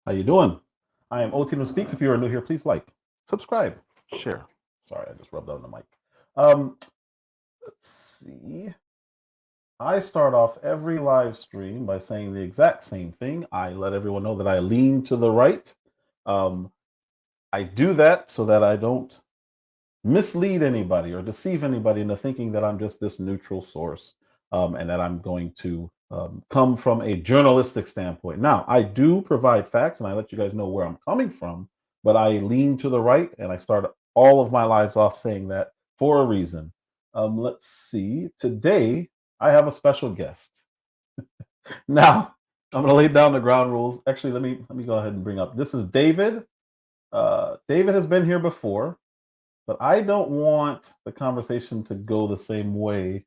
How you doing? I am OSpeaks. If you are new here, please like, subscribe, share. Sorry, I just rubbed on the mic. Let's see. I start off every live stream by saying the exact same thing. I let everyone know that I lean to the right. I do that so that I don't mislead anybody or deceive anybody into thinking that I'm just this neutral source and that I'm going to come from a journalistic standpoint. Now, I do provide facts and I let you guys know where I'm coming from, but I lean to the right and I start all of my lives off saying that for a reason. Let's see. Today, I have a special guest. Now, I'm going to lay down the ground rules. Actually, let me go ahead and bring up. This is David. David has been here before, but I don't want the conversation to go the same way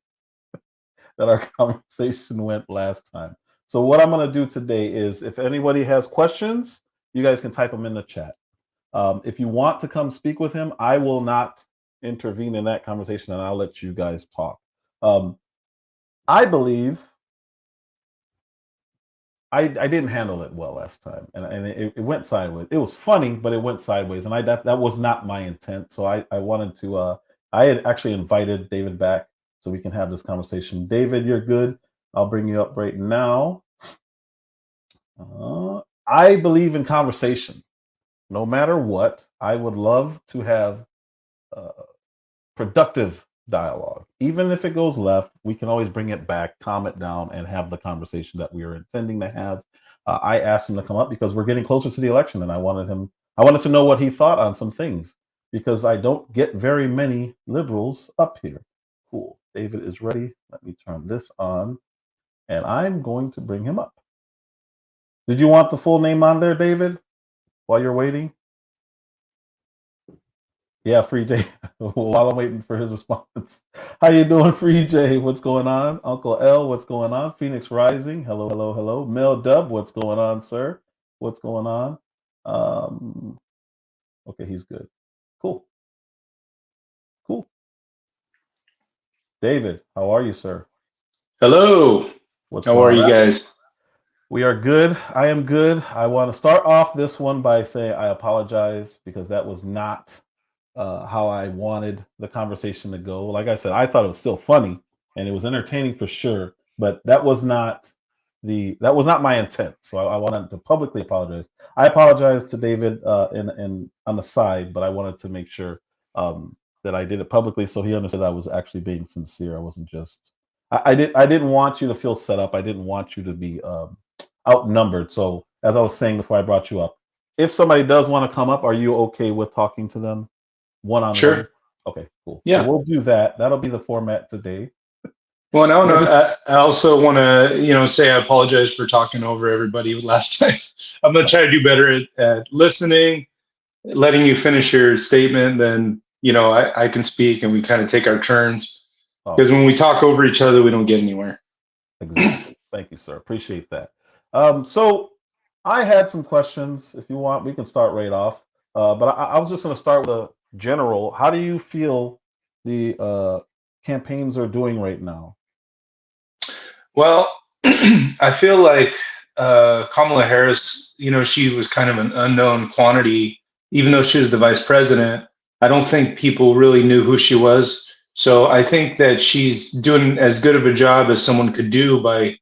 that our conversation went last time. So what I'm going to do today is, if anybody has questions, you guys can type them in the chat. If you want to come speak with him, I will not intervene in that conversation, and I'll let you guys talk. I believe I didn't handle it well last time, and it went sideways. It was funny, but it went sideways, and that was not my intent. So I wanted to. I had actually invited David back so we can have this conversation. David, you're good. I'll bring you up right now. I believe in conversation. No matter what, I would love to have productive dialogue. Even if it goes left, we can always bring it back, calm it down, and have the conversation that we are intending to have. I asked him to come up because we're getting closer to the election, and I wanted to know what he thought on some things, because I don't get very many liberals up here. Cool. David is ready. Let me turn this on, and I'm going to bring him up. Did you want the full name on there, David, while you're waiting? Yeah, Free J. While I'm waiting for his response. How you doing, Free J? What's going on? Uncle L, what's going on? Phoenix Rising. Hello, hello, hello. Mel Dub, what's going on, sir? What's going on? Okay, he's good. Cool. Cool. David, how are you, sir? Hello. How are you guys? We are good. I am good. I want to start off this one by saying I apologize because that was not how I wanted the conversation to go. Like I said, I thought it was still funny and it was entertaining for sure, but that was not my intent. So I wanted to publicly apologize. I apologize to David in on the side, but I wanted to make sure that I did it publicly so he understood I was actually being sincere. I wasn't just I didn't want you to feel set up. I didn't want you to be outnumbered. So as I was saying before I brought you up, if somebody does want to come up, are you okay with talking to them one-on-one? Sure. Okay, cool. Yeah. So we'll do that. That'll be the format today. Well, no. I also want to, say I apologize for talking over everybody last time. I'm gonna try to do better at listening, letting you finish your statement. Then, I can speak and we kind of take our turns. Because when we talk over each other, we don't get anywhere. Exactly. Thank you, sir. Appreciate that. So I had some questions. If you want, we can start right off. But I was just going to start with a general. How do you feel the campaigns are doing right now? Well, I feel like Kamala Harris, she was kind of an unknown quantity, even though she was the vice president. I don't think people really knew who she was. So I think that she's doing as good of a job as someone could do by,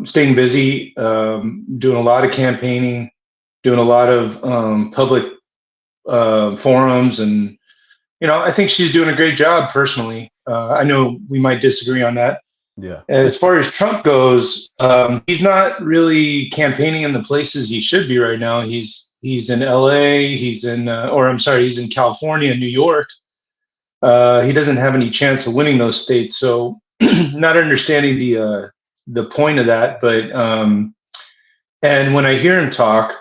staying busy, doing a lot of campaigning, doing a lot of public forums. And, I think she's doing a great job personally. I know we might disagree on that. Yeah. As far as Trump goes, he's not really campaigning in the places he should be right now. He's in LA, he's in California, New York. He doesn't have any chance of winning those states. So not understanding the point of that. But and when I hear him talk,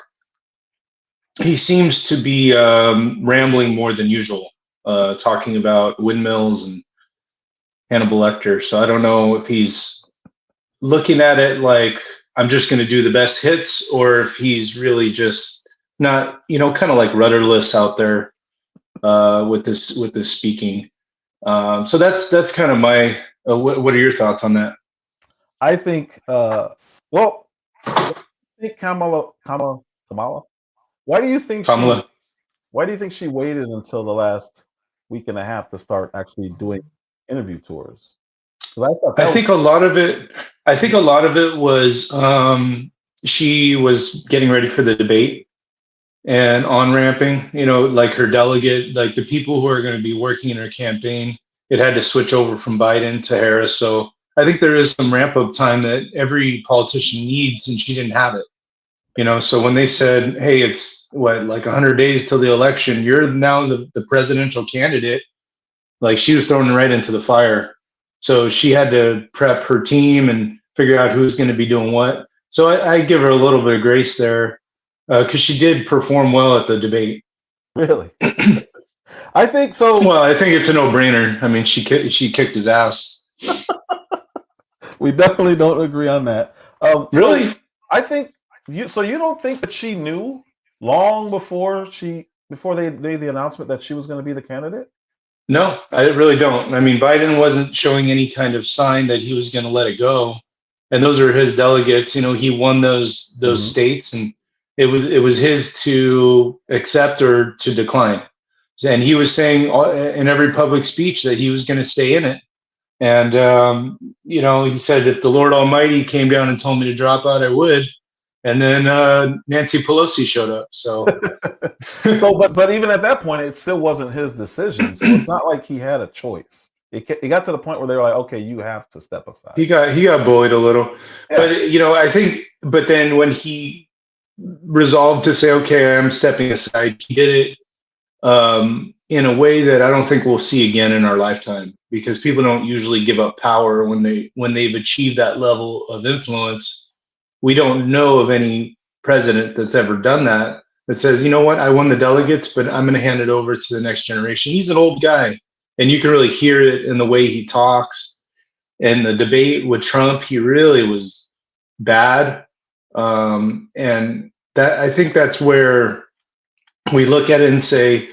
he seems to be rambling more than usual, talking about windmills and Hannibal Lecter. So I don't know if he's looking at it like I'm just going to do the best hits, or if he's really just not, kind of like rudderless out there with this speaking. So that's kind of my. What are your thoughts on that? I think. Well, think Kamala? Why do you think she? Kamala. Why do you think she waited until the last week and a half to start actually doing interview tours? Because I thought I that was think a lot of it. I think a lot of it was she was getting ready for the debate and on ramping. You know, like her delegate, like the people who are going to be working in her campaign. It had to switch over from Biden to Harris. So I think there is some ramp up time that every politician needs, and she didn't have it. You know, so when they said, "Hey, it's what like 100 days till the election. You're now the presidential candidate," like she was thrown right into the fire. So she had to prep her team and figure out who's going to be doing what. So I give her a little bit of grace there because she did perform well at the debate. really. I think so. Well, I think it's a no-brainer. I mean, she kicked his ass. We definitely don't agree on that. So Really? I think you. So you don't think that she knew long before they made the announcement that she was going to be the candidate? No, I really don't. I mean, Biden wasn't showing any kind of sign that he was going to let it go, and those are his delegates. You know, he won those Hmm. states, and it was his to accept or to decline. And he was saying in every public speech that he was going to stay in it. And you know, he said if the Lord Almighty came down and told me to drop out, I would. And then Nancy Pelosi showed up. So So, but even at that point, it still wasn't his decision. So it's not like he had a choice. It got to the point where they were like, "Okay, you have to step aside." he got bullied a little, Yeah. but you know, I think. But then when he resolved to say, "Okay, I'm stepping aside," he did it in a way that I don't think we'll see again in our lifetime because people don't usually give up power when they've achieved that level of influence. We don't know of any president that's ever done that that says, you know what, I won the delegates, but I'm going to hand it over to the next generation. He's an old guy, and you can really hear it in the way he talks. And the debate with Trump, he really was bad, and that I think that's where we look at it and say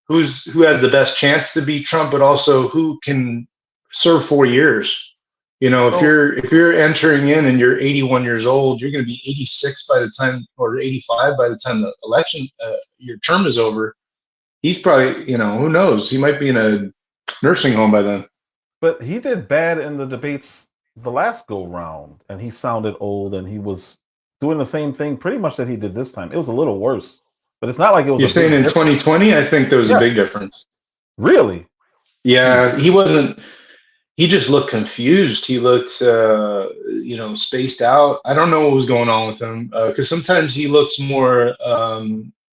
who has the best chance to beat Trump, but also who can serve 4 years. You know, if So you're entering in and you're 81 years old, you're going to be 86 by the time, or 85 by the time the election, your term is over. He's probably, you know, who knows? He might be in a nursing home by then. but he did bad in the debates the last go round, and he sounded old, and he was doing the same thing pretty much that he did this time. It was a little worse, but it's not like it was You're a big saying in difference. 2020, I think there was a Yeah, big difference. really. Hmm. Yeah, he wasn't. He just looked confused. He looked, you know, spaced out. I don't know what was going on with him because sometimes he looks more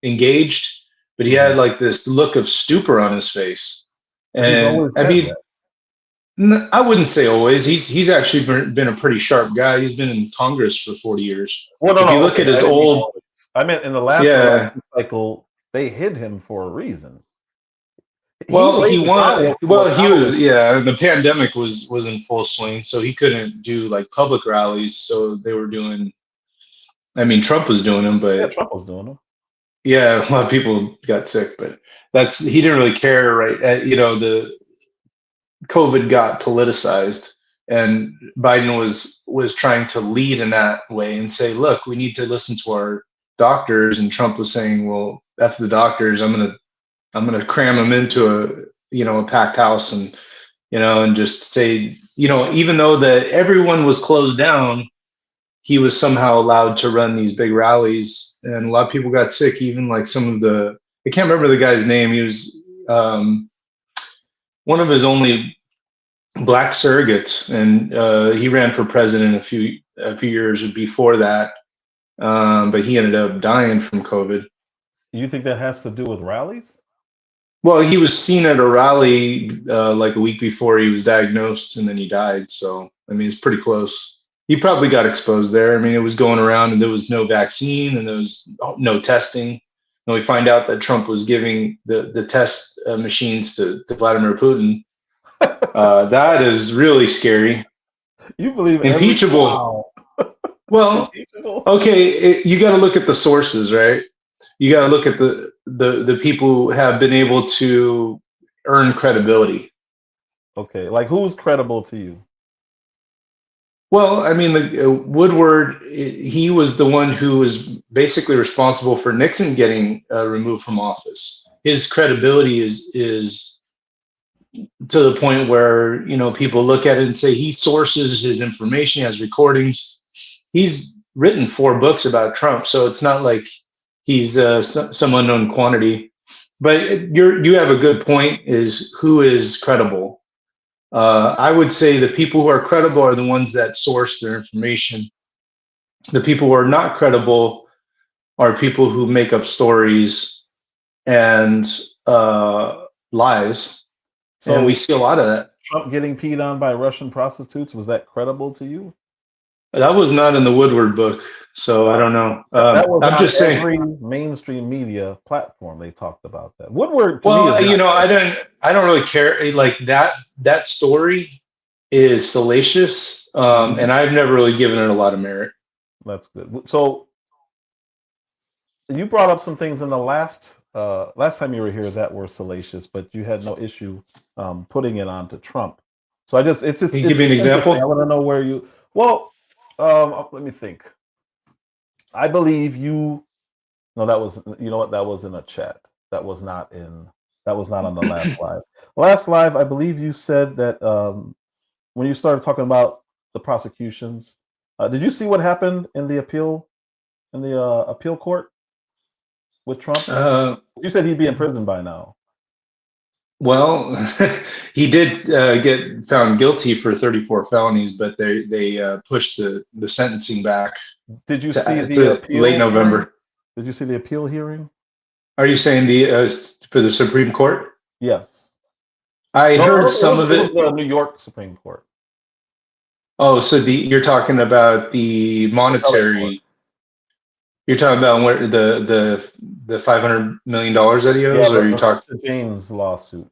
engaged, but he Hmm. had like this look of stupor on his face. But he's And always I had mean, that. I wouldn't say always. He's actually been a pretty sharp guy. He's been in Congress for 40 years. Well, no, If you no, look okay. at I his didn't mean old, always. I meant in the last yeah. election cycle, they hid him for a reason. He Well, he laid the won. groundwork for Well, what he Kamala was. did. Yeah, the pandemic was in full swing, so he couldn't do like public rallies. So they were doing. I mean, Trump was doing them, Yeah, but Trump was doing them. yeah, a lot of people got sick. But he didn't really care, right? You know, the COVID got politicized, and Biden was trying to lead in that way and say, look, we need to listen to our doctors. And Trump was saying, well, after the doctors, I'm gonna cram them into a packed house and and just say, even though that everyone was closed down, he was somehow allowed to run these big rallies, and a lot of people got sick. Even like some of the, I can't remember the guy's name. He was one of his only black surrogates, and he ran for president a few years before that. But he ended up dying from COVID. You think that has to do with rallies? Well, he was seen at a rally like a week before he was diagnosed, and then he died. So, I mean, it's pretty close. He probably got exposed there. I mean, it was going around, and there was no vaccine, and there was no testing. And we find out that Trump was giving the test machines to Vladimir Putin. That is really scary. You believe every Impeachable. wow. Well, Impeachable. okay, you got to look at the sources, right? You got to look at the people who have been able to earn credibility. Okay, like who's credible to you? Well, I mean, Woodward, he was the one who was basically responsible for Nixon getting removed from office. His credibility is to the point where, you know, people look at it and say he sources his information, he has recordings. He's written 4 books about Trump, so it's not like he's some unknown quantity. But you have a good point, is who is credible. I would say the people who are credible are the ones that source their information. The people who are not credible are people who make up stories and lies. And we So see a lot of that. Trump getting peed on by Russian prostitutes, was that credible to you? That was not in the Woodward book, so I don't know. That was I'm on just saying. every mainstream media platform. They talked about that. Woodward, to me, Well, is you not know, I don't really care. Like that story is salacious, Mhm. and I've never really given it a lot of merit. That's good. So you brought up some things in the last time you were here that were salacious, but you had no issue putting it onto Trump. So it's Can you give me an interesting. example? I want to know where you. Well, let me think. I believe you. No, that was, you know what? That was in a chat. That was not in. That was not on the last live. Last live, I believe you said that when you started talking about the prosecutions, did you see what happened in the appeal court with Trump? You said he'd be in prison by now. Well, he did get found guilty for 34 felonies, but they pushed the sentencing back Did you see the to late appeal hearing? November. Did you see the appeal hearing? Are you saying for the Supreme Court? Yes. I No, heard it some was, of it was it. the New York Supreme Court. Oh, so you're talking about the Appellate court. monetary. You're talking about where the $500 million that he Yeah, owes, or you the talk Letitia James lawsuit.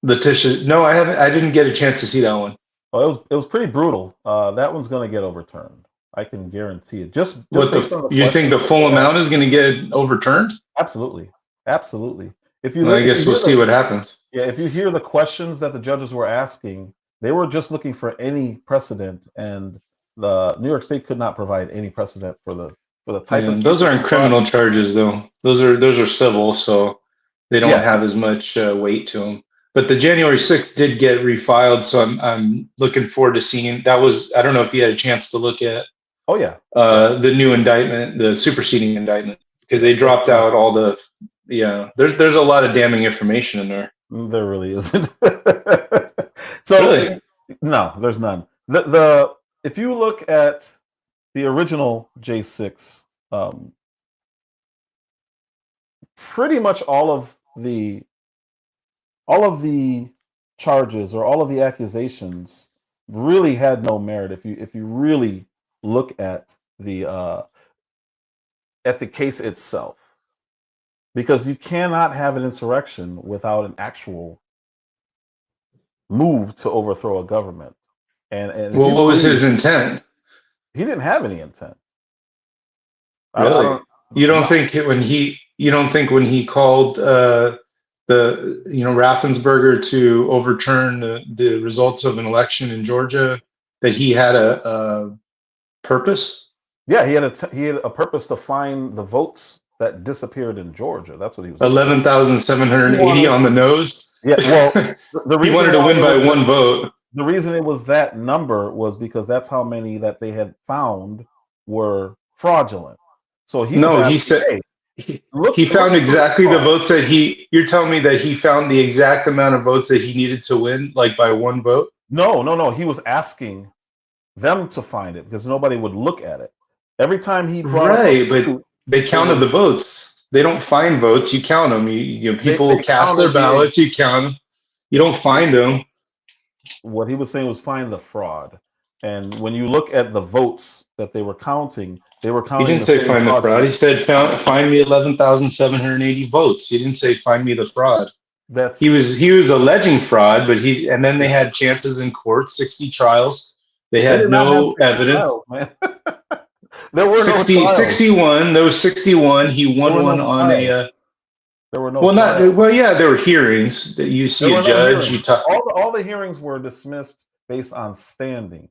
Letitia? No, I haven't. I didn't get a chance to see that one. Well, it was pretty brutal. That one's going to get overturned. I can guarantee it. Just What based on the you think questions the that full they amount asked. is going to get overturned? Absolutely, absolutely. Well, I If you guess we'll hear see what happens. if you hear the questions that the judges were asking, they were just looking for any precedent, and the New York State could not provide any precedent for the type Yeah, of those cases they aren't brought. criminal charges, though. Those are civil, so they don't Yeah. have as much weight to them. But the January 6th did get refiled, so I'm looking forward to seeing. That was, I don't know if you had a chance to look at Oh yeah. Yeah. the new indictment, the superseding indictment, because Yeah. they dropped out all the. Yeah, there's a lot of damning information in there. There really isn't. So Really? no, there's none. The if you look at the original J6, pretty much all of the charges or all of the accusations really had no merit if you really look at the case itself, because you cannot have an insurrection without an actual move to overthrow a government. And if Well, you what was believe his intent? he didn't have any intent. I Really? don't You don't no. think you don't think when he called the Raffensperger to overturn the results of an election in Georgia that he had a purpose? Yeah, he had a purpose to find the votes that disappeared in Georgia. That's what he was looking for. He 11,780 wanted on the nose. Yeah, well, the He reason wanted to why win it by was one vote. the reason it was that number was because that's how many that they had found were fraudulent. So he was No, he asking, said "Hey, he look found for the exactly the fraud." votes that you're telling me that he found the exact amount of votes that he needed to win, like by one vote? No. He was asking them to find it because nobody would look at it. Every time he brought up a Right, but suit, they they counted would the votes. They don't find votes, you count them. People they cast their counted the ballots, you count them. You don't find them. what he was saying was find the fraud. And when you look at the votes that they were counting, they were He counting didn't the say same find the fraud. fraudulent. He said find me 11,780 votes. He didn't say find me the fraud. He That's was he was alleging fraud, but and then they yeah. had chances in court, 60 trials. They They had did not have no 60 evidence. trials, man. There were no 60, trials. 61. There was 61. He There won were no one on a trials. There were no well, not trials. well. Yeah, there were hearings that you There see a were no judge. You hearings. talk. All the hearings were dismissed based on standing.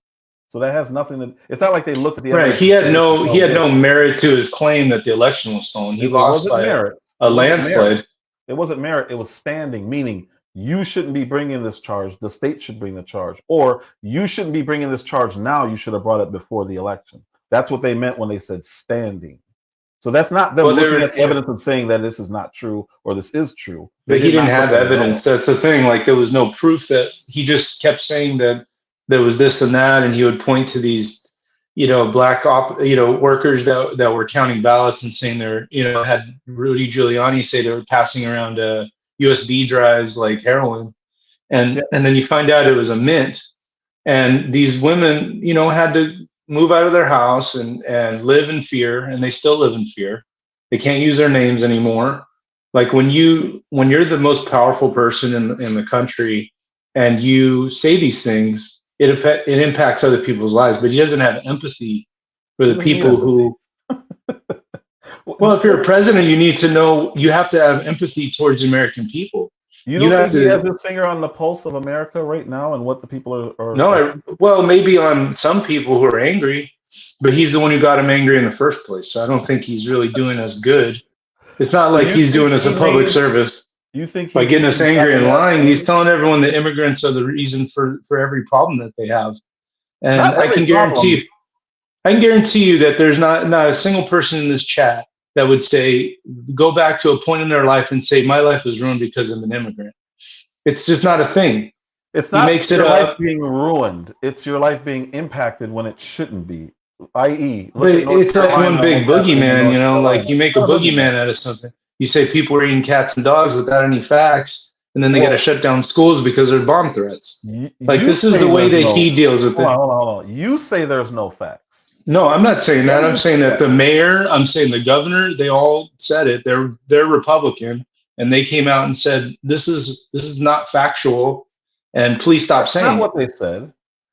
So that has nothing to. It's not like they looked at the Right. evidence. He had no merit to his claim that the election was stolen. He lost by a landslide. It wasn't merit. It was standing, meaning you shouldn't be bringing this charge. The state should bring the charge, or you shouldn't be bringing this charge now. You should have brought it before the election. That's what they meant when they said standing. So that's not them looking at the evidence and saying that this is not true or this is true. But he didn't have evidence. That's the thing. Like, there was no proof. That he just kept saying that there was this and that, and he would point to these, black workers that were counting ballots and saying they're, had Rudy Giuliani say they were passing around USB drives like heroin, and then you find out it was a mint, and these women, had to move out of their house and live in fear, and they still live in fear. They can't use their names anymore. Like, when you're the most powerful person in the country and you say these things, it impacts other people's lives, but he doesn't have empathy for the people who. Well, if you're a president, you have to have empathy towards the American people. You don't think he has his finger on the pulse of America right now and what the people are? No, well, maybe on some people who are angry, but he's the one who got him angry in the first place. So I don't think he's really doing us good. It's not like he's doing us a public service. You think by getting us angry and lying? He's telling everyone that immigrants are the reason for every problem that they have. And I can guarantee you that there's not a single person in this chat that would say, go back to a point in their life and say, my life was ruined because I'm an immigrant. It's just not a thing. It's not your life being ruined. It's your life being impacted when it shouldn't be. I.e., it's like one big boogeyman, like you make a boogeyman out of something. You say people are eating cats and dogs without any facts, and then they got to shut down schools because there's bomb threats. This is the way that he deals with it. Hold on. You say there's no facts. No, I'm not saying that. I'm saying that the mayor, I'm saying the governor, they all said it. They're Republican, and they came out and said this is not factual, and please stop saying. That's not what they said.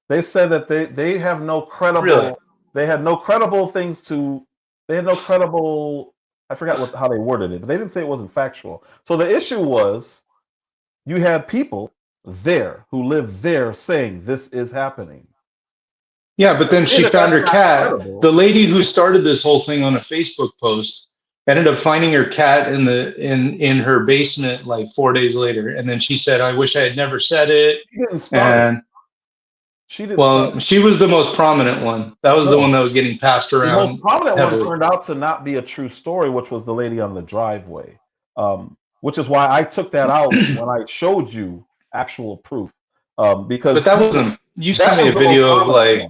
They said that they have no credible. Really? They had no credible things to. They had no credible. I forgot how they worded it, but they didn't say it wasn't factual. So the issue was, you had people there who live there saying this is happening. Yeah, but then she found her cat. Credible. The lady who started this whole thing on a Facebook post ended up finding her cat in her basement like 4 days later, and then she said, "I wish I had never said it." She didn't start. She didn't. Well, she was the most prominent one. That was the one that was getting passed around. The most prominent one turned out to not be a true story, which was the lady on the driveway. Which is why I took that out when I showed you actual proof. Because but that wasn't. You sent me a video of like.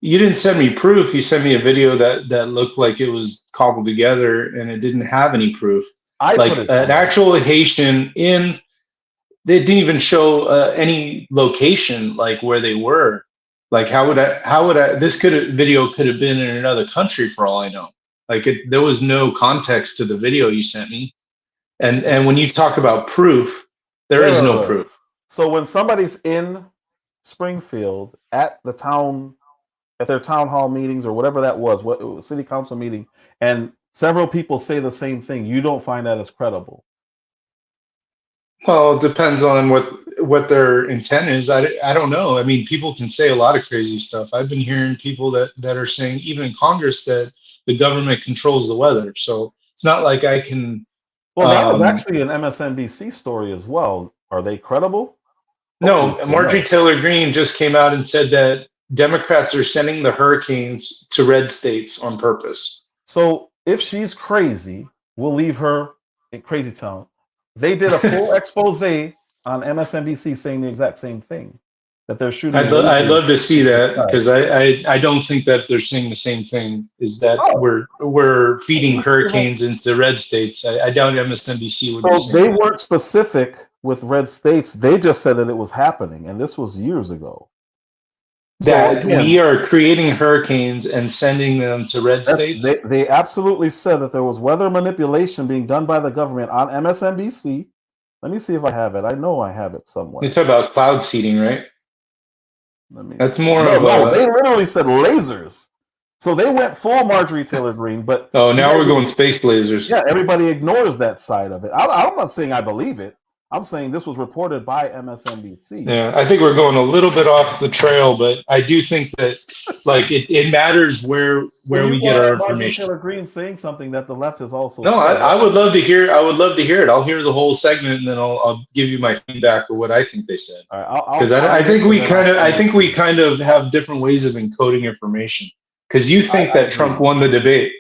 You didn't send me proof. You sent me a video that looked like it was cobbled together, and it didn't have any proof. An actual Haitian in. They didn't even show any location, like where they were. Like, how would I? This video could have been in another country for all I know. Like, there was no context to the video you sent me. And when you talk about proof, there is no proof. So when somebody's in Springfield at their town hall meetings or whatever that was, city council meeting, and several people say the same thing, you don't find that as credible. Well, it depends on what their intent is. I don't know. I mean, people can say a lot of crazy stuff. I've been hearing people that are saying, even in Congress, that the government controls the weather. So it's not like I can. Well, that was actually an MSNBC story as well. Are they credible? No, Marjorie Taylor Greene just came out and said that Democrats are sending the hurricanes to red states on purpose. So if she's crazy, we'll leave her in Crazy Town. They did a full expose on MSNBC saying the exact same thing, that they're shooting. I'd love to see that, because I don't think that they're saying the same thing. Is that we're feeding hurricanes into the red states? I doubt MSNBC would. So they weren't specific with red states. They just said that it was happening, and this was years ago. That we are creating hurricanes and sending them to red states? They absolutely said that there was weather manipulation being done by the government on MSNBC. Let me see if I have it. I know I have it somewhere. You talk about cloud seeding, right? That's more they literally said lasers. So they went full Marjorie Taylor Greene, but now we're going space lasers. Yeah, everybody ignores that side of it. I'm not saying I believe it. I'm saying this was reported by MSNBC. Yeah, I think we're going a little bit off the trail, but I do think that like it matters where we get our Marjorie information. Taylor Greene saying something that the left has also No, said. I would love to hear. I would love to hear it. I'll hear the whole segment, and then I'll give you my feedback of what I think they said. All right, Because I think we kind of have different ways of encoding information. Because you think that Trump won the debate.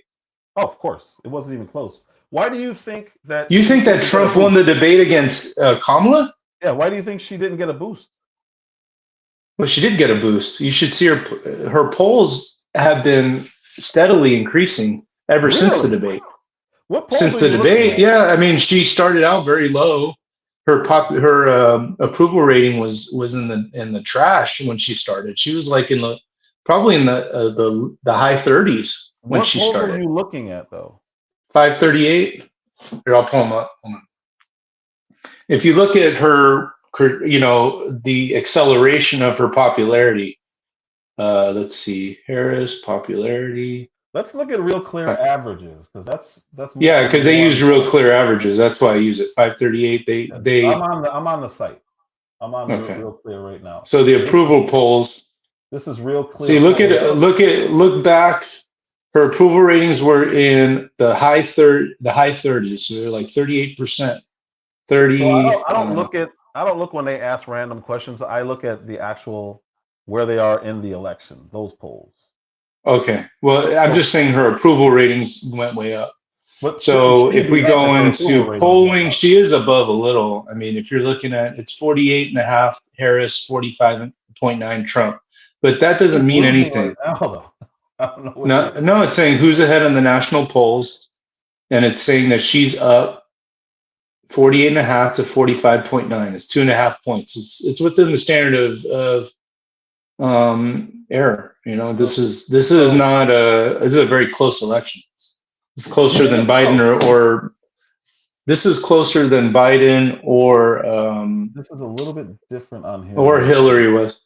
Oh, of course, it wasn't even close. Why do you think that? You think that Trump won the debate against Kamala? Yeah. Why do you think she didn't get a boost? Well, she did get a boost. You should see her polls have been steadily increasing ever since the debate. What polls Since the debate, yeah. I mean, she started out very low. Her approval rating was in the trash when she started. She was like probably in the high 30s when she started. What polls are you looking at though? 538. Here, I'll pull them up. Hold on. If you look at her, the acceleration of her popularity. Let's see, Harris popularity. Let's look at real clear averages because that's yeah, because they use real clear averages. That's why I use it. 538. I'm on the site. I'm on real clear right now. So the approval polls. This is real clear. See, look back. Her approval ratings were in the high 30s. So they're like 38%. 30. So I don't look when they ask random questions. I look at the actual where they are in the election. Those polls. Okay. Well, I'm just saying her approval ratings went way up. So if we go into polling, she is above a little. I mean, if you're looking at it's 48.5 Harris, 45.9 Trump, but that doesn't mean anything. No, it's saying who's ahead on the national polls, and it's saying that she's up 48.5 to 45.9. It's 2.5 points. It's within the standard of error. This is not this is a very close election. It's closer than Biden or this is closer than Biden or this is a little bit different on here. Or Hillary was.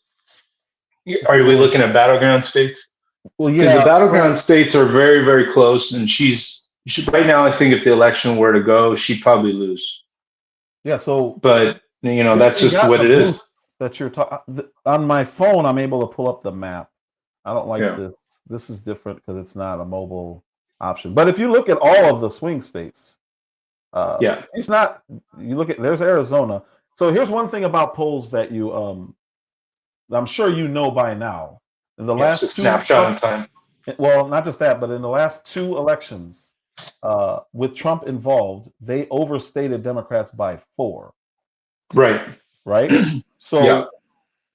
Are we looking at battleground states? Well, yeah, because the battleground states are very, very close, and she's right now. I think if the election were to go, she'd probably lose. Yeah. So, but that's just what it is. That you're talking on my phone. I'm able to pull up the map. I don't like this. This is different because it's not a mobile option. But if you look at all of the swing states, it's not. You look at there's Arizona. So here's one thing about polls that you I'm sure you know by now. In the last it's a snapshot in time. Well, not just that, but in the last 2 elections, with Trump involved, they overstated Democrats by 4. Right. So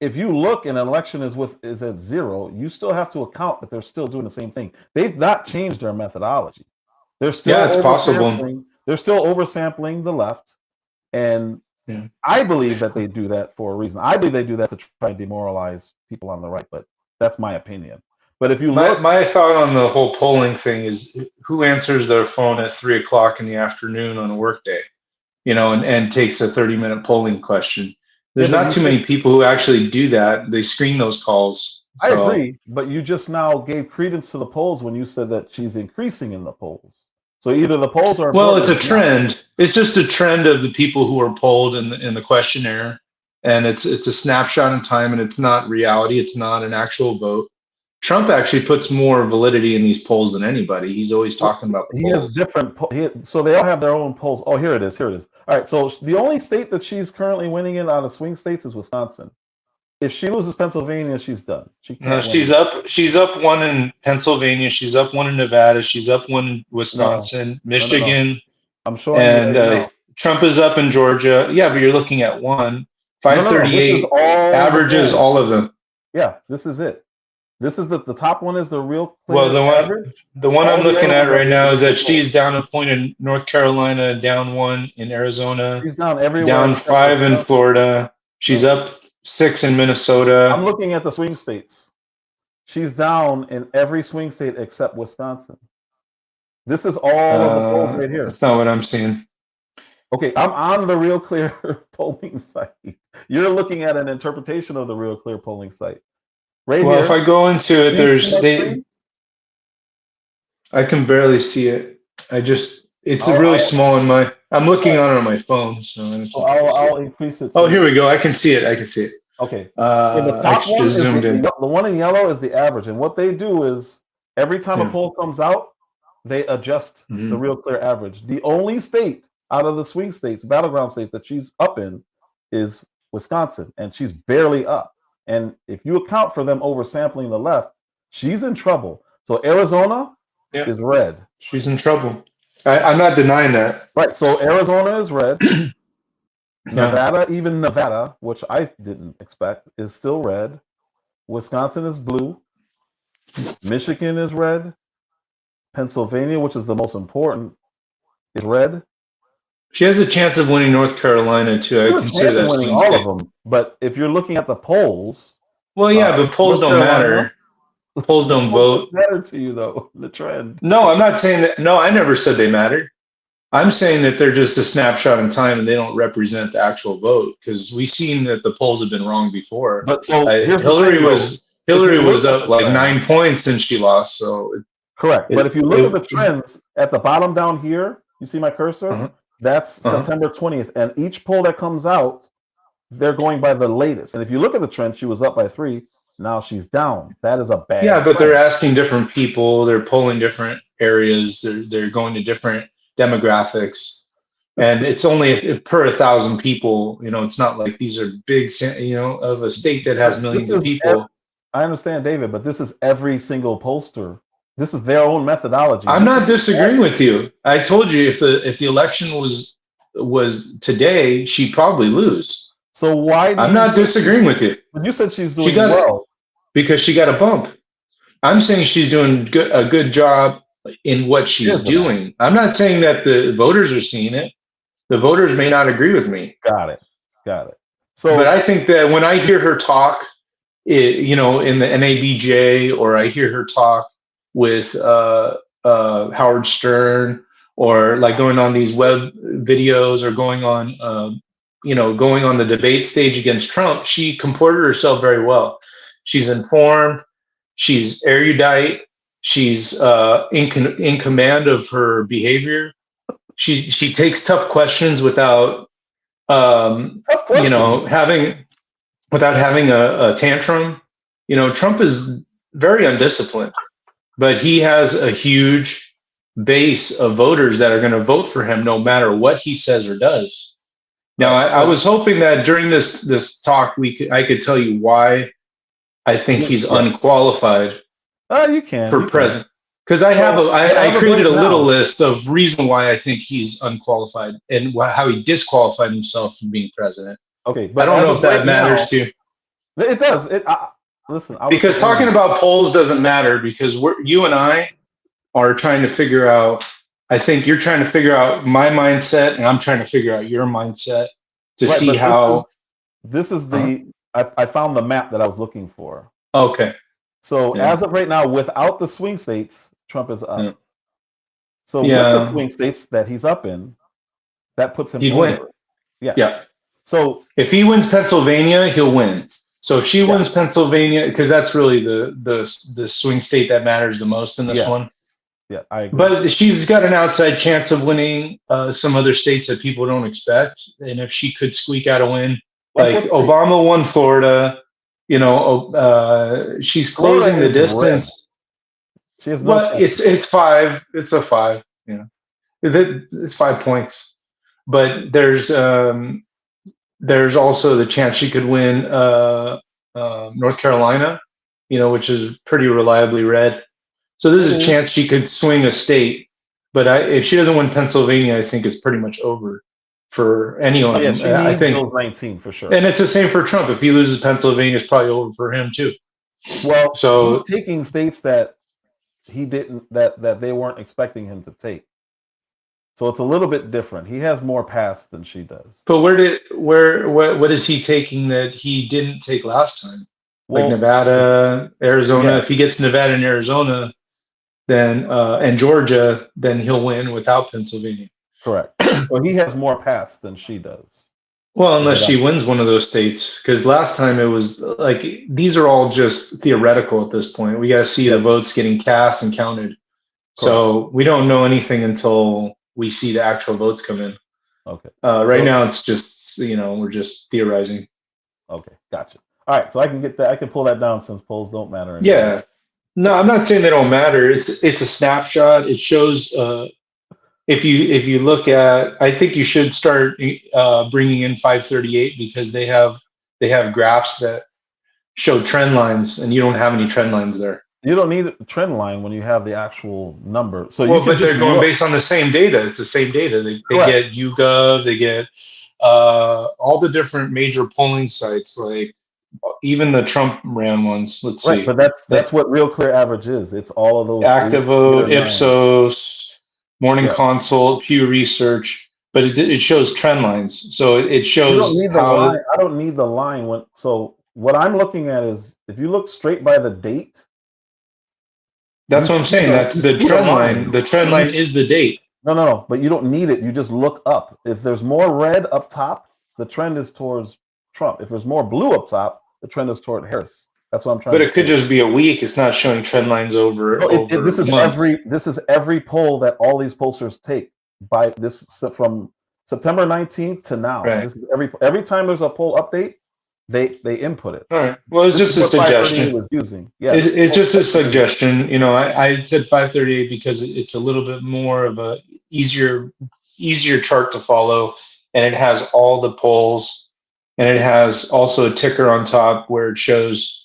if you look and an election is at 0, you still have to account that they're still doing the same thing. They've not changed their methodology. They're still it's possible. They're still oversampling the left, and I believe that they do that for a reason. I believe they do that to try and demoralize people on the right, but that's my opinion. But if you look, my thought on the whole polling thing is who answers their phone at 3:00 in the afternoon on a work day, and takes a 30-minute polling question. There's not too many people who actually do that. They screen those calls. I agree, but you just now gave credence to the polls when you said that she's increasing in the polls. So either the polls are it's a trend. It's just a trend of the people who are polled in the questionnaire, and it's a snapshot in time, and it's not reality. It's not an actual vote. Trump actually puts more validity in these polls than anybody. He's always talking about the polls. He has different. So they all have their own polls. Oh, here it is. All right. So the only state that she's currently winning in out of swing states is Wisconsin. If she loses Pennsylvania, she's done. She's up 1 in Pennsylvania. She's up 1 in Nevada. She's up 1 in Wisconsin, Michigan. No. I'm showing you. And Trump is up in Georgia. Yeah, but you're looking at 538 averages all of them. Yeah, this is it. This is the top one is the real clear average. The one I'm looking at right now is that she's down a point in North Carolina, down 1 in Arizona. She's down everywhere. Down 5 in Florida. She's up 6 in Minnesota. I'm looking at the swing states. She's down in every swing state except Wisconsin. This is all of the polls right here. That's not what I'm seeing. Okay, I'm on the Real Clear polling site. You're looking at an interpretation of the Real Clear polling site. Right here. If I go into it, I can barely see it. It's really small in my. I'm looking on my phone, so I don't know if So you can see I'll it. increase it. Oh, here we go. I can see it. I can see it. Okay. So the top Extra one is zoomed in. the one in yellow is the average, and what they do is every time a Yeah. poll comes out, they adjust the real clear average. The only state out of the swing states, battleground states that she's up in, is Wisconsin, and she's barely up. And if you account for them oversampling the left, she's in trouble. So Arizona is red. She's in trouble. I'm not denying that. Right. So Arizona is red. Nevada, even Nevada, which I didn't expect, is still red. Wisconsin is blue. Michigan is red. Pennsylvania, which is the most important, is red. She has a chance of winning North Carolina too. I consider that winning swing all state. of them. But if you're looking at the polls, Well, yeah, but polls don't matter. Polls don't vote. Matter to you though, the trend. No, I'm not saying that. No, I never said they mattered. I'm saying that they're just a snapshot in time and they don't represent the actual vote because we've seen that the polls have been wrong before. But so Hillary was up like 9 points and she lost. So correct. But if you look at the trends at the bottom down here, you see my cursor? That's September 20th. And each poll that comes out, they're going by the latest. And if you look at the trend, she was up by 3. Now she's down. That is a bad but they're asking different people. They're polling different areas. They're going to different demographics. And it's only per 1,000 people. You know, it's not like these are big, you know, of a state that has millions of people. I understand, David, but this is every single pollster. This is their own methodology. I'm not disagreeing with you. I told you if the election was today, she'd probably lose. So why? I'm not disagreeing with you. You said she's doing well because she got a bump. I'm saying she's doing a good job in what she's doing. I'm not saying that the voters are seeing it. The voters may not agree with me. Got it. So, but I think that when I hear her talk, you know, in the NABJ, or I hear her talk with Howard Stern, or like going on these web videos, or going on, you know, going on the debate stage against Trump, she comported herself very well. She's informed. She's erudite. She's in command of her behavior. She takes tough questions without, you know, having a tantrum. You know, Trump is very undisciplined, but he has a huge base of voters that are going to vote for him no matter what he says or does. Now, I was hoping that during this talk I could tell you why I think he's unqualified. You can for president, because I created a little list of reason why I think he's unqualified and how he disqualified himself from being president. Okay, but I don't know if that matters to you. It does. Listen, because talking about polls doesn't matter, because you and I are trying to figure out. I think you're trying to figure out my mindset, and I'm trying to figure out your mindset to see how. This is the. I found the map that I was looking for. Okay. So as of right now, without the swing states, Trump is up. So with the swing states that he's up in, that puts him. He'd win. Yeah. So if he wins Pennsylvania, he'll win. So if she wins Pennsylvania, because that's really the swing state that matters the most in this one. Yeah, I agree. But she's got an outside chance of winning some other states that people don't expect. And if she could squeak out a win, like Obama won Florida. You know, she's closing the distance. She has no chance. It's 5. It's a 5. You know, it's 5 points. But there's also the chance she could win North Carolina. You know, which is pretty reliably red. So there's a chance she could swing a state. But if she doesn't win Pennsylvania, I think it's pretty much over for anyone. Yeah, she needs those 19 for sure. And it's the same for Trump. If he loses Pennsylvania, it's probably over for him too. Well, so he's taking states that he didn't that they weren't expecting him to take. So it's a little bit different. He has more paths than she does. But what is he taking that he didn't take last time? Well, like Nevada, Arizona. Yeah. If he gets Nevada and Arizona, then and Georgia, then he'll win without Pennsylvania. Correct. So he has more paths than she does. Well, unless she wins one of those states, because last time it was like these are all just theoretical at this point. We got to see the votes getting cast and counted. Correct. So we don't know anything until we see the actual votes come in. Okay. Right now, it's just we're just theorizing. Okay, gotcha. All right, so I can get that. I can pull that down since polls don't matter anymore. Yeah. No, I'm not saying they don't matter. It's a snapshot. It shows. If you look at, I think you should start bringing in 538 because they have graphs that show trend lines, and you don't have any trend lines there. You don't need a trend line when you have the actual number. So Well, you can but just they're going look. based on the same data. It's the same data. They Correct. get YouGov. They get all the different major polling sites, like even the Trump ran ones. Let's Right, see. but that's what Real Clear Average is. It's all of those 8, 8 or ActiveVote, 9. Ipsos, Morning Yeah. Consult, Pew Research, but it shows trend lines. So it You don't shows need the how. line. I don't need the line when. So what I'm looking at is if you look straight by the date. That's what I'm saying. That's You the see trend line. line. The trend line is the date. No, but you don't need it. You just look up. If there's more red up top, the trend is towards Trump. If there's more blue up top, the trend is toward Harris. That's what I'm trying But to it could say. just be a week. It's not showing trend lines over No, this is months. this is every poll that all these pollsters take by this from September 19th to now. Right. This is every time there's a poll update, they input it. All right. Well, it's This just is a what 538 suggestion. was using. Yeah, It's just a suggestion. I said 538 because it's a little bit more of a easier chart to follow, and it has all the polls, and it has also a ticker on top where it shows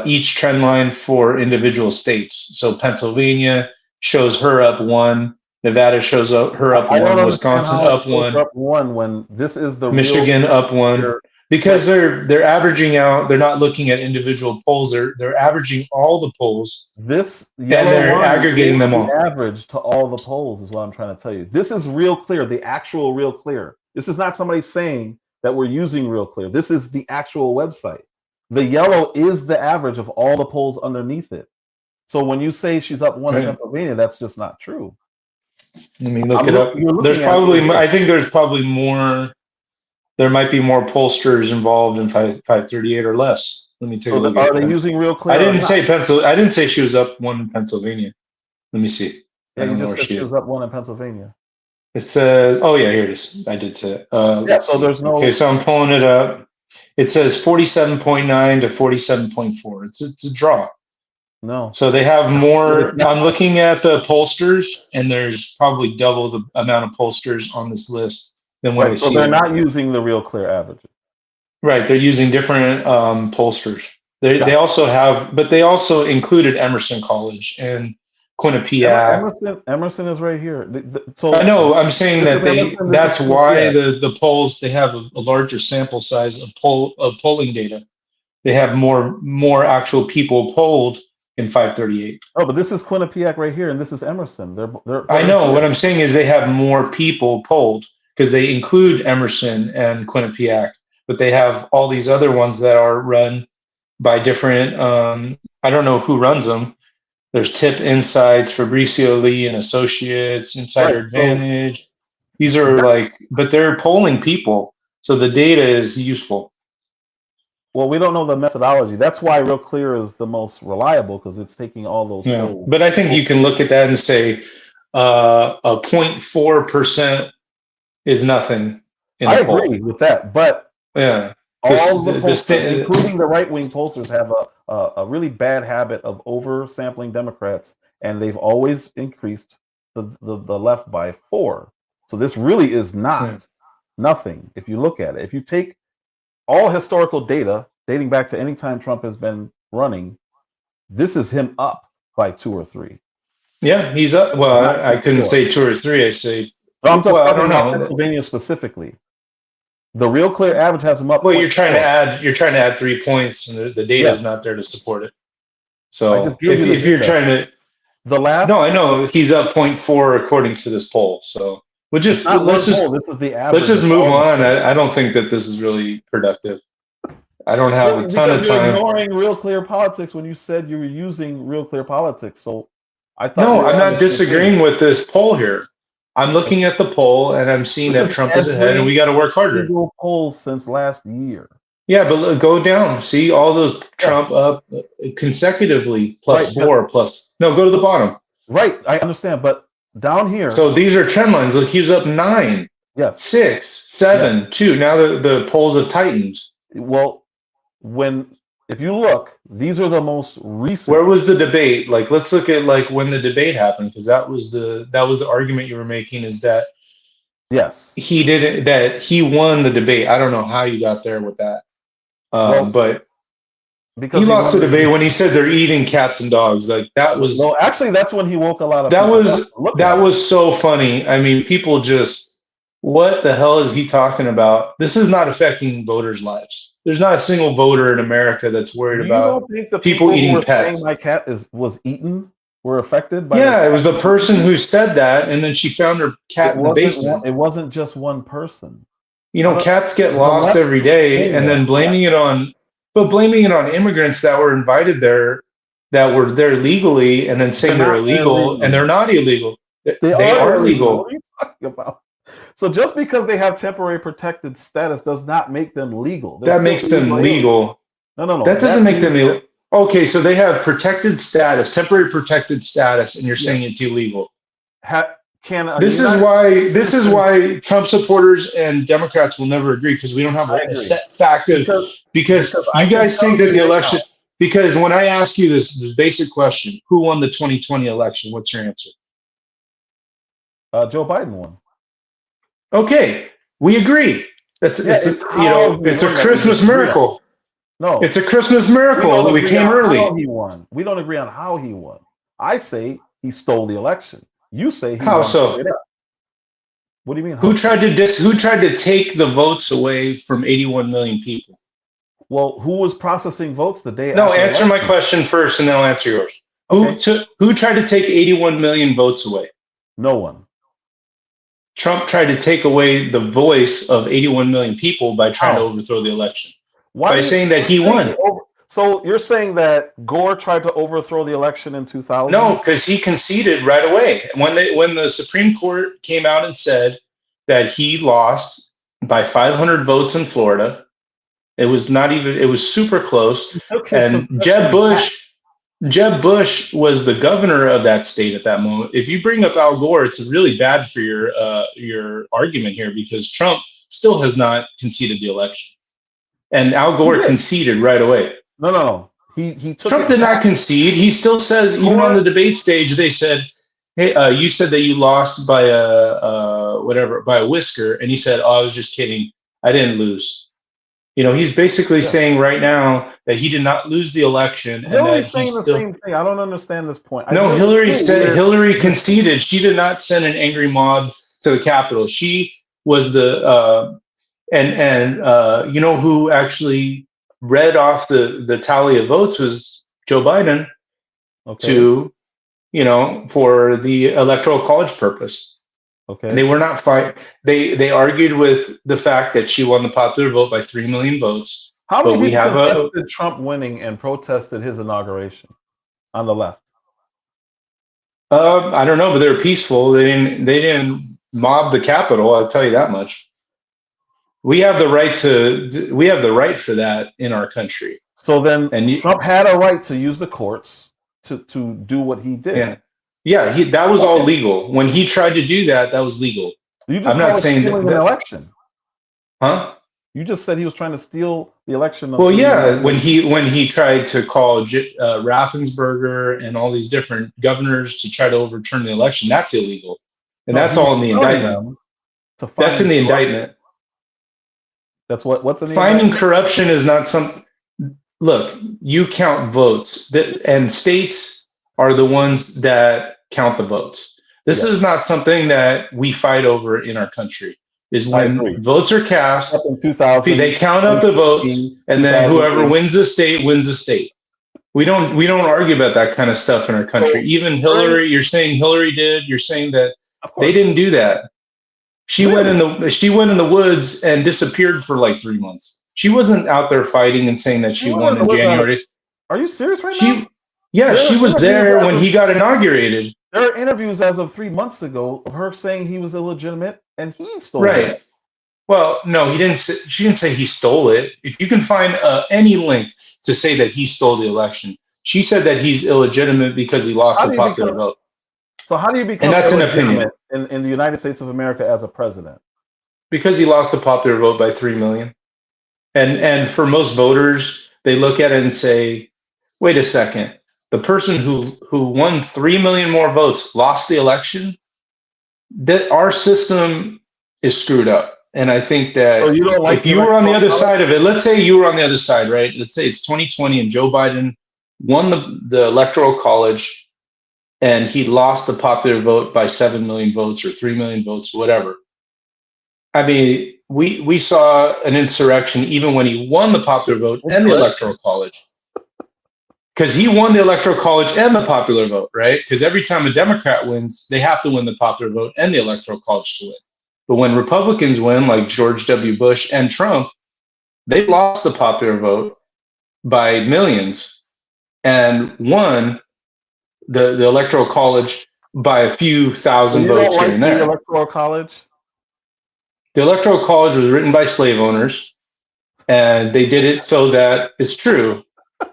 each trend line for individual states. So Pennsylvania shows her up 1, Nevada shows her up I don't 1, understand Wisconsin how it up shows 1, up 1 when this is the Michigan real up 1. Because they're averaging out, they're not looking at individual polls. They're averaging all the polls, This and yellow they're line aggregating is them the all. average to all the polls, is what I'm trying to tell you. This is Real Clear, the actual Real Clear. This is not somebody saying that we're using Real Clear. This is the actual website. The yellow is the average of all the polls underneath it. So when you say she's up 1 in Pennsylvania, that's just not true. Let me look it up. There's probably, I think there's probably more. There might be more pollsters involved in 538 or less. Let me take a look at it. Are they using Real Clear? I didn't say she was up 1 in Pennsylvania. Let me see. Yeah, you just said she was up 1 in Pennsylvania. It says, oh yeah, here it is. I did say it. Yeah, so there's no. Okay, so I'm pulling it up. It says 47.9 to 47.4. It's a draw. No. So they have more. I'm looking at the pollsters, and there's probably double the amount of pollsters on this list than what I see. So they're not using the Real Clear averages. Right, they're using different pollsters. They also have, but they also included Emerson College and Quinnipiac. Emerson is right here. I know. I'm saying that that's why the polls, they have a larger sample size of polling data. They have more actual people polled in 538. Oh, but this is Quinnipiac right here, and this is Emerson. I know. What I'm saying is they have more people polled because they include Emerson and Quinnipiac, but they have all these other ones that are run by different. I don't know who runs them. There's Tip Insights, Fabricio Lee and Associates, Insider Advantage. These are but they're polling people, so the data is useful. Well, we don't know the methodology. That's why Real Clear is the most reliable, because it's taking all those polls. But I think you can look at that and say a 0.4% is nothing. I agree with that, but yeah, all the pollsters, including the right-wing pollsters, have a really bad habit of oversampling Democrats, and they've always increased the left by 4. So this really is not nothing if you look at it. If you take all historical data dating back to any time Trump has been running, this is him up by 2 or 3. Yeah, he's up. Well, I couldn't say 2 or 3. I say. I'm just talking about Pennsylvania specifically. The Real Clear average has him up. Well, you're trying to add 3 points, and the data is not there to support it. So if you're trying to, no, I know he's up 0.4 according to this poll. So this is the average. Let's just move on. I don't think that this is really productive. I don't have a ton of time. You're ignoring Real Clear Politics when you said you were using Real Clear Politics. So I thought. No, I'm not disagreeing with this poll here. I'm looking at the poll and I'm seeing that Trump is ahead, and we got to work harder. Polls since last year. Yeah, but go down. See all those Trump up consecutively +4 plus. No, go to the bottom. Right, I understand, but down here. So these are trend lines. Look, he was up 9. Yes. 6, 7, 2. Now the polls have tightened. Well, if you look, these are the most recent. Where was the debate? Like, let's look at like when the debate happened, because that was the argument you were making, is that Yes. he won the debate. I don't know how you got there with that. But because he lost the debate when he said they're eating cats and dogs. Like that was no, actually that's when he woke a lot of that people was up. that was so funny. I mean, people just, what the hell is he talking about? This is not affecting voters' lives. There's not a single voter in America that's worried You about don't think the people who eating were pets. saying my cat was eaten were affected by Yeah, it was the person who said that, and then she found her cat in the basement. It wasn't just one person. You know, cats get lost every day, and then blaming it on immigrants that were invited there, that were there legally, and then saying they're illegal, and they're not illegal. They are legal. What are you talking about? So just because they have temporary protected status does not make them legal. That makes them legal. No. That doesn't make them illegal. Okay, so they have protected status, temporary protected status, and you're saying it's illegal. This is why Trump supporters and Democrats will never agree, because we don't have a set fact of, because you guys think that the election, because when I ask you this basic question, who won the 2020 election? What's your answer? Joe Biden won. Okay, we agree. It's a Christmas miracle. No, it's a Christmas miracle that we came early. How he won. We don't agree on how he won. I say he stole the election. You say he how won so? What do you mean? Who tried to take the votes away from 81 million people? Well, who was processing votes the day? No, answer my question first, and then I'll answer yours. Okay. Who tried to take 81 million votes away? No one. Trump tried to take away the voice of 81 million people by trying to overthrow the election. By saying that he won. So you're saying that Gore tried to overthrow the election in 2000? No, because he conceded right away. When the Supreme Court came out and said that he lost by 500 votes in Florida, it was super close. And Jeb Bush was the governor of that state at that moment. If you bring up Al Gore, it's really bad for your argument here, because Trump still has not conceded the election. And Al Gore conceded right away. No. He took Trump did not concede. He still says, even on the debate stage, they said, "Hey, you said that you lost by a whisker," and he said, "Oh, I was just kidding. I didn't lose." You know, he's basically saying right now that he did not lose the election. Hillary's saying the same thing. I don't understand this point. No, Hillary conceded. She did not send an angry mob to the Capitol. She was the you know who actually read off the tally of votes was Joe Biden, to, for the electoral college purpose. Okay. And they were not fight. They argued with the fact that she won the popular vote by 3 million votes. How many people contested Trump winning and protested his inauguration on the left? I don't know, but they were peaceful. They didn't mob the Capitol. I'll tell you that much. We have the right for that in our country. So then Trump had a right to use the courts to do what he did. Yeah, that was all legal. When he tried to do that, that was legal. You just I'm not saying that an election. Huh? You just said he was trying to steal the election. Well, yeah, when he tried to call Raffensperger and all these different governors to try to overturn the election, that's illegal. And that's all in the indictment. That's in the indictment. That's what's in the finding corruption is not some. Look, you count votes, and states are the ones that count the votes. This is not something that we fight over in our country. Is when votes are cast, in 2000, they count up the votes, and then whoever wins the state wins the state. We don't argue about that kind of stuff in our country. Even Hillary, you're saying Hillary did. You're saying that they didn't do that. She went in the woods and disappeared for like 3 months. She wasn't out there fighting and saying that she won in January. Are you serious right now? Yeah, she was there when he got inaugurated. There are interviews as of 3 months ago of her saying he was illegitimate and he stole it. Well, no, he didn't. She didn't say he stole it. If you can find any link to say that he stole the election, she said that he's illegitimate because he lost the popular vote. So how do you become illegitimate in the United States of America as a president? Because he lost the popular vote by 3 million. And for most voters, they look at it and say, wait a second, the person who won 3 million more votes lost the election. That our system is screwed up. And I think that So you don't like if you were on the other side of it, let's say you were on the other side, right? Let's say it's 2020 and Joe Biden won the electoral college and he lost the popular vote by 7 million votes or 3 million votes, whatever. I mean, we saw an insurrection even when he won the popular vote and the electoral college. Because he won the electoral college and the popular vote, right? Because every time a Democrat wins, they have to win the popular vote and the electoral college to win. But when Republicans win, like George W. Bush and Trump, they lost the popular vote by millions and won the electoral college by a few thousand votes here and there. The electoral college? The electoral college was written by slave owners, and they did it so that it's true. What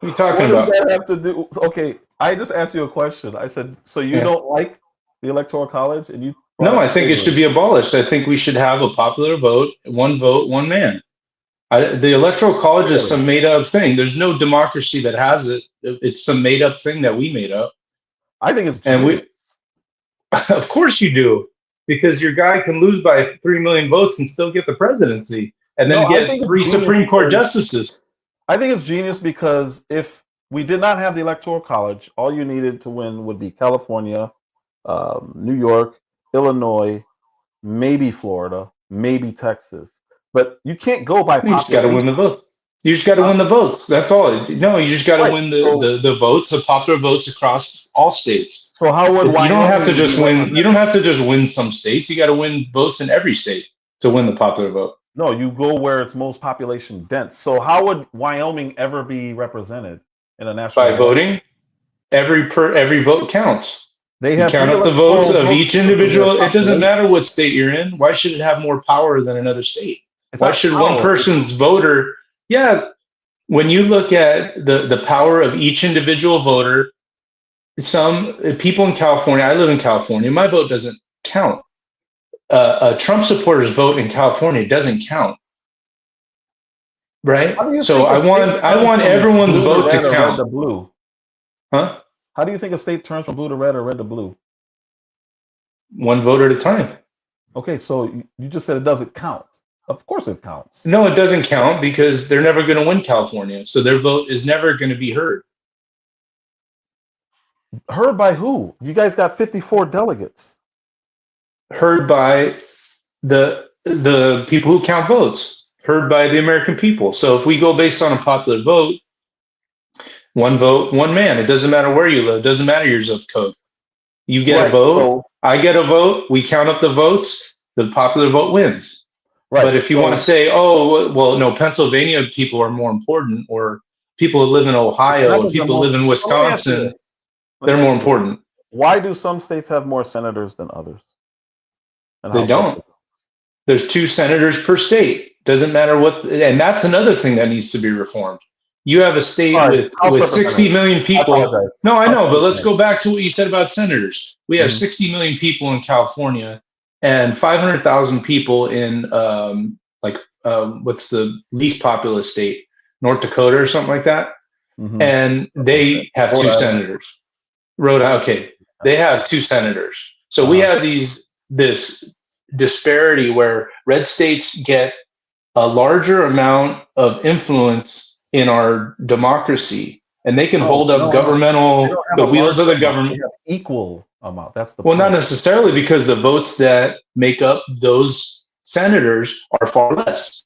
are you talking about? What does that have to do? Okay, I just asked you a question. I said, so you don't like the electoral college, and you? No, I think it should be abolished. I think we should have a popular vote, one man. The electoral college is some made up thing. There's no democracy that has it. It's some made up thing that we made up. I think it's genius. And of course you do, because your guy can lose by 3 million votes and still get the presidency, and then get 3 Supreme Court justices. I think it's genius because if we did not have the electoral college, all you needed to win would be California, New York, Illinois, maybe Florida, maybe Texas. But you can't go by population. You just got to win the votes. You just got to win the votes. That's all. No, you just got to win the votes, the popular votes across all states. So how would you don't have to just win? You don't have to just win some states. You got to win votes in every state to win the popular vote. No, you go where it's most population dense. So how would Wyoming ever be represented in a national? By voting. Every vote counts. They have count up the votes of each individual. It doesn't matter what state you're in. Why should it have more power than another state? Why should one person's voter? Yeah, when you look at the power of each individual voter, some people in California, I live in California, my vote doesn't count. A Trump supporter's vote in California doesn't count, right? So I want everyone's vote to count. The blue, huh? How do you think a state turns from blue to red or red to blue? One vote at a time. Okay, so you just said it doesn't count. Of course it counts. No, it doesn't count because they're never going to win California, so their vote is never going to be heard. Heard by who? You guys got 54 delegates. Heard by the people who count votes. Heard by the American people. So if we go based on a popular vote, one vote, one man. It doesn't matter where you live. It doesn't matter your zip code. You get a vote. I get a vote. We count up the votes. The popular vote wins. Right. But if you want to say, oh, well, no, Pennsylvania people are more important, or people who live in Ohio, or people who live in Wisconsin, they're more important. Why do some states have more senators than others? They don't. There's 2 senators per state. Doesn't matter what, and that's another thing that needs to be reformed. You have a state with 60 million people. No, I know, but let's go back to what you said about senators. We have 60 million people in California and 500,000 people in what's the least populous state? North Dakota or something like that. Mm-hmm. And they have 2 senators. Rhode Island, okay. They have 2 senators. So we have this disparity where red states get a larger amount of influence in our democracy, and they can hold up the wheels of the government. Equal amount. That's the point. Not necessarily, because the votes that make up those senators are far less.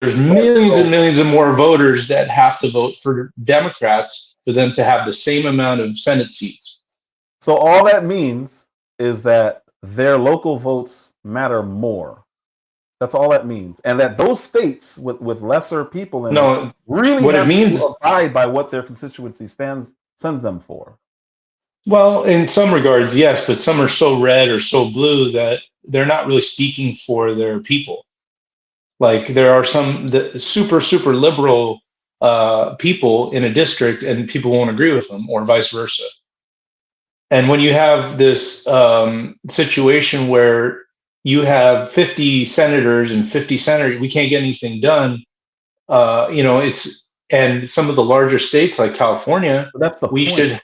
There's millions and millions of more voters that have to vote for Democrats for them to have the same amount of Senate seats. So all that means is that their local votes matter more. That's all that means, and that those states with lesser people in it really what it means to abide by what their constituency sends them for. Well, in some regards, yes, but some are so red or so blue that they're not really speaking for their people. Like there are some super liberal people in a district, and people won't agree with them, or vice versa. And when you have this situation where you have 50 senators and 50 senators. We can't get anything done. And some of the larger states like California, But that's the we point. should.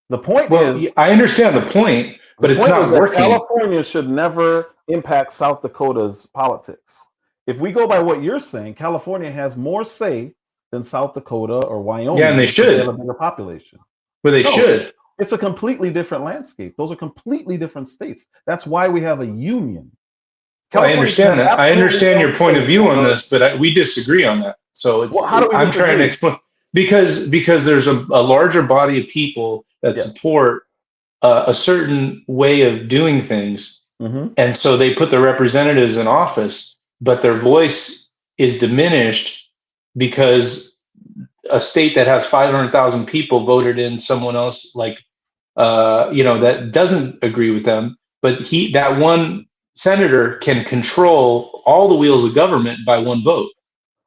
The point Well, is, I understand the point, the but it's point was not that working. California should never impact South Dakota's politics. If we go by what you're saying, California has more say than South Dakota or Yeah, and Wyoming they because they have a should. bigger population. Well, they No, should. it's a completely different landscape. Those are completely different states. That's why we have a union. Well, I California should understand have that. I absolutely understand no your point say of view on over. this, but we disagree on that. So How do we I'm trying to disagree? explain because there's a larger body of people that Yes. support a certain way of doing things, Mm-hmm. and so they put their representatives in office, but their voice is diminished because a state that has 500,000 people voted in someone else like that doesn't agree with them, but that one senator can control all the wheels of government by one vote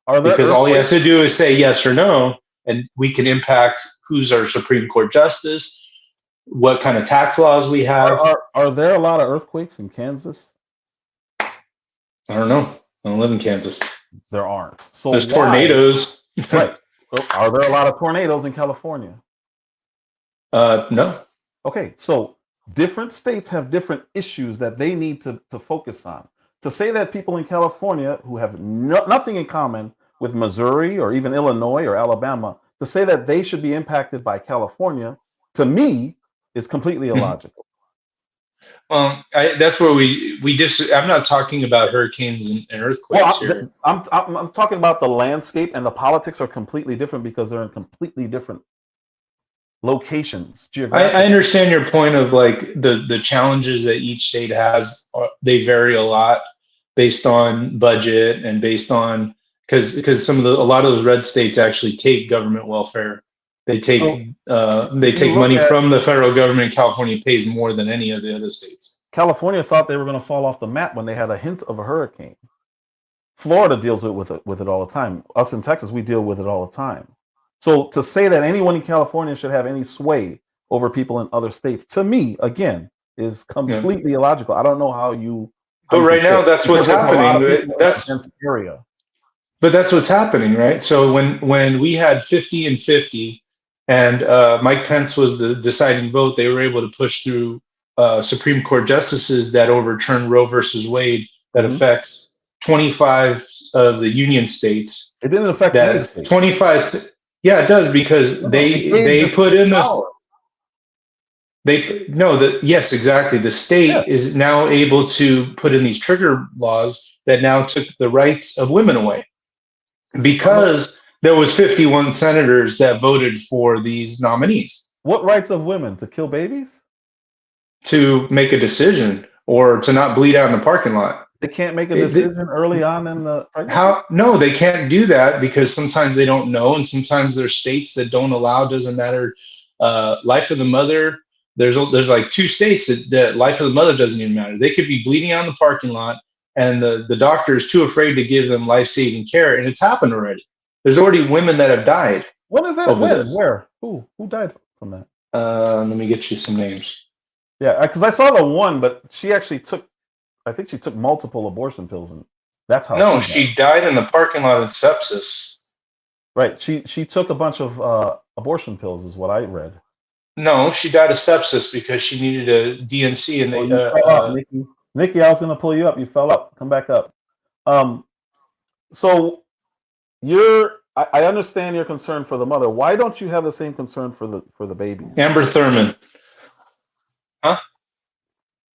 Are there because all he earthquakes? has to do is say yes or no, and we can impact who's our Supreme Court justice, what kind of tax laws we have. Are there a lot of earthquakes in Kansas? I don't know. I don't live in Kansas. There aren't. So There's why? tornadoes. Right. Are there a lot of tornadoes in California? No. Okay, so different states have different issues that they need to focus on. To say that people in California who have nothing in common with Missouri or even Illinois or Alabama, to say that they should be impacted by California, to me, is completely Mhm. illogical. Well, that's where I'm not talking about hurricanes and earthquakes here. I'm talking about the landscape, and the politics are completely different because they're in completely different locations I geographically. understand your point of like the challenges that each state has. They vary a lot based on budget and based on because a lot of those red states actually take government welfare. They So take look money at from the federal government. California pays more than any of the other states. California, thought they were going to fall off the map when they had a hint of a hurricane. Florida deals with it all the time. Us in Texas, we deal with it all the time. So to say that anyone in California should have any sway over people in other states, to me, again, is Yeah. completely illogical. I don't know how you But could right say now, it, that's what's because there's a lot happening. of people in a dense area. But that's what's happening, right? So when we had 50 and 50, and Mike Pence was the deciding vote, they were able to push through Supreme Court justices that overturned Roe versus Wade that Mhm. affects 25 of the union states. It didn't affect any That state. 25, yeah, it does because No, it gave the they put state in this. power. Yes, exactly. The Yeah. state is now able to put in these trigger laws that now took the rights of women away But because there was 51 senators that voted for these nominees what rights of women to kill babies? to make a decision or to not bleed out in the parking lot. They can't make a It- decision early on in the pregnancy. how no, they can't do that because sometimes they don't know, and sometimes there's states that don't allow. Doesn't matter. Life of the mother. There's like two states that life of the mother doesn't even matter. They could be bleeding out in the parking lot, and the doctor is too afraid to give them life saving care, and it's happened already. There's already women that have died When is that? over When? this. Where? Who died from that? Let me get you some names. Yeah, because I saw the one, but she actually took. I think she took multiple abortion pills, and that's how No, she died. she died in the parking lot of sepsis. Right. She took a bunch of abortion pills, is what I read. No, she died of sepsis because she needed a DNC, and Oh, they you fell up, Nikki. Nikki, I was going to pull you up. You fell up. Come back up. So I understand your concern for the mother. Why don't you have the same concern for the babies? Amber Thurman. Huh?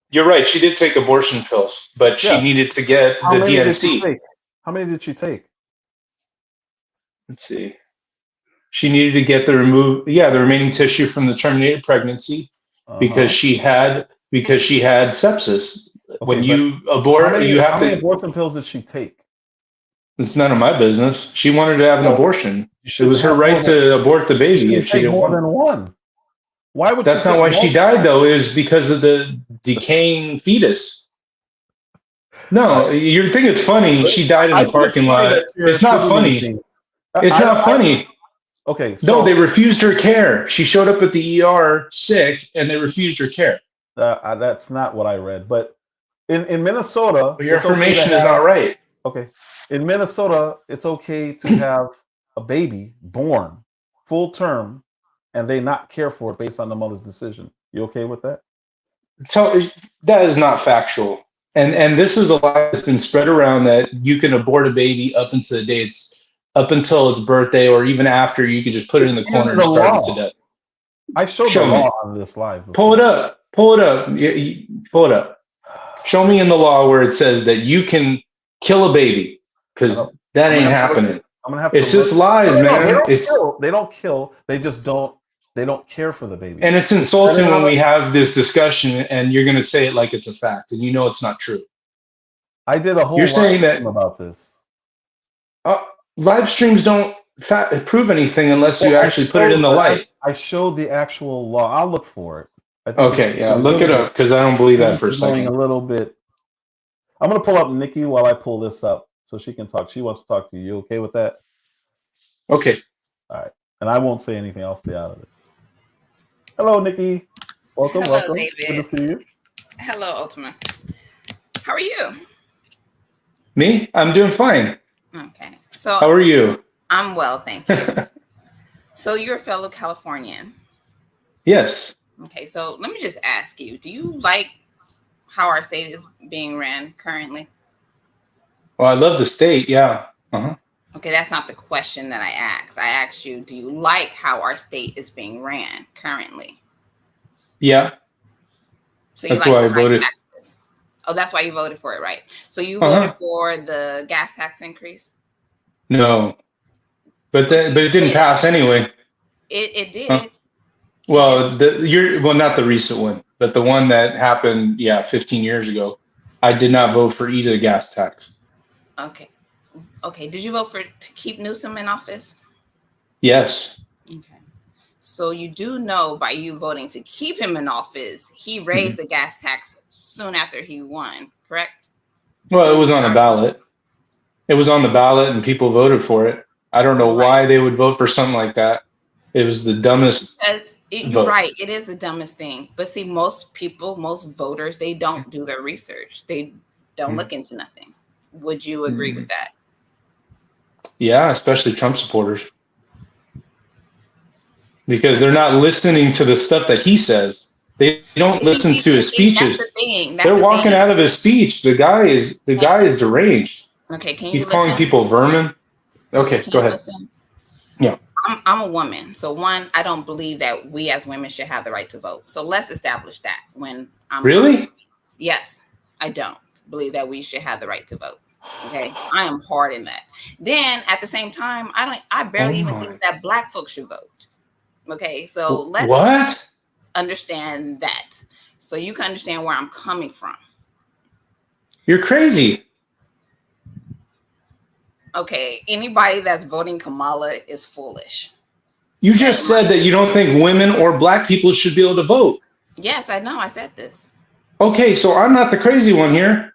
You're right. She did take abortion pills, but she Yeah. needed to get How the many did she DNC. take? How many did she take? Let's see. She needed to get the remaining tissue from the terminated pregnancy because she had sepsis. Okay, When but you abort, you have how many to. abortion pills did she take? It's none of my business. She wanted to have an Well, abortion. you It was shouldn't her have more right than to abort the you baby if shouldn't she take didn't more want. than one. Why would That's she not take why she multiple? died, though. Is because of the decaying fetus. All No, right. you think it's funny. She died in I the think it's parking funny lot. that you're It's not attributing funny. things. It's not funny. Okay, No, they so refused her care. She showed up at the ER sick, and they refused her care. that's not what I read. But In Minnesota, But your it's okay to information is have. not right. Okay, in Minnesota, it's okay to have a baby born full term, and they not care for it based on the mother's decision. You okay with that? So that is not factual. And this is a lie that's been spread around that you can abort a baby up until the day up until its birthday, or even after, you can just put it in It's the in corner and the starve it to law. death. I showed the Show law me. on this live Pull before. it up. Pull it up. Pull it up. Show me in the law where it says that you can kill a baby, because that I'm gonna ain't have to look. happening. I'm gonna have to It's look. just lies, No, they man. don't kill. They don't kill. They just don't. They don't care for the baby. And it's insulting when we have this discussion and you're going to say it like it's a fact, and you know it's not true. I did a whole You're saying live that stream about this. Live streams don't prove anything unless you actually put it in the light. I showed the actual law. I'll look for it. I think Okay, yeah, look it up, because I don't believe that for a going a second. little bit. I'm gonna pull up Nikki while I pull this up so she can talk. She wants to talk to you. You okay with that? Okay. All right. And I won't say anything. I'll stay out of it. Hello, Nikki. Welcome, Hello, welcome. David. Good to see you. Hello, Ultima. How are you? Me? I'm doing fine. Okay. So How are you? I'm well, thank you. So you're a fellow Californian. Yes. Okay, so let me just ask you, do you like how our state is being ran currently? Well, I love the state, yeah. Uh-huh. Okay, that's not the question that I asked. I asked you, do you like how our state is being ran currently? Yeah. So you That's like why I the high voted. taxes? Oh, that's why you voted for it, right? So you voted for the gas tax increase? No. But it didn't pass anyway. It did. Huh? Well, not the recent one, but the one that happened, 15 years ago. I did not vote for either gas tax. Okay. Okay. Did you vote to keep Newsom in office? Yes. Okay. So you do know, by you voting to keep him in office, he raised the gas tax soon after he won, correct? Well, it was on the ballot. It was on the ballot and people voted for it. I don't know why they would vote for something like that. It was the dumbest. You're right. It is the dumbest thing. But see, most people, most voters, they don't do their research. They don't look into nothing. Would you agree with that? Yeah, especially Trump supporters. Because they're not listening to the stuff that he says. They don't listen to his speeches. That's the thing. They're walking out of his speech. The guy is deranged. Okay, can you He's calling people vermin. Okay, go ahead. Listen? Yeah. I'm a woman. So one, I don't believe that we as women should have the right to vote. So let's establish that when I'm Really? Yes, I don't believe that we should have the right to vote. Okay. I am hard in that. Then at the same time, I barely even think that Black folks should vote. Okay. So let's understand that. So you can understand where I'm coming from. You're crazy. Okay, anybody that's voting Kamala is foolish. You just said that you don't think women or Black people should be able to vote. Yes, I know. I said this. Okay, so I'm not the crazy one here.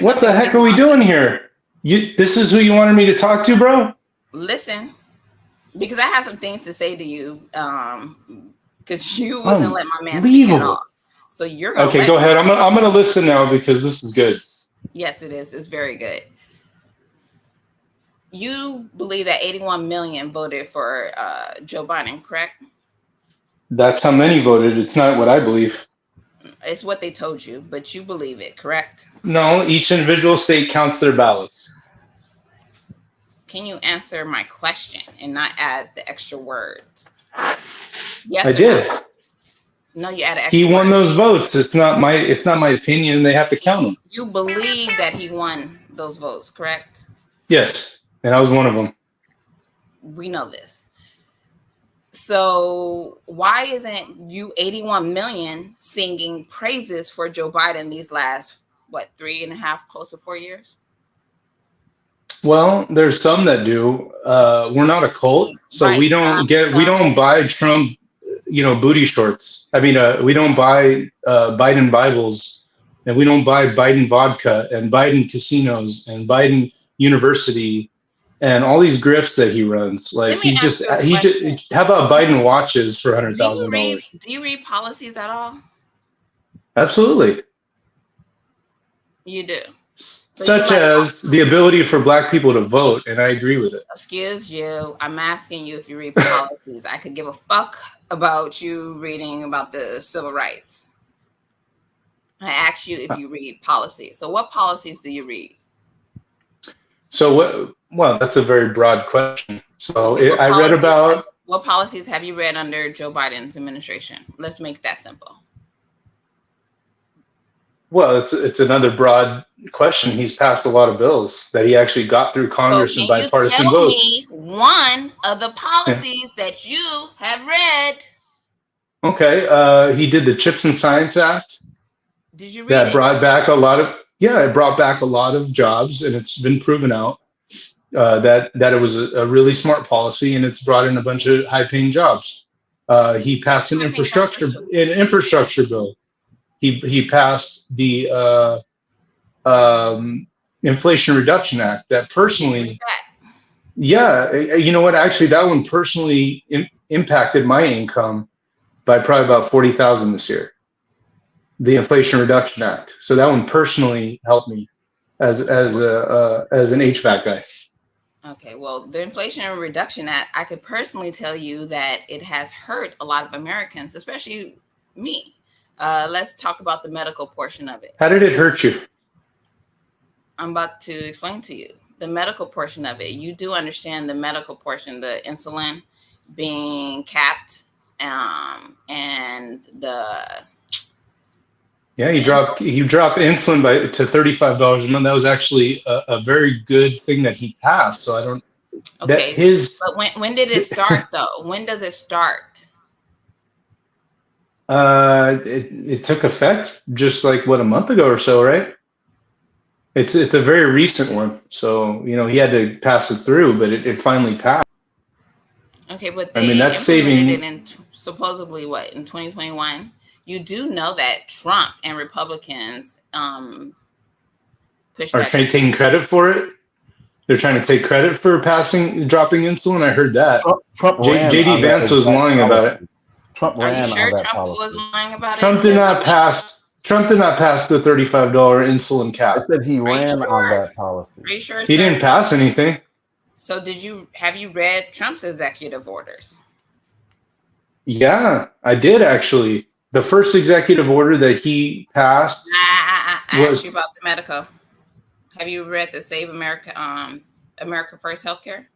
What the heck are we doing here? This is who you wanted me to talk to, bro? Listen, because I have some things to say to you. Because you wasn't let my man speak at all. So you're gonna okay. Go ahead. I'm gonna listen now because this is good. Yes, it is. It's very good. You believe that 81 million voted for Joe Biden, correct? That's how many voted. It's not what I believe. It's what they told you, but you believe it, correct? No, each individual state counts their ballots. Can you answer my question and not add the extra words? Yes, I did. No, you added extra. He won those votes. It's not my opinion. They have to count them. You believe that he won those votes, correct? Yes, and I was one of them. We know this. So why isn't you 81 million singing praises for Joe Biden these last 3.5, close to 4 years? Well, there's some that do. We're not a cult, so we don't buy Trump, booty shorts. I mean, we don't buy Biden Bibles, and we don't buy Biden vodka and Biden casinos and Biden University and all these grifts that he runs. Like he just how about Biden watches for $100,000? Do you read policies at all? Absolutely. You do. Such as the ability for Black people to vote, and I agree with it. Excuse you. I'm asking you if you read policies. I could give a fuck about you reading about the civil rights. I asked you if you read policies. So what policies do you read? So what? Well, that's a very broad question. So I read about. What policies have you read under Joe Biden's administration? Let's make that simple. Well, it's another broad question. He's passed a lot of bills that he actually got through Congress in bipartisan votes. Can you tell me one of the policies that you have read? Okay, he did the Chips and Science Act. Did you read that it? Brought back a lot of it brought back a lot of jobs, and it's been proven out that it was a really smart policy, and it's brought in a bunch of high-paying jobs. He passed an infrastructure bill. He passed the Inflation Reduction Act. That personally, yeah, you know what? Actually, that one personally impacted my income by probably about $40,000 this year. The Inflation Reduction Act. So that one personally helped me as an HVAC guy. Okay, well, the Inflation Reduction Act, I could personally tell you that it has hurt a lot of Americans, especially me. Let's talk about the medical portion of it. How did it hurt you? I'm about to explain to you the medical portion of it. You do understand the medical portion, the insulin being capped, and the you drop insulin to $35 a month. That was actually a very good thing that he passed. So I don't. Okay, but when did it start though? When does it start? It took effect just like a month ago or so, right? It's a very recent one, so he had to pass it through, but it finally passed. Okay, but they that's saving it in supposedly in 2021. You do know that Trump and Republicans are taking credit for it. They're trying to take credit for dropping insulin. I heard that. Trump JD Vance was lying about it. Trump ran on that policy. Trump was lying about it? Trump did not pass the $35 insulin cap. I said he ran on that policy. Are you sure? He didn't pass anything. So have you read Trump's executive orders? Yeah, I did actually. The first executive order that he passed I asked you about the medical. Have you read the Save America, America First Healthcare?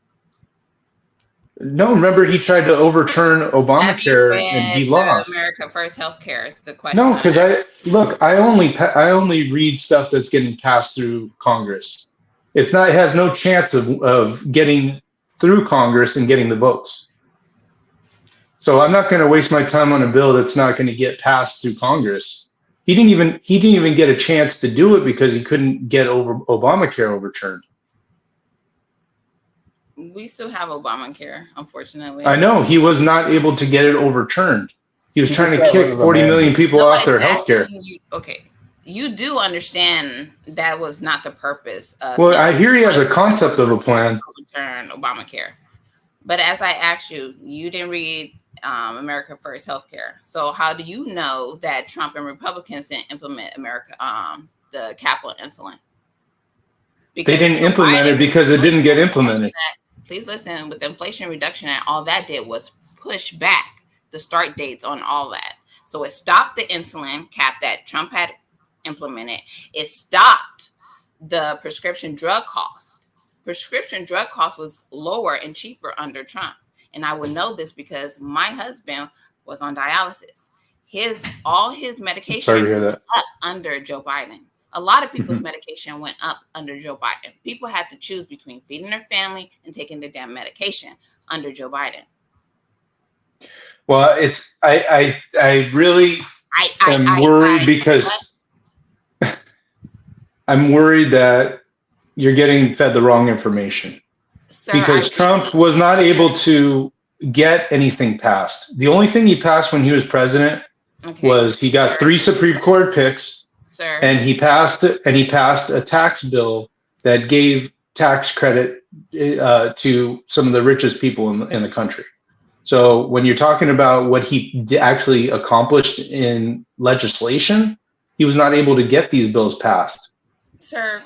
No, remember he tried to overturn Obamacare and he lost. America First Healthcare is the question. No, because I only read stuff that's getting passed through Congress. It has no chance of getting through Congress and getting the votes. So I'm not going to waste my time on a bill that's not going to get passed through Congress. He didn't even get a chance to do it because he couldn't get Obamacare overturned. We still have Obamacare, unfortunately. I know he was not able to get it overturned. He was trying to kick 40 million people off their health care. Okay. You do understand that was not the purpose of. Well, I hear he has a concept of a plan. Overturn Obamacare. But as I asked you, you didn't read America First Healthcare. So how do you know that Trump and Republicans didn't implement the cap on insulin? Because they didn't implement it because it didn't get implemented. Please listen, with the Inflation Reduction Act, all that did was push back the start dates on all that. So it stopped the insulin cap that Trump had implemented. It stopped the prescription drug cost. Prescription drug cost was lower and cheaper under Trump. And I would know this because my husband was on dialysis. All his medication went up under Joe Biden. A lot of people's medication went up under Joe Biden. People had to choose between feeding their family and taking their damn medication under Joe Biden. Well, I really am worried because I'm worried that you're getting fed the wrong information. Sir, because Trump was not able to get anything passed. The only thing he passed when he was president was he got 3 Supreme Court picks. Sir. And he passed a tax bill that gave tax credit to some of the richest people in the country. So when you're talking about what he actually accomplished in legislation, he was not able to get these bills passed. Sir,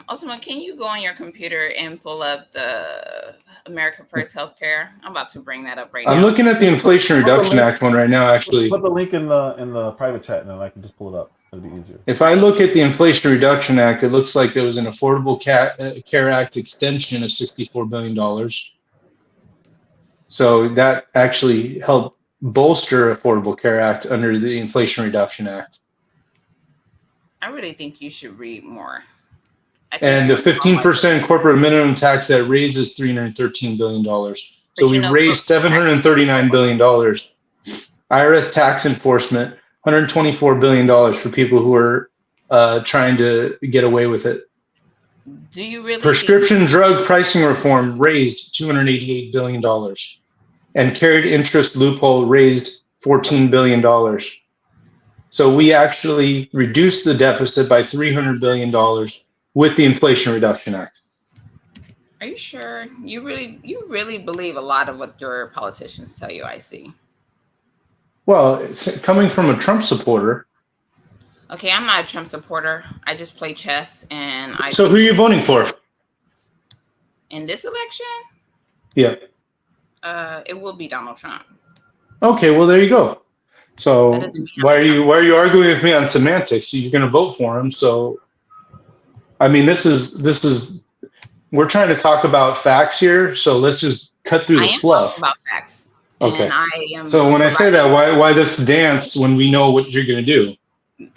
Osman, can you go on your computer and pull up the America First Healthcare? I'm about to bring that up right now. I'm looking at the Inflation Reduction Act one right now, actually. Put the link in the private chat, and then I can just pull it up. It'll be easier. If I look at the Inflation Reduction Act, it looks like there was an Affordable Care Act extension of $64 billion. So that actually helped bolster Affordable Care Act under the Inflation Reduction Act. I really think you should read more. And a 15% corporate minimum tax that raises $313 billion. So we raised $739 billion. IRS tax enforcement, $124 billion for people who are trying to get away with it. Do you really? Prescription drug pricing reform raised $288 billion. And carried interest loophole raised $14 billion. So we actually reduced the deficit by $300 billion with the Inflation Reduction Act. Are you sure? You really believe a lot of what your politicians tell you, I see. Well, it's coming from a Trump supporter. Okay, I'm not a Trump supporter. I just play chess, and I. So who are you voting for? In this election? Yeah. It will be Donald Trump. Okay, well there you go. So why are you arguing with me on semantics? You're going to vote for him. So, I mean, this is we're trying to talk about facts here. So let's just cut through the fluff. About facts. Okay. And I am. So when I say that, why this dance when we know what you're going to do?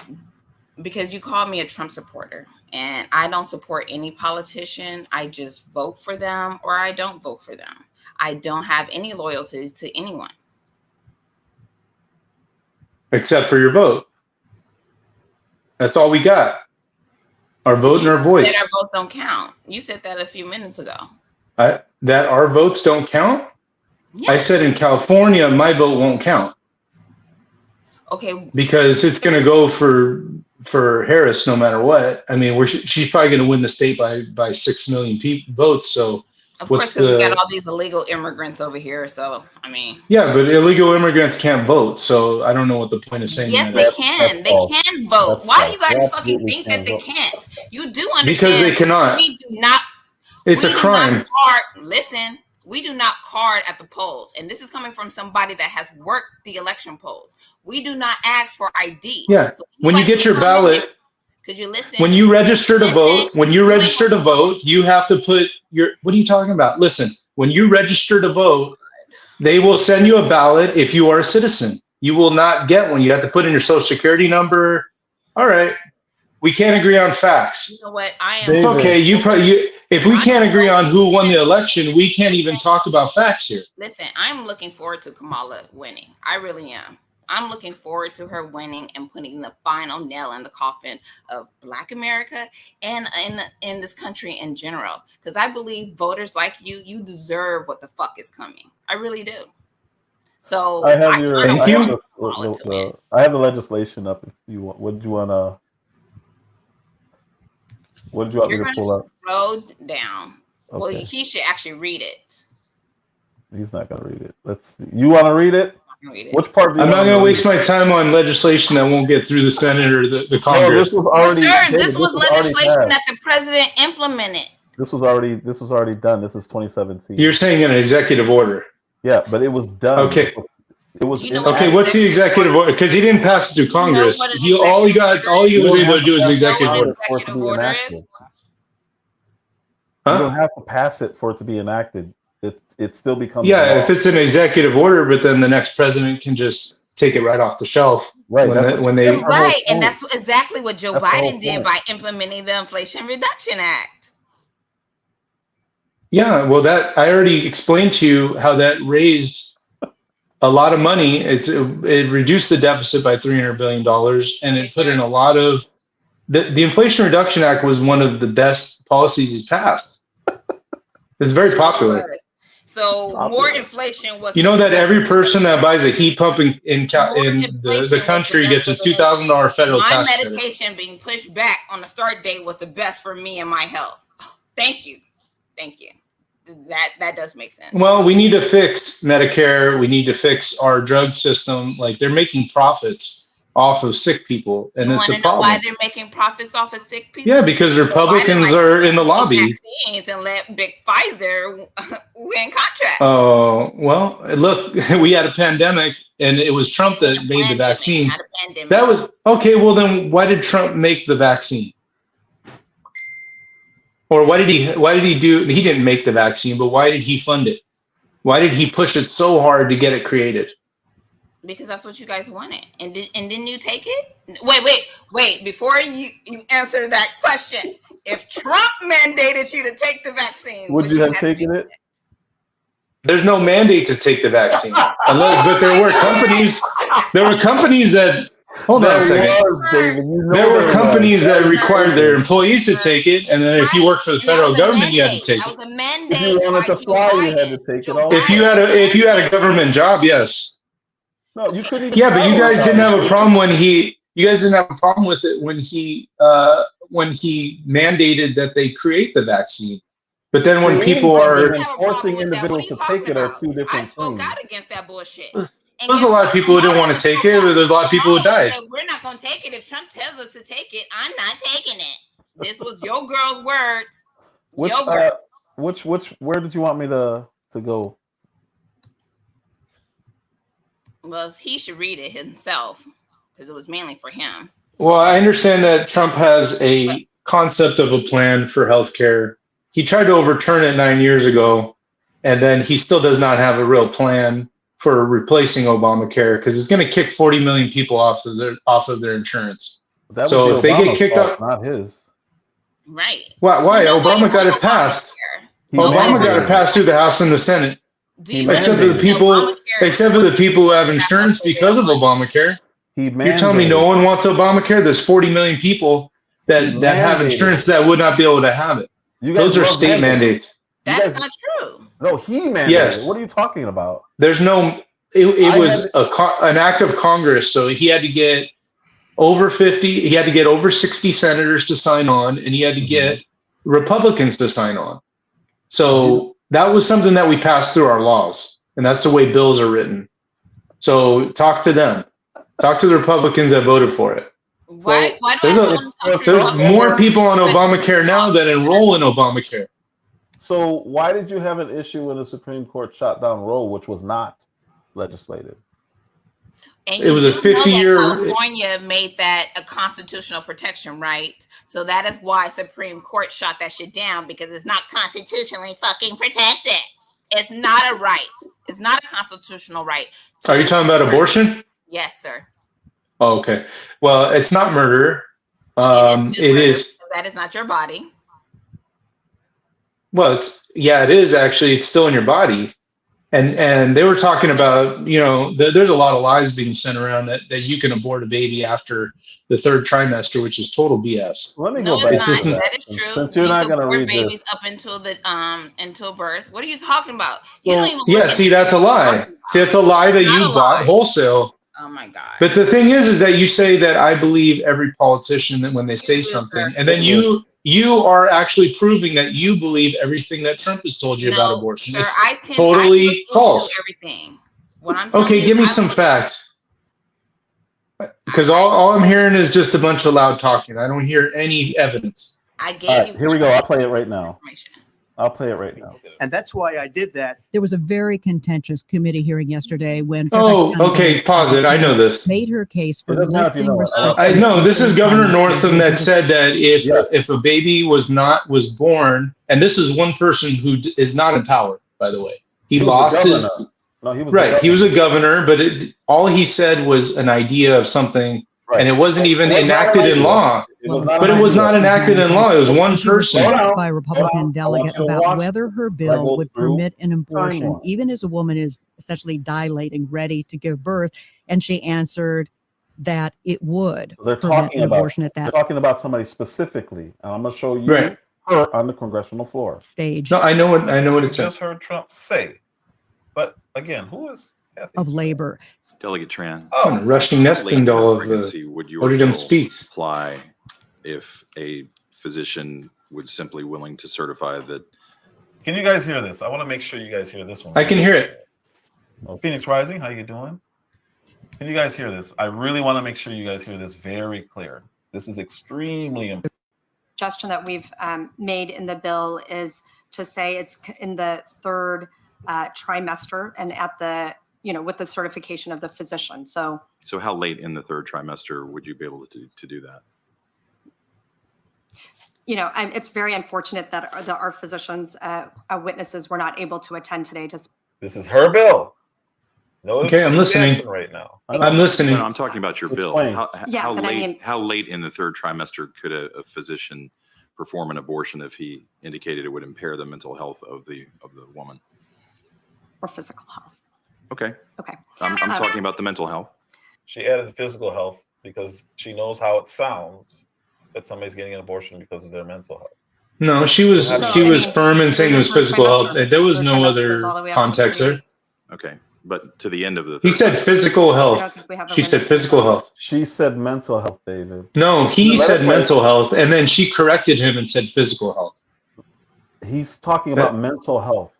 Because you called me a Trump supporter, and I don't support any politician. I just vote for them, or I don't vote for them. I don't have any loyalties to anyone. Except for your vote. That's all we got. Our vote and our voice. Our votes don't count. You said that a few minutes ago. That our votes don't count? Yes. I said in California, my vote won't count. Okay. Because it's going to go for Harris no matter what. I mean, she's probably going to win the state by 6 million votes. So. Of course, because we got all these illegal immigrants over here. So, I mean. Yeah, but illegal immigrants can't vote. So I don't know what the point of saying that. Yes, they can. They can vote. Why do you guys fucking think that they can't? You do understand. Because they cannot. We do not. It's a crime. Listen, we do not card at the polls. And this is coming from somebody that has worked the election polls. We do not ask for ID. Yeah. So when you get your ballot. Could you listen? When you register to vote, you have to put your, what are you talking about? Listen, when you register to vote, they will send you a ballot if you are a citizen. You will not get one. You have to put in your social security number. All right. We can't agree on facts. You know what? I am. It's okay. If we can't agree on who won the election, we can't even talk about facts here. Listen, I'm looking forward to Kamala winning. I really am. I'm looking forward to her winning and putting the final nail in the coffin of Black America and in this country in general. Because I believe voters like you deserve what the fuck is coming. I really do. So I have I have the legislation up if you want. What did you want me to pull up? Scroll down. Okay. Well, he should actually read it. He's not gonna read it. Let's see. You want to read it? Which part? I'm not going to waste my time on legislation that won't get through the Senate or the Congress. No, this was legislation that the president implemented. This was already done. This is 2017. You're saying an executive order? Yeah, but it was done. Okay. It was okay. What's the executive order? Because he didn't pass it through Congress. All he was able to do is the executive order. For it to be enacted. You don't have to pass it for it to be enacted. It still becomes law. If it's an executive order, but then the next president can just take it right off the shelf. Right. And that's exactly what Joe Biden did by implementing the Inflation Reduction Act. Yeah, well, that I already explained to you how that raised a lot of money. It reduced the deficit by $300 billion, and it put in a lot of the Inflation Reduction Act was one of the best policies he's passed. It's very popular. So more inflation was. You know that every person that buys a heat pump in the country gets a $2,000 federal tax credit. My medication being pushed back on the start date was the best for me and my health. Thank you. That does make sense. Well, we need to fix Medicare. We need to fix our drug system. Like they're making profits off of sick people, and You it's want a to know problem. why they're making profits off of sick people? Yeah, because Republicans are in the lobby. Vaccines and let big Pfizer win contracts. Oh, well, look, we had a pandemic, and it was Trump that made the vaccine. Not a pandemic. That was okay. Well, then why did Trump make the vaccine? Or why did he do? He didn't make the vaccine, but why did he fund it? Why did he push it so hard to get it created? Because that's what you guys wanted, and didn't you take it? Wait! Before you answer that question, if Trump mandated you to take the vaccine, would you have taken it? There's no mandate to take the vaccine, but there were companies. There were companies that. Hold on a second. There were companies that required their employees to take it, and then if you worked for the federal government, you had to take it. That was a mandate. If you wanted to fly, you had to take it off. If you had a government job, yes. No, you couldn't. Yeah, but you guys didn't have a problem when he. You guys didn't have a problem with it when he mandated that they create the vaccine. But then when people are forcing individuals to take it are two different things. I spoke out against that bullshit. There's a lot of people who didn't want to take it, but there's a lot of people who died. We're not going to take it. If Trump tells us to take it, I'm not taking it. This was your girl's words. Where did you want me to go? Well, he should read it himself because it was mainly for him. Well, I understand that Trump has a concept of a plan for healthcare. He tried to overturn it 9 years ago, and then he still does not have a real plan for replacing Obamacare because it's going to kick 40 million people off of their insurance. So if they get kicked up, not his. Right. Why? Obama got it passed. Obama got it passed through the House and the Senate. Except for the people who have insurance because of Obamacare. You're telling me no one wants Obamacare? There's 40 million people that have insurance that would not be able to have it. Those are state mandates. That is not true. No, he mandated. Yes. What are you talking about? There's no. It was an act of Congress, so he had to get over 50. He had to get over 60 senators to sign on, and he had to get Republicans to sign on. So that was something that we passed through our laws, and that's the way bills are written. So talk to them. Talk to the Republicans that voted for it. Why There's more people on Obamacare now that enroll in Obamacare. So why did you have an issue when the Supreme Court shot down Roe, which was not legislated? And it was a 50-year. California made that a constitutional protection, right? So that is why Supreme Court shot that shit down, because it's not constitutionally fucking protected. It's not a right. It's not a constitutional right. Are you talking about abortion? Yes, sir. Oh, okay. Well, it's not murder. It is. That is not your body. Well, it is actually. It's still in your body. And they were talking about, there's a lot of lies being sent around that you can abort a baby after the third trimester, which is total BS. Let me go back. That is true. Since you're not going to read babies this. up until birth. What are you talking about? You don't even. Yeah, see, that's a lie. See, that's a lie that you bought wholesale. Oh my God. But the thing is that you say that I believe every politician that when they say something, and then you are actually proving that you believe everything that Trump has told you about abortion. Sir, it's totally false. Everything. What I'm okay, give me some facts. Because all I'm hearing is just a bunch of loud talking. I don't hear any evidence. I gave you. Here we go. I'll play it right now. I'll play it right now. And that's why I did that. There was a very contentious committee hearing yesterday when. Okay, pause it. I know this. Made her case for lifting I know this is Governor Northam that said that if a baby was born, and this is one person who is not in power, by the way, he lost his. No, he was right. He was a governor, but all he said was an idea of something. Right. And it wasn't even enacted in law. It was not enacted in law. It was one person. By a Republican delegate about whether her bill would permit an abortion, even as a woman is essentially dilating, ready to give birth. And she answered that it would permit an abortion at that. They're talking about somebody specifically. And I'm going to show you her on the congressional floor. Stage. No, I know what it says. Just heard Trump say. But again, who is Kathy? Of labor. Delegate Tran. Oh, rushing nesting doll of Odom speaks. Apply if a physician would simply willing to certify that. Can you guys hear this? I want to make sure you guys hear this one. I can hear it. Well, Phoenix Rising, how you doing? Can you guys hear this? I really want to make sure you guys hear this very clear. This is extremely important. Suggestion that we've made in the bill is to say it's in the third trimester and at the, with the certification of the physician. So how late in the third trimester would you be able to do that? It's very unfortunate that our physicians, witnesses were not able to attend today. This is her bill. Notice Okay, I'm listening right now. I'm listening. No, I'm talking about your bill. How late in the third trimester could a physician perform an abortion if he indicated it would impair the mental health of the woman or physical health? Okay. Okay. I'm talking about the mental health. She added physical health because she knows how it sounds that somebody's getting an abortion because of their mental health. No, she was firm in saying it was physical health. There was no other context there. Okay. But to the end of the he said physical health. She said physical health. She said mental health, David. No, he said mental health, and then she corrected him and said physical health. He's talking about mental health.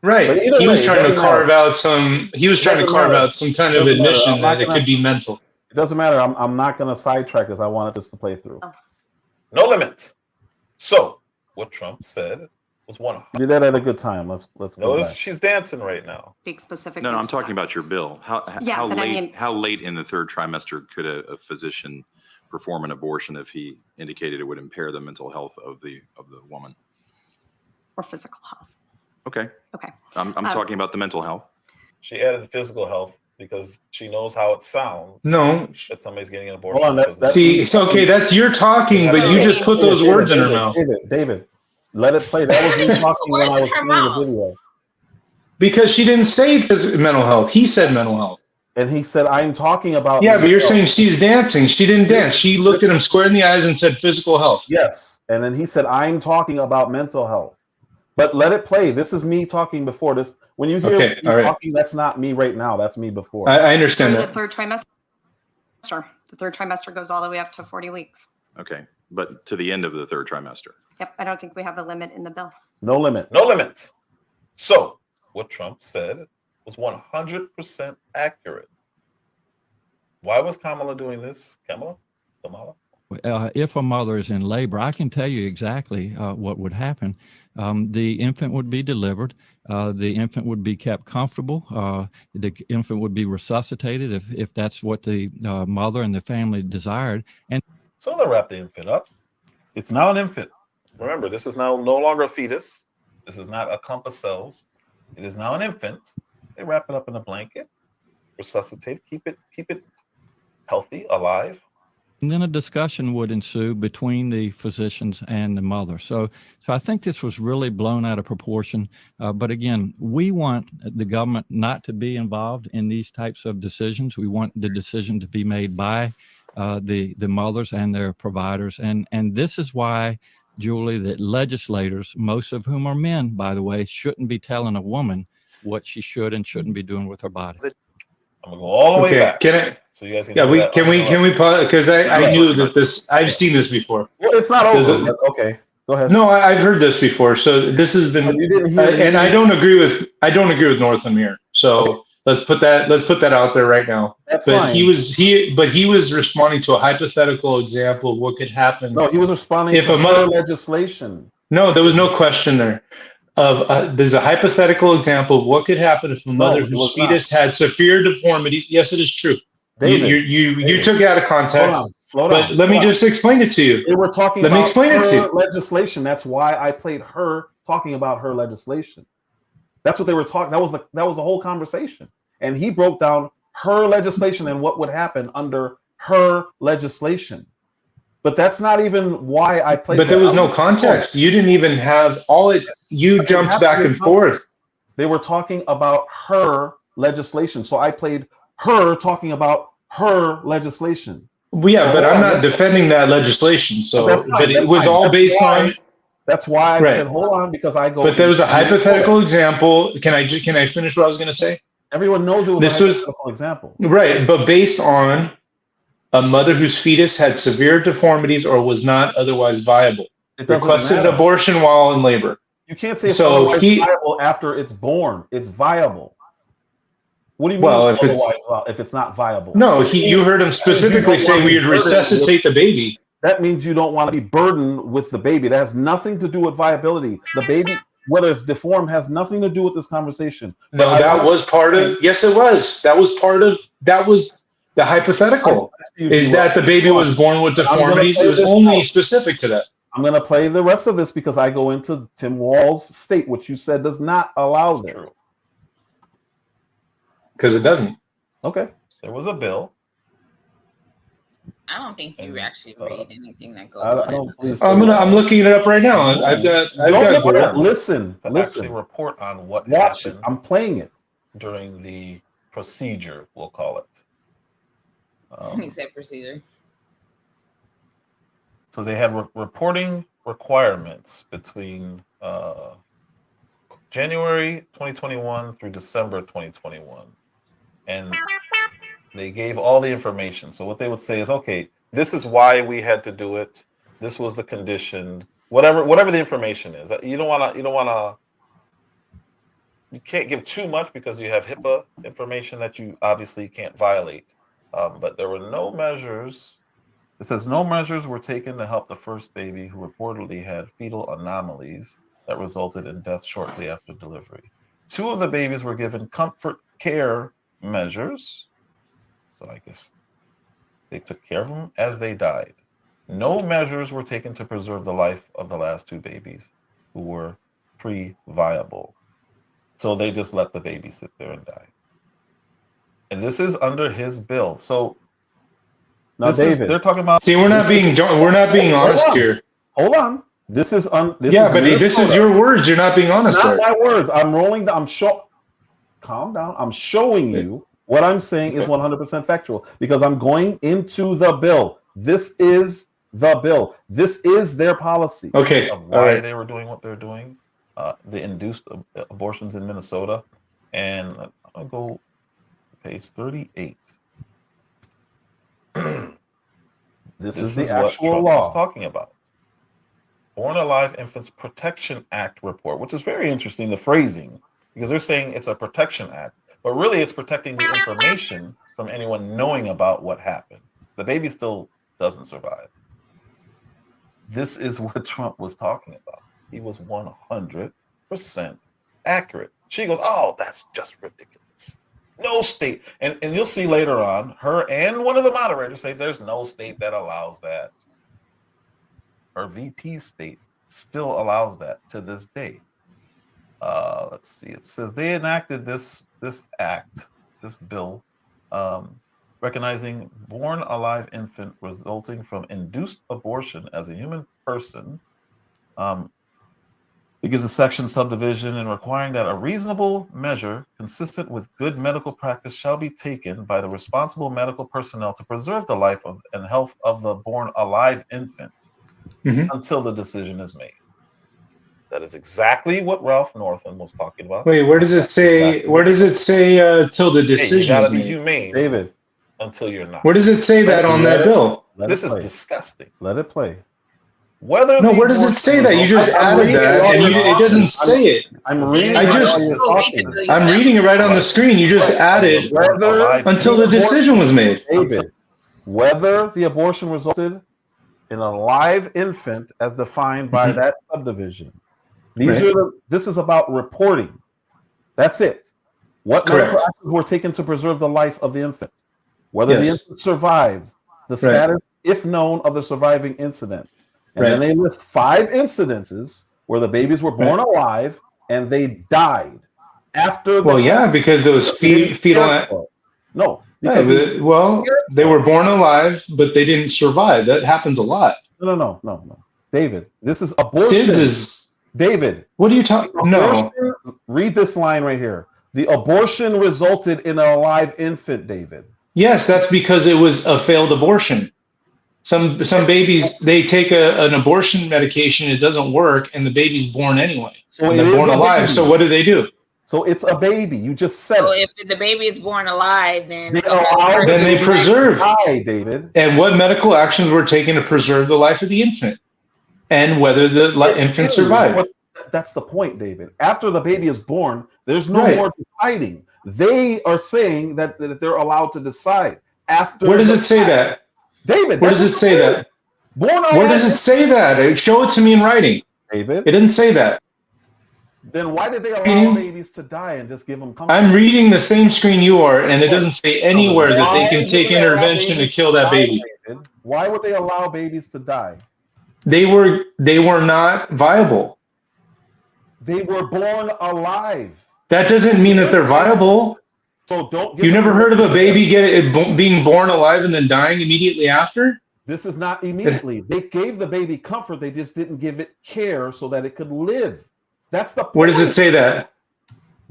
Right. He was trying to carve out some. He was trying to carve out some kind of admission that it could be mental. It doesn't matter. I'm not going to sidetrack this. I wanted this to play through. No limits. So what Trump said was one. You did that at a good time. Let's notice she's dancing right now. Speak specifically. No, I'm talking about your bill. How late in the third trimester could a physician perform an abortion if he indicated it would impair the mental health of the woman or physical health? Okay. Okay. I'm talking about the mental health. She added physical health because she knows how it sounds. No, that somebody's getting an abortion. Hold on, that's your talking, but you just put those words in her mouth. David, let it play. That was me talking when I was playing the video. Because she didn't say mental health. He said mental health. And he said, I'm talking about. Yeah, but you're saying she's dancing. She didn't dance. She looked at him square in the eyes and said physical health. Yes. And then he said, I'm talking about mental health. But let it play. This is me talking before this. When you hear me talking, that's not me right now. That's me before. I understand that. The third trimester. The third trimester goes all the way up to 40 weeks. Okay. But to the end of the third trimester. Yep. I don't think we have a limit in the bill. No limit. No limits. So what Trump said was 100% accurate. Why was Kamala doing this? Kamala? If a mother is in labor, I can tell you exactly what would happen. The infant would be delivered. The infant would be kept comfortable. The infant would be resuscitated if that's what the mother and the family desired. And so they wrap the infant up. It's now an infant. Remember, this is now no longer a fetus. This is not a clump of cells. It is now an infant. They wrap it up in a blanket, resuscitate, keep it healthy, alive. And then a discussion would ensue between the physicians and the mother. So I think this was really blown out of proportion. But again, we want the government not to be involved in these types of decisions. We want the decision to be made by the mothers and their providers. And this is why, Julie, that legislators, most of whom are men, by the way, shouldn't be telling a woman what she should and shouldn't be doing with her body. I'm gonna go all the way back. Can I? So you guys can. Yeah, can we pause? Because I knew that this. I've seen this before. Well, it's not over. Okay, go ahead. No, I've heard this before. So this has been, and I don't agree with Northam here. So let's put that out there right now. That's but fine. he was responding to a hypothetical example of what could happen. No, he was responding if to a mother legislation. No, there was no question there. There's a hypothetical example of what could happen if a mother whose fetus had severe deformities. Yes, it is true. David, you took it out of context. Slow down. Let me just explain it to you. They were talking Let about me explain it to you. Legislation. That's why I played her talking about her legislation. That's what they were talking. That was the whole conversation. And he broke down her legislation and what would happen under her legislation. But that's not even why I played. But there was no context. You didn't even have all it. You jumped back and forth. They were talking about her legislation. So I played her talking about her legislation. Well, yeah, but I'm not defending that legislation. So, but it was all based on. That's why I said, hold on, because I go. But there was a hypothetical example. Can I finish what I was going to say? Everyone knows it was a hypothetical example. Right, but based on a mother whose fetus had severe deformities or was not otherwise viable. Requested an abortion while in labor. You can't say it's viable after it's born. It's viable. What do you mean? Well, if it's not viable? No, you heard him specifically say we would resuscitate the baby. That means you don't want to be burdened with the baby. That has nothing to do with viability. The baby, whether it's deformed, has nothing to do with this conversation. No, that was part of. Yes, it was. That was part of. That was the hypothetical. Is that the baby was born with deformities? It was only specific to that. I'm going to play the rest of this because I go into Tim Wall's state, which you said does not allow this. True. Because it doesn't. Okay. There was a bill. I don't think you actually read anything that goes on. I'm looking it up right now. I've got. Listen. Actually report on what happened. I'm playing it during the procedure. We'll call it. He said procedure. So they had reporting requirements between January 2021 through December 2021, and they gave all the information. So what they would say is, okay, this is why we had to do it. This was the condition. Whatever the information is. You can't give too much because you have HIPAA information that you obviously can't violate. But there were no measures. It says no measures were taken to help the first baby who reportedly had fetal anomalies that resulted in death shortly after delivery. 2 of the babies were given comfort care measures. So I guess they took care of them as they died. No measures were taken to preserve the life of the last 2 babies who were pre-viable. So they just let the baby sit there and die. And this is under his bill. So now, David, they're talking about. See, we're not being honest here. Hold on. This is this is your words. You're not being honest. It's not my words. Calm down. I'm showing you what I'm saying is 100% factual because I'm going into the bill. This is the bill. This is their policy. Okay. Of why they were doing what they're doing. The induced abortions in Minnesota, and I'll go to page 38. This is the actual Trump law talking about. Born Alive Infants Protection Act report, which is very interesting, the phrasing, because they're saying it's a protection act, but really it's protecting the information from anyone knowing about what happened. The baby still doesn't survive. This is what Trump was talking about. He was 100% accurate. She goes, oh, that's just ridiculous. No state, and you'll see later on, her and one of the moderators say there's no state that allows that. Her VP state still allows that to this day. Let's see, it says they enacted this bill, recognizing born alive infant resulting from induced abortion as a human person. It gives a section subdivision and requiring that a reasonable measure consistent with good medical practice shall be taken by the responsible medical personnel to preserve the life and health of the born alive infant until the decision is made. That is exactly what Ralph Northam was talking about. Wait, where does it say? Exactly. Where does it say till the decision is made? You gotta be humane, David. Until you're not. Where does it say that on that bill? This is disgusting. Let it play. Where does it say that? You just added that, and it doesn't say it. I'm reading it right on the screen. You just added until the decision was made. David, whether the abortion resulted in a live infant as defined by that subdivision. This is about reporting. That's it. What medical actions were taken to preserve the life of the infant? Whether the infant survived, the status, if known, of the surviving incident. And then they list 5 incidences where the babies were born alive and they died after. Because those fetal. No. They were born alive, but they didn't survive. That happens a lot. No. David, this is abortion. David, what are you talking? No. Read this line right here. The abortion resulted in a live infant, David. Yes, that's because it was a failed abortion. Some babies, they take an abortion medication, it doesn't work, and the baby's born anyway. So they're born alive. So what do? So it's a baby. You just said it. If the baby is born alive, then they preserve. Hi, David. And what medical actions were taken to preserve the life of the infant, and whether the infant survived? That's the point, David. After the baby is born, there's no more deciding. They are saying that they're allowed to decide after. Where does it say that, David? Where does it say that? Where does it say that? Show it to me in writing, David. It didn't say that. Then why did they allow babies to die and just give them comfort? I'm reading the same screen you are, and it doesn't say anywhere that they can take intervention to kill that baby. Why would they allow babies to die? They were not viable. They were born alive. That doesn't mean that they're viable. So don't. You never heard of a baby being born alive and then dying immediately after? This is not immediately. They gave the baby comfort. They just didn't give it care so that it could live. That's the point. Where does it say that?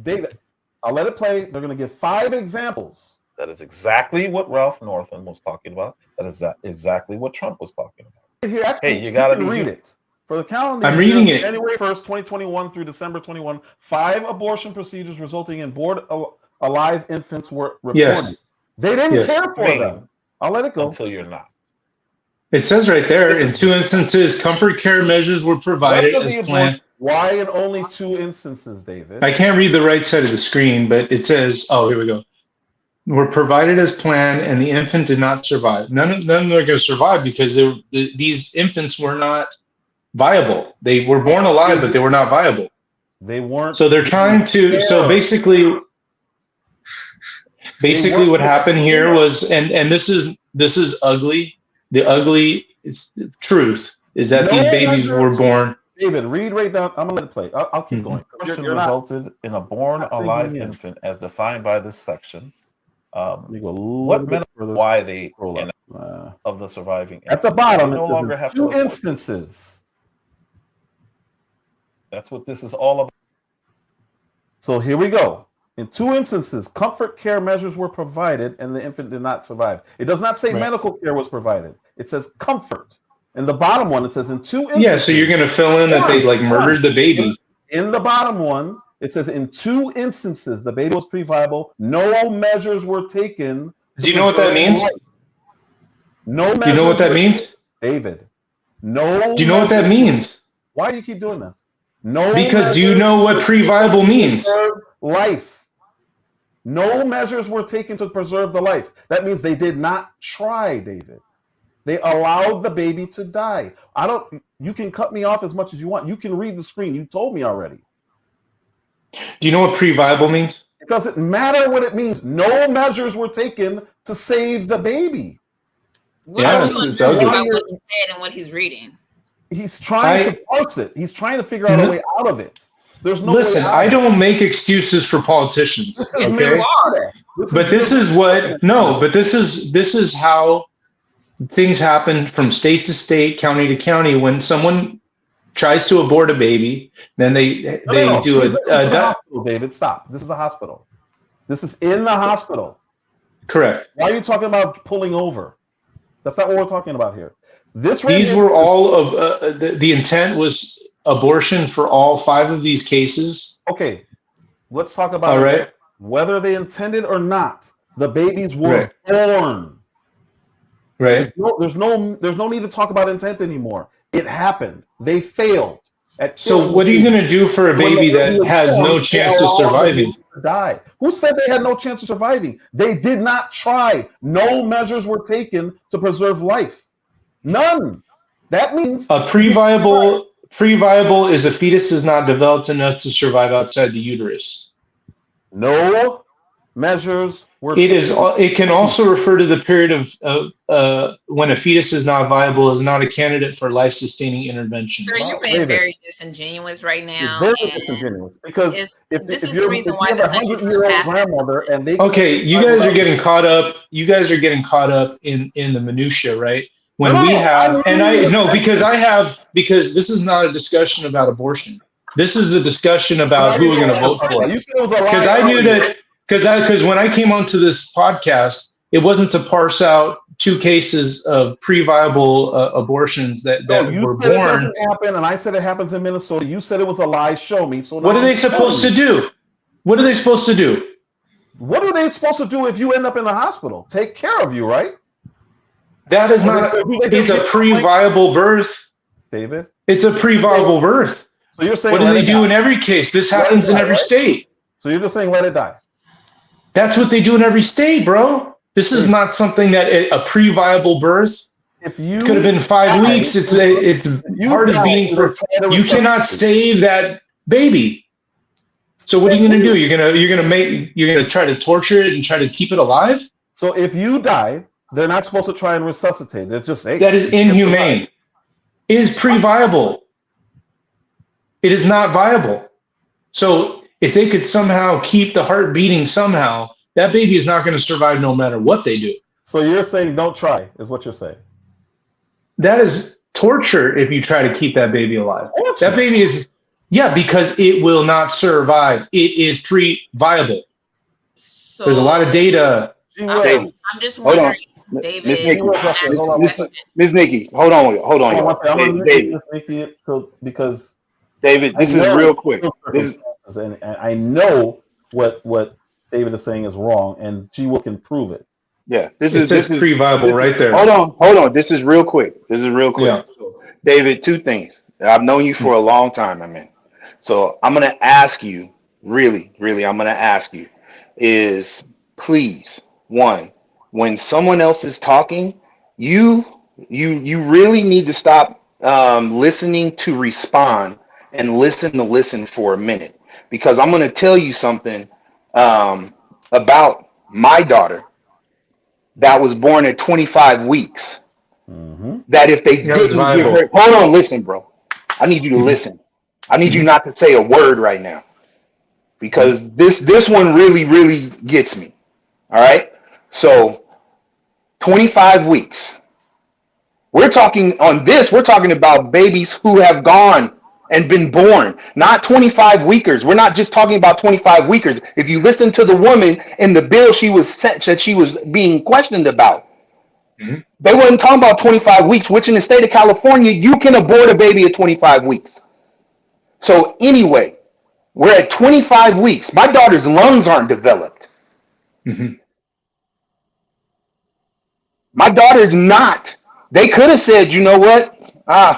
David, I'll let it play. They're going to give 5 examples. That is exactly what Ralph Northam was talking about. That is exactly what Trump was talking about. Here, actually, hey, you got to read it. For the calendar, I'm reading it. January 1st, 2021 through December 21, 5 abortion procedures resulting in born alive infants were reported. Yes. They didn't care for them. I'll let it go. Until you're not. It says right there, in 2 instances, comfort care measures were provided as planned. Why in only 2 instances, David? I can't read the right side of the screen, but it says, oh, here we go. Were provided as planned, and the infant did not survive. None of them are going to survive because these infants were not viable. They were born alive, but they were not viable. They weren't. So they're trying to. So basically, what happened here was, and this is ugly. The ugly truth is that these babies were born. David, read right down. I'm gonna let it play. I'll keep going. Resulted in a born alive infant as defined by this section. What meant why they of the surviving at the bottom no longer have 2 instances. That's what this is all about. So here we go. In 2 instances, comfort care measures were provided and the infant did not survive. It does not say medical care was provided. It says comfort. In the bottom one, it says in 2 instances. Yeah, so you're going to fill in that they murdered the baby. In the bottom one, it says in 2 instances, the baby was pre-viable. No measures were taken. Do you know what that means? No measures. Do you know what that means? David. No. Do you know what that means? Why do you keep doing this? No. Because do you know what pre-viable means? Life. No measures were taken to preserve the life. That means they did not try, David. They allowed the baby to die. You can cut me off as much as you want. You can read the screen. You told me already. Do you know what pre-viable means? It doesn't matter what it means. No measures were taken to save the baby. It's ugly. About what he said and what he's reading. He's trying to parse it. He's trying to figure out a way out of it. There's no Listen, I don't make excuses for politicians. Okay? But this is how things happen from state to state, county to county. When someone tries to abort a baby, then they do a hospital, David, stop. This is a hospital. This is in the hospital. Correct. Why are you talking about pulling over? That's not what we're talking about here. These were all of the intent was abortion for all 5 of these cases. Okay, let's talk about whether they intended or not. The babies were born. Right. There's no need to talk about intent anymore. It happened. They failed. So what are you going to do for a baby that has no chance of surviving? Die. Who said they had no chance of surviving? They did not try. No measures were taken to preserve life. None. That means a pre-viable is a fetus is not developed enough to survive outside the uterus. No measures were taken. It can also refer to the period of when a fetus is not viable, is not a candidate for life-sustaining intervention. Sir, you're being very disingenuous right now. You're very disingenuous because this is the reason why the 100-year-old grandmother and they you guys are getting caught up. You guys are getting caught up in the minutia, right? When because this is not a discussion about abortion. This is a discussion about who we're going to vote for. Because I knew that because when I came onto this podcast, it wasn't to parse out 2 cases of pre-viable abortions that were born. It doesn't happen, and I said it happens in Minnesota. You said it was a lie. Show me. So what are they supposed to do? What are they supposed to do? What are they supposed to do if you end up in the hospital? Take care of you, right? That is not. It's a pre-viable birth, David. It's a pre-viable birth. So you're saying what do they do in every case? This happens in every state. So you're just saying let it die. That's what they do in every state, bro. This is not something that a pre-viable birth. If you could have been 5 weeks, it's hard as being for. You cannot save that baby. So what are you gonna do? You're gonna try to torture it and try to keep it alive? So if you die, they're not supposed to try and resuscitate. It's just that is inhumane. It is pre-viable. It is not viable. So if they could somehow keep the heart beating somehow, that baby is not going to survive no matter what they do. So you're saying don't try, is what you're saying. That is torture if you try to keep that baby alive. Torture. That baby is, because it will not survive. It is pre-viable. So, there's a lot of data. I'm just wondering, David. Ms. Nikki, hold on. David, because David, this is real quick. And I know what David is saying is wrong, and Gw can prove it. Yeah, this is pre-viable right there. Hold on. This is real quick. Yeah. So, David, two things. I've known you for a long time, I mean. So I'm gonna ask you, really, I'm gonna ask you, is please, one, when someone else is talking, you really need to stop listening to respond and listen for a minute, because I'm gonna tell you something about my daughter that was born at 25 weeks. Mm-hmm. That if they didn't give her, hold on, listen, bro. I need you to listen. I need you not to say a word right now, because this one really gets me. All right. So 25 weeks. We're talking about babies who have gone and been born, not 25 weekers. We're not just talking about 25 weekers. If you listen to the woman in the bill she was being questioned about, they weren't talking about 25 weeks, which in the state of California, you can abort a baby at 25 weeks. So anyway, we're at 25 weeks. My daughter's lungs aren't developed. Mm-hmm. My daughter's not. They could have said, you know what?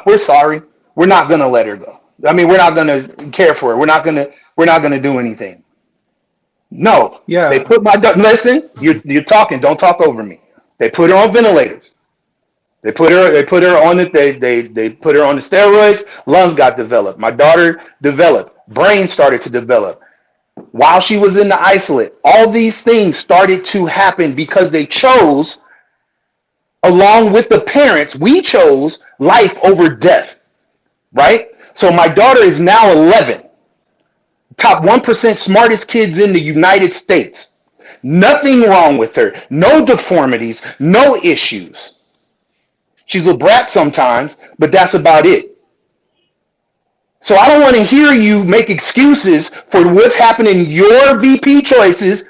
We're sorry. We're not going to let her go. I mean, we're not going to care for her. We're not going to do anything. No. Yeah. They put my daughter, listen, you're talking. Don't talk over me. They put her on ventilators. They put her on it. They put her on the steroids. Lungs got developed. My daughter developed. Brain started to develop. While she was in the isolate, all these things started to happen because they chose, along with the parents, we chose life over death, right? So my daughter is now 11. Top 1% smartest kids in the United States. Nothing wrong with her. No deformities, no issues. She's a brat sometimes, but that's about it. So I don't want to hear you make excuses for what's happening in your VP choices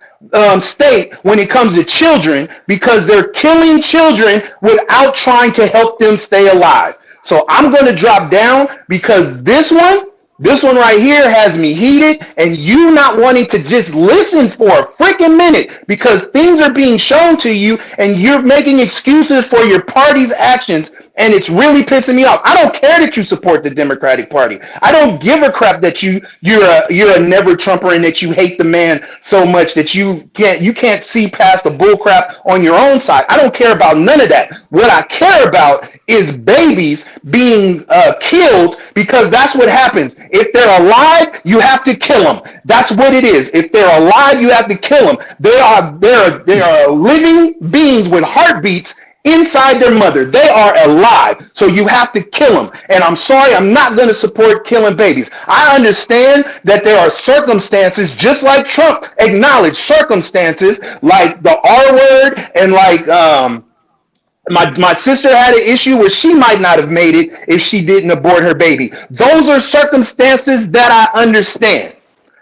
state when it comes to children, because they're killing children without trying to help them stay alive. So I'm going to drop down, because this one right here has me heated, and you not wanting to just listen for a freaking minute because things are being shown to you and you're making excuses for your party's actions. And it's really pissing me off. I don't care that you support the Democratic Party. I don't give a crap that you're a never Trumper and that you hate the man so much that you can't see past the bull crap on your own side. I don't care about none of that. What I care about is babies being killed, because that's what happens. If they're alive, you have to kill them. That's what it is. If they're alive, you have to kill them. They are living beings with heartbeats inside their mother. They are alive, so you have to kill them. And I'm sorry, I'm not going to support killing babies. I understand that there are circumstances, just like Trump acknowledged circumstances like the R word, and like my sister had an issue where she might not have made it if she didn't abort her baby. Those are circumstances that I understand.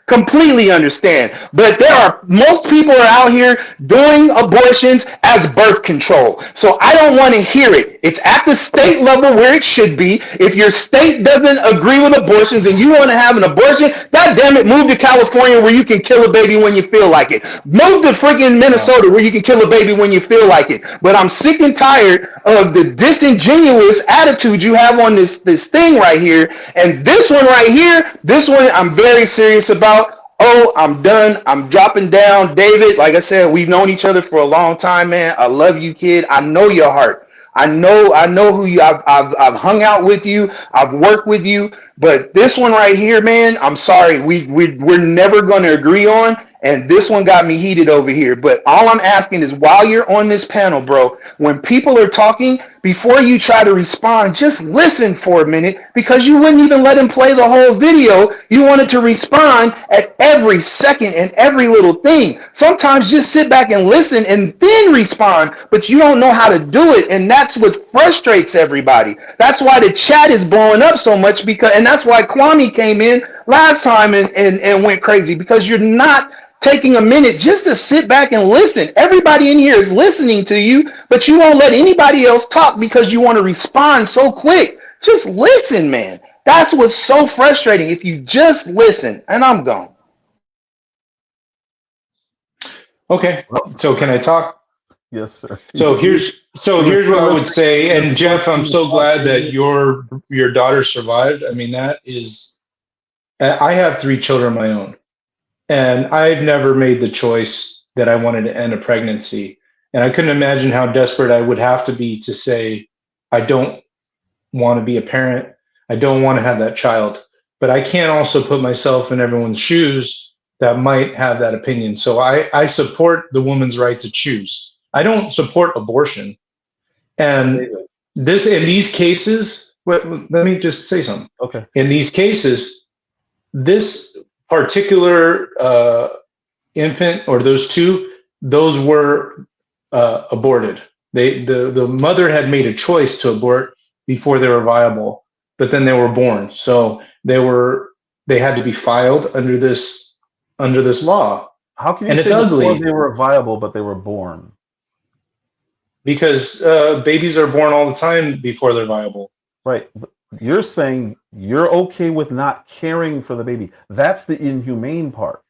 Completely understand. But most people are out here doing abortions as birth control. So I don't want to hear it. It's at the state level where it should be. If your state doesn't agree with abortions and you want to have an abortion, God damn it, move to California where you can kill a baby when you feel like it. Move to freaking Minnesota where you can kill a baby when you feel like it. But I'm sick and tired of the disingenuous attitude you have on this thing right here. And this one right here, this one I'm very serious about. Oh, I'm done. I'm dropping down. David, like I said, we've known each other for a long time, man. I love you, kid. I know your heart. I know who you. I've hung out with you. I've worked with you. But this one right here, man, I'm sorry. We're never going to agree on. And this one got me heated over here. But all I'm asking is, while you're on this panel, bro, when people are talking, before you try to respond, just listen for a minute, because you wouldn't even let him play the whole video. You wanted to respond at every second and every little thing. Sometimes just sit back and listen and then respond, but you don't know how to do it. And that's what frustrates everybody. That's why the chat is blowing up so much, and that's why Kwame came in last time and went crazy, because you're not taking a minute just to sit back and listen. Everybody in here is listening to you, but you won't let anybody else talk because you want to respond so quick. Just listen, man. That's what's so frustrating. If you just listen, and I'm gone. Okay, so can I talk? Yes, sir. So here's what I would say. And Jeff, I'm so glad that your daughter survived. I mean, that is, I have 3 children of my own. And I've never made the choice that I wanted to end a pregnancy. And I couldn't imagine how desperate I would have to be to say, I don't want to be a parent. I don't want to have that child. But I can't also put myself in everyone's shoes that might have that opinion. So I support the woman's right to choose. I don't support abortion. And in these cases, let me just say something. Okay. In these cases, this particular infant, or those 2, those were aborted. The mother had made a choice to abort before they were viable, but then they were born. So they had to be filed under this law. How can you and say it's ugly? They were viable, but they were born? Because babies are born all the time before they're viable. Right. You're saying you're okay with not caring for the baby. That's the inhumane part.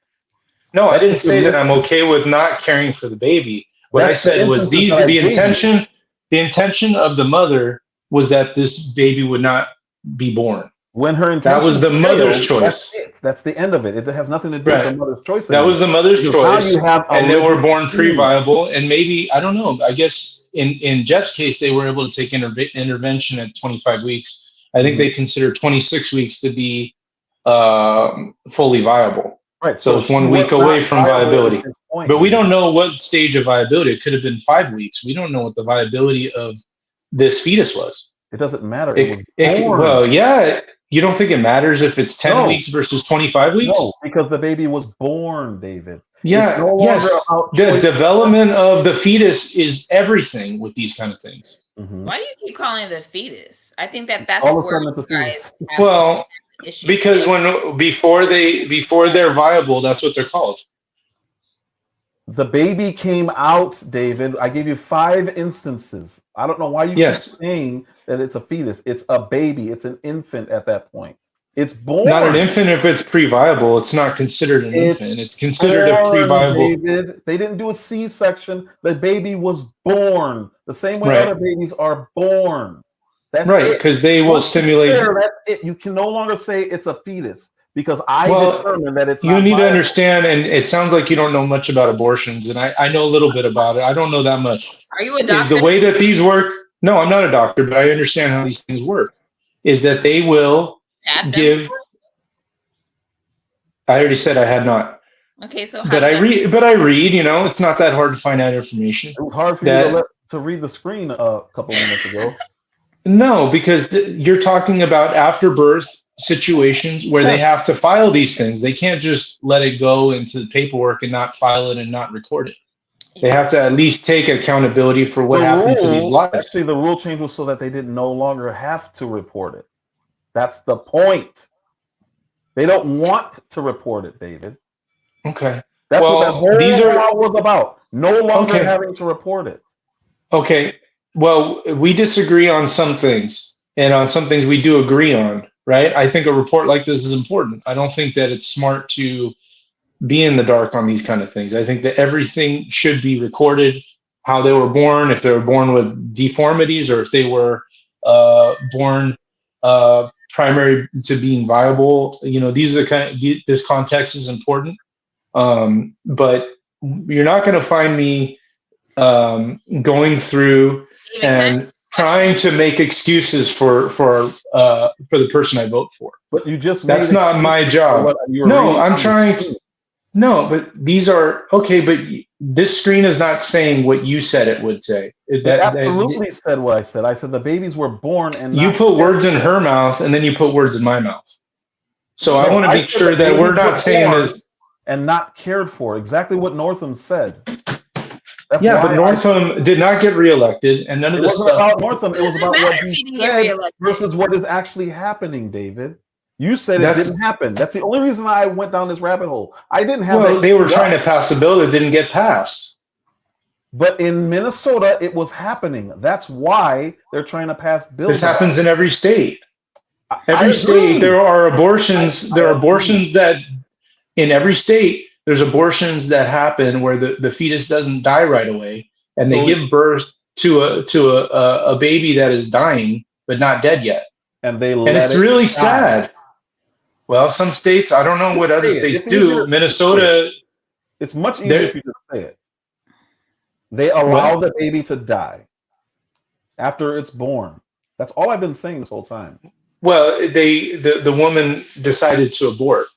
No, I didn't say that I'm okay with not caring for the baby. What I said was the intention of the mother was that this baby would not be born. When her intention, that was the mother's choice. That's the end of it. It has nothing to do with the mother's choice anymore. That was the mother's choice. And they were born pre-viable. And maybe, I don't know, I guess in Jeff's case, they were able to take intervention at 25 weeks. I think they consider 26 weeks to be fully viable. Right. So it's 1 week away from viability. But we don't know what stage of viability. It could have been 5 weeks. We don't know what the viability of this fetus was. It doesn't matter. Well, yeah. You don't think it matters if it's 10 weeks versus 25 weeks? No, because the baby was born, David. Yeah, the development of the fetus is everything with these kind of things. Mm-hmm. Why do you keep calling it a fetus? I think that's all where you guys well, because before they're viable, that's what they're called. The baby came out, David. I gave you 5 instances. I don't know why you keep saying that it's a fetus. It's a baby. It's an infant at that point. It's born. Not an infant if it's pre-viable. It's not considered an infant. It's considered a pre-viable. David. They didn't do a C-section. The baby was born the same way other babies are born. That's right, because they will stimulate. That's it. You can no longer say it's a fetus because I determined that it's not. You need to understand, and it sounds like you don't know much about abortions, and I know a little bit about it. I don't know that much. Are you a doctor? Is the way that these work? No, I'm not a doctor, but I understand how these things work. Is that they will give. I already said I had not. Okay, so but I read. But I read. You know, it's not that hard to find out information. It was hard for you to read the screen a couple minutes ago. No, because you're talking about after birth situations where they have to file these things. They can't just let it go into the paperwork and not file it and not record it. They have to at least take accountability for what happened to these lives. Actually, the rule change was so that they didn't no longer have to report it. That's the point. They don't want to report it, David. Okay. That's what that whole law was about. No longer having to report it. Okay. Well, we disagree on some things, and on some things we do agree on, right? I think a report like this is important. I don't think that it's smart to be in the dark on these kind of things. I think that everything should be recorded, how they were born, if they were born with deformities, or if they were born primary to being viable. You know, these are the kind of, this context is important. But you're not going to find me going through and trying to make excuses for the person I vote for. But you just that's not my job. No, I'm trying to. No, but these are okay. But this screen is not saying what you said it would say. It absolutely said what I said. I said the babies were born and you put words in her mouth, and then you put words in my mouth. So I want to be sure that we're not saying this and not cared for. Exactly what Northam said. Yeah, but Northam did not get reelected, and none of this stuff. It wasn't about Northam. It was about what he said versus what is actually happening, David. You said it didn't happen. That's the only reason I went down this rabbit hole. I didn't have. Well, they were trying to pass a bill that didn't get passed. But in Minnesota, it was happening. That's why they're trying to pass bills. This happens in every state. Every state, there are abortions. There are abortions that, in every state, there's abortions that happen where the fetus doesn't die right away, and they give birth to a baby that is dying but not dead yet. And it's really sad. Well, some states, I don't know what other states do. Minnesota, it's much easier if you just say it. They allow the baby to die after it's born. That's all I've been saying this whole time. Well, the woman decided to abort.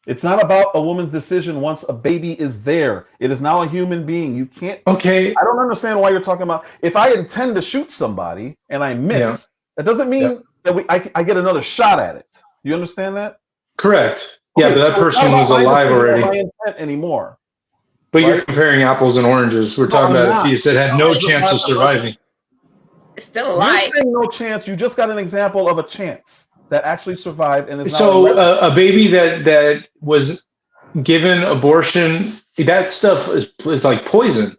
It's not about a woman's decision once a baby is there. It is now a human being. You can't. Okay. I don't understand why you're talking about. If I intend to shoot somebody and I miss, that doesn't mean that I get another shot at it. You understand that? Correct. Okay, yeah, but that person was alive already. My intent anymore. But you're comparing apples and oranges. We're talking about a fetus that had no chance of surviving. It's still alive. You're saying no chance. You just got an example of a chance that actually survived and is so a baby that was given abortion. That stuff is like poison.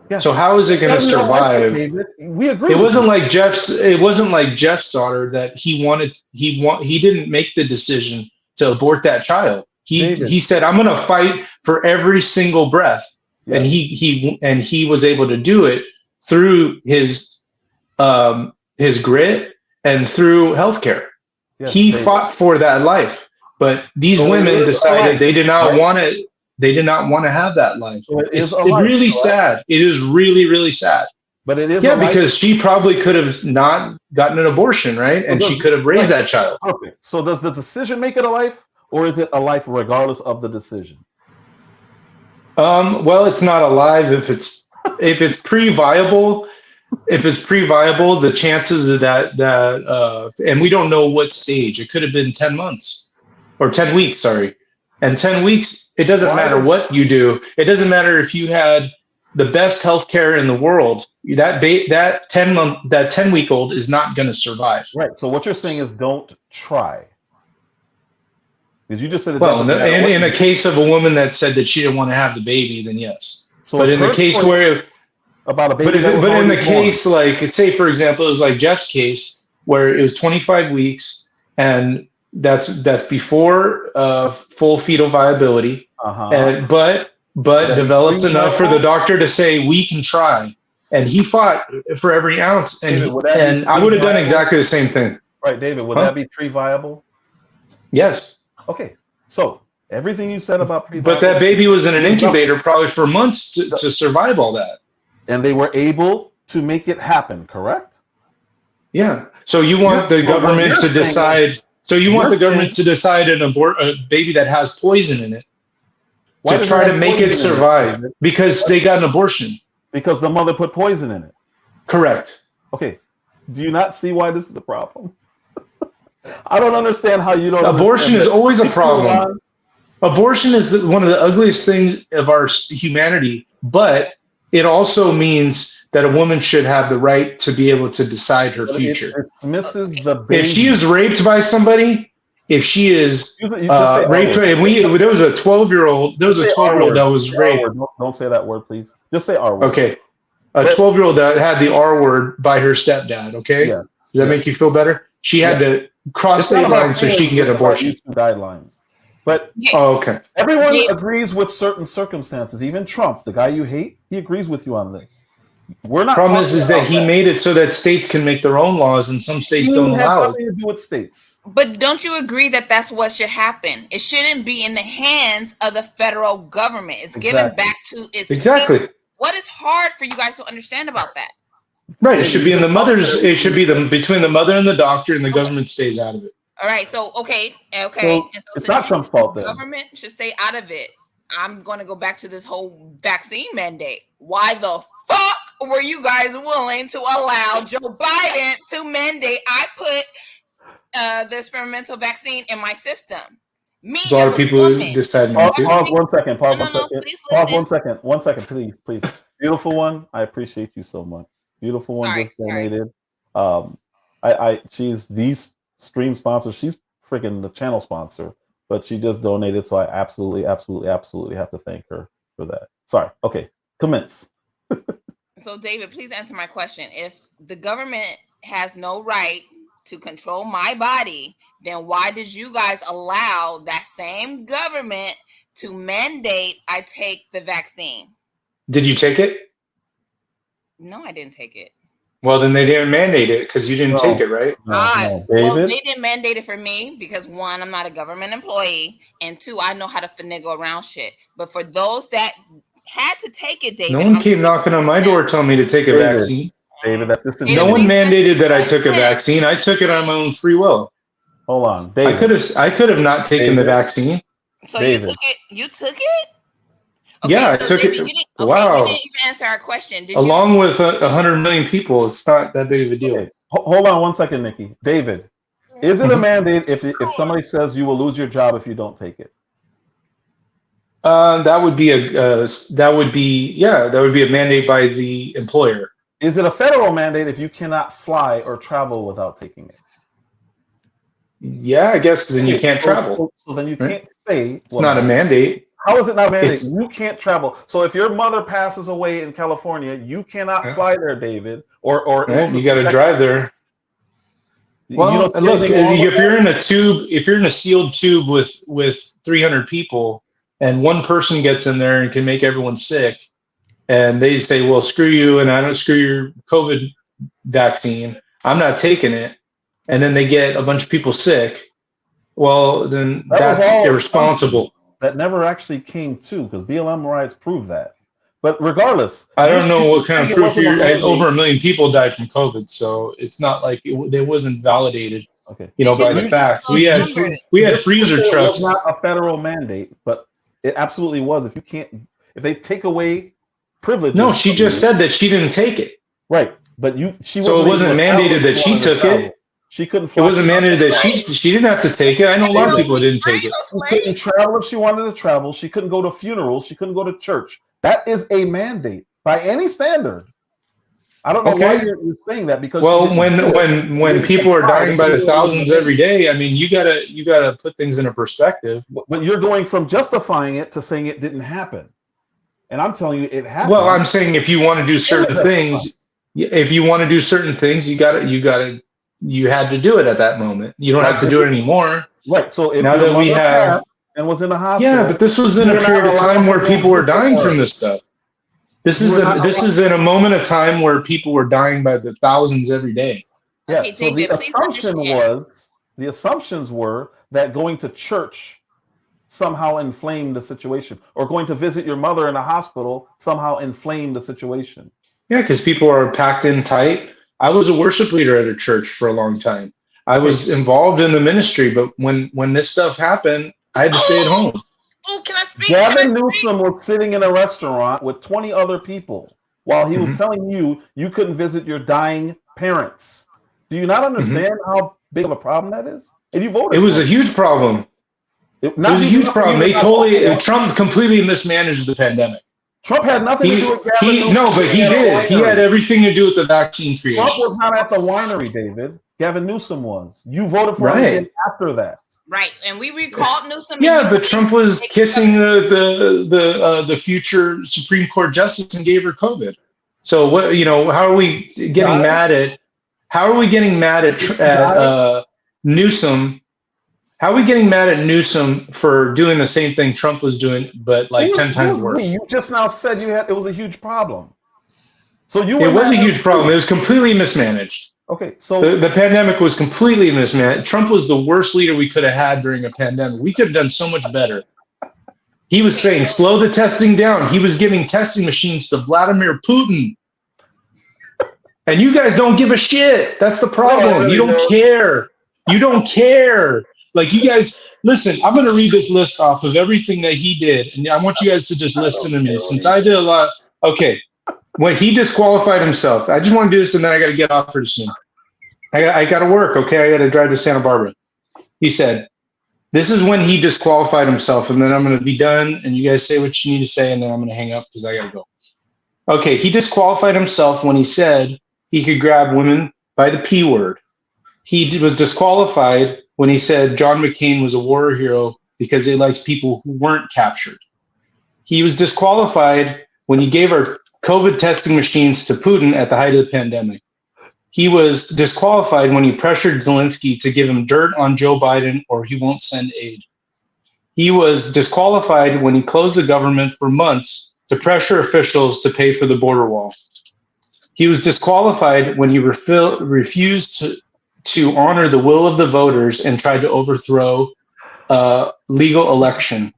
Yeah. So how is it going to survive? We agree. It wasn't like Jeff's daughter that he didn't make the decision to abort that child. He said, I'm going to fight for every single breath. Yeah. And he was able to do it through his grit and through healthcare. Yes, he fought for that life, but these women decided they did not want it. They did not want to have that life. So it's really sad. It is really, really sad. But it is because she probably could have not gotten an abortion, right? And she could have raised that child. Perfect. So does the decision make it a life, or is it a life regardless of the decision? Well, it's not alive if it's pre-viable. If it's pre-viable, the chances of that and we don't know what stage. It could have been 10 months or 10 weeks, sorry. And 10 weeks, it doesn't matter what you do. It doesn't matter if you had the best healthcare in the world. That 10-week-old is not going to survive. Right. So what you're saying is don't try. Because you just said it doesn't matter. In a case of a woman that said that she didn't want to have the baby, then yes. So but in the case where about a baby, but in the case, like say for example, it was like Jeff's case where it was 25 weeks, and that's before full fetal viability, and but developed enough for the doctor to say we can try, and he fought for every ounce, and David, I would have done exactly the same thing. Right, David? Would that be pre-viable? Yes. Okay, so everything you said about pre-viable, but that baby was in an incubator probably for months to survive all that. And they were able to make it happen, correct? Yeah. So you want the government to decide. So you want the government to decide a baby that has poison in it to try to make it survive because they got an abortion. Because the mother put poison in it. Correct. Okay. Do you not see why this is a problem? I don't understand how you don't. Abortion is always a problem. Abortion is one of the ugliest things of our humanity, but it also means that a woman should have the right to be able to decide her future. It dismisses the baby. If she is raped by somebody, if she is You just say raped, and there was a 12-year-old, that was raped. Don't say that word, please. Just say R word. Okay. A 12-year-old that had the R word by her stepdad. Okay. Yes. Does that make you feel better? She had to cross state lines so she can get an abortion. Guidelines. But okay. Everyone agrees with certain circumstances. Even Trump, the guy you hate, he agrees with you on this. We're not. Problem is that he made it so that states can make their own laws, and some states don't allow it. Has nothing to do with states. But don't you agree that that's what should happen? It shouldn't be in the hands of the federal government. It's given back to its people. What is hard for you guys to understand about that? Right. It should be in the mother's. It should be between the mother and the doctor, and the government stays out of it. All right. So okay. So it's not Trump's fault. Then government should stay out of it. I'm going to go back to this whole vaccine mandate. Why the fuck were you guys willing to allow Joe Biden to mandate I put the experimental vaccine in my system? Me, a lot of people decided not to. Pause 1 second. Pause 1 second. Pause 1 second. 1 second, please. Beautiful one. I appreciate you so much. Beautiful one just donated. She's the stream sponsor. She's freaking the channel sponsor, but she just donated. So I absolutely have to thank her for that. Sorry. Okay. Commence. So David, please answer my question. If the government has no right to control my body, then why did you guys allow that same government to mandate I take the vaccine? Did you take it? No, I didn't take it. Well, then they didn't mandate it because you didn't take it, right? Well, they didn't mandate it for me because 1, I'm not a government employee, and 2, I know how to finagle around shit. But for those that had to take it, David, no one came knocking on my door telling me to take a vaccine. David, no one mandated that I took a vaccine. I took it on my own free will. Hold on, David. I could have not taken the vaccine. So David. You took it? Okay, yeah, I so took David, it. Wow. You didn't even answer our question. Along with 100 million people, it's not that big of a deal. Okay. Hold on 1 second, Nikki. David, is it a mandate if somebody says you will lose your job if you don't take it? That would be a mandate by the employer. Is it a federal mandate if you cannot fly or travel without taking it? Yeah, I guess then you can't travel. So then you can't say it's not a mandate. How is it not a mandate? You can't travel. So if your mother passes away in California, you cannot fly there, David. Or you got to drive there. Well, look, if you're in a tube, if you're in a sealed tube with 300 people, and one person gets in there and can make everyone sick, and they say, well, screw you, and I don't screw your COVID vaccine, I'm not taking it, and then they get a bunch of people sick, well, then that's irresponsible. That never actually came to, because BLM riots prove that. But regardless, I don't know what kind of proof over 1 million people died from COVID, so it's not like it wasn't validated. Okay, by the facts. We had freezer trucks. It was not a federal mandate, but it absolutely was. If they take away privileges. No, she just said that she didn't take it. Right, but so it wasn't mandated that she took it. She couldn't fly. It wasn't mandated that she didn't have to take it. I know a lot of people didn't take it. She couldn't travel if she wanted to travel. She couldn't go to funerals. She couldn't go to church. That is a mandate by any standard. I don't know why you're saying that, because when people are dying by the thousands every day, I mean, you gotta put things into perspective. But you're going from justifying it to saying it didn't happen, and I'm telling you it happened. Well, I'm saying if you want to do certain things, you had to do it at that moment. You don't have to do it anymore. Right. So if now that we have and was in the hospital, but this was in a period of time where people were dying from this stuff. This is in a moment of time where people were dying by the thousands every day. Yeah. Okay, so David, the assumptions were that going to church somehow inflamed the situation, or going to visit your mother in a hospital somehow inflamed the situation. Yeah, because people are packed in tight. I was a worship leader at a church for a long time. I was involved in the ministry, but when this stuff happened, I had to stay at home. Oh, can I speak? Gavin Newsom was sitting in a restaurant with 20 other people while he was telling you couldn't visit your dying parents. Do you not understand how big of a problem that is? And you voted. It was a huge problem. It was a huge problem. Trump completely mismanaged the pandemic. Trump had nothing to do with Gavin Newsom. No, but he did. He had everything to do with the vaccine creation. Trump was not at the winery, David. Gavin Newsom was. You voted for him after that. Right, and we recalled Newsom. Yeah, but Trump was kissing the future Supreme Court justice and gave her COVID. So what, how are we getting mad at? How are we getting mad at Newsom? How are we getting mad at Newsom for doing the same thing Trump was doing, but like 10 times worse? You just now said it was a huge problem. So it was a huge problem. It was completely mismanaged. Okay, so the pandemic was completely mismanaged. Trump was the worst leader we could have had during a pandemic. We could have done so much better. He was saying, slow the testing down. He was giving testing machines to Vladimir Putin. And you guys don't give a shit. That's the problem. You don't care. You don't care. Like, you guys, listen, I'm going to read this list off of everything that he did. And I want you guys to just listen to me. Since I did a lot. Okay. When he disqualified himself, I just want to do this and then I got to get off pretty soon. I got to work, okay? I got to drive to Santa Barbara. He said, this is when he disqualified himself, and then I'm going to be done, and you guys say what you need to say, and then I'm going to hang up because I got to go. Okay, he disqualified himself when he said he could grab women by the P word. He was disqualified when he said John McCain was a war hero because he likes people who weren't captured. He was disqualified when he gave our COVID testing machines to Putin at the height of the pandemic. He was disqualified when he pressured Zelensky to give him dirt on Joe Biden or he won't send aid. He was disqualified when he closed the government for months to pressure officials to pay for the border wall. He was disqualified when he refused to honor the will of the voters and tried to overthrow a legal election.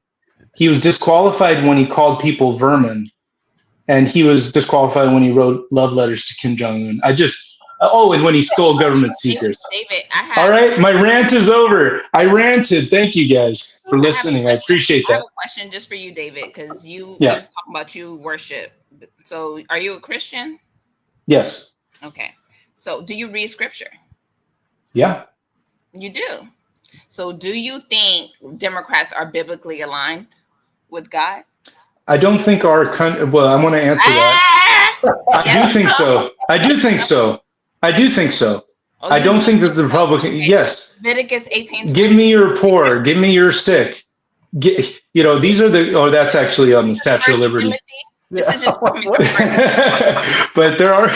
He was disqualified when he called people vermin. And he was disqualified when he wrote love letters to Kim Jong-un. And when he stole government secrets. David, all right, my rant is over. I ranted. Thank you guys for listening. I appreciate that. I have a question just for you, David, because you was talking about you worship. So are you a Christian? Yes. Okay. So do you read scripture? Yeah. You do. So do you think Democrats are biblically aligned with God? I don't think our country, well, I want to answer that. I do think so. I do think so. I do think so. Oh, I don't think that the Republican, yes. Leviticus 18. Give me your poor, give me your sick. These are that's actually on the Statue of Liberty. This is just coming from but there are,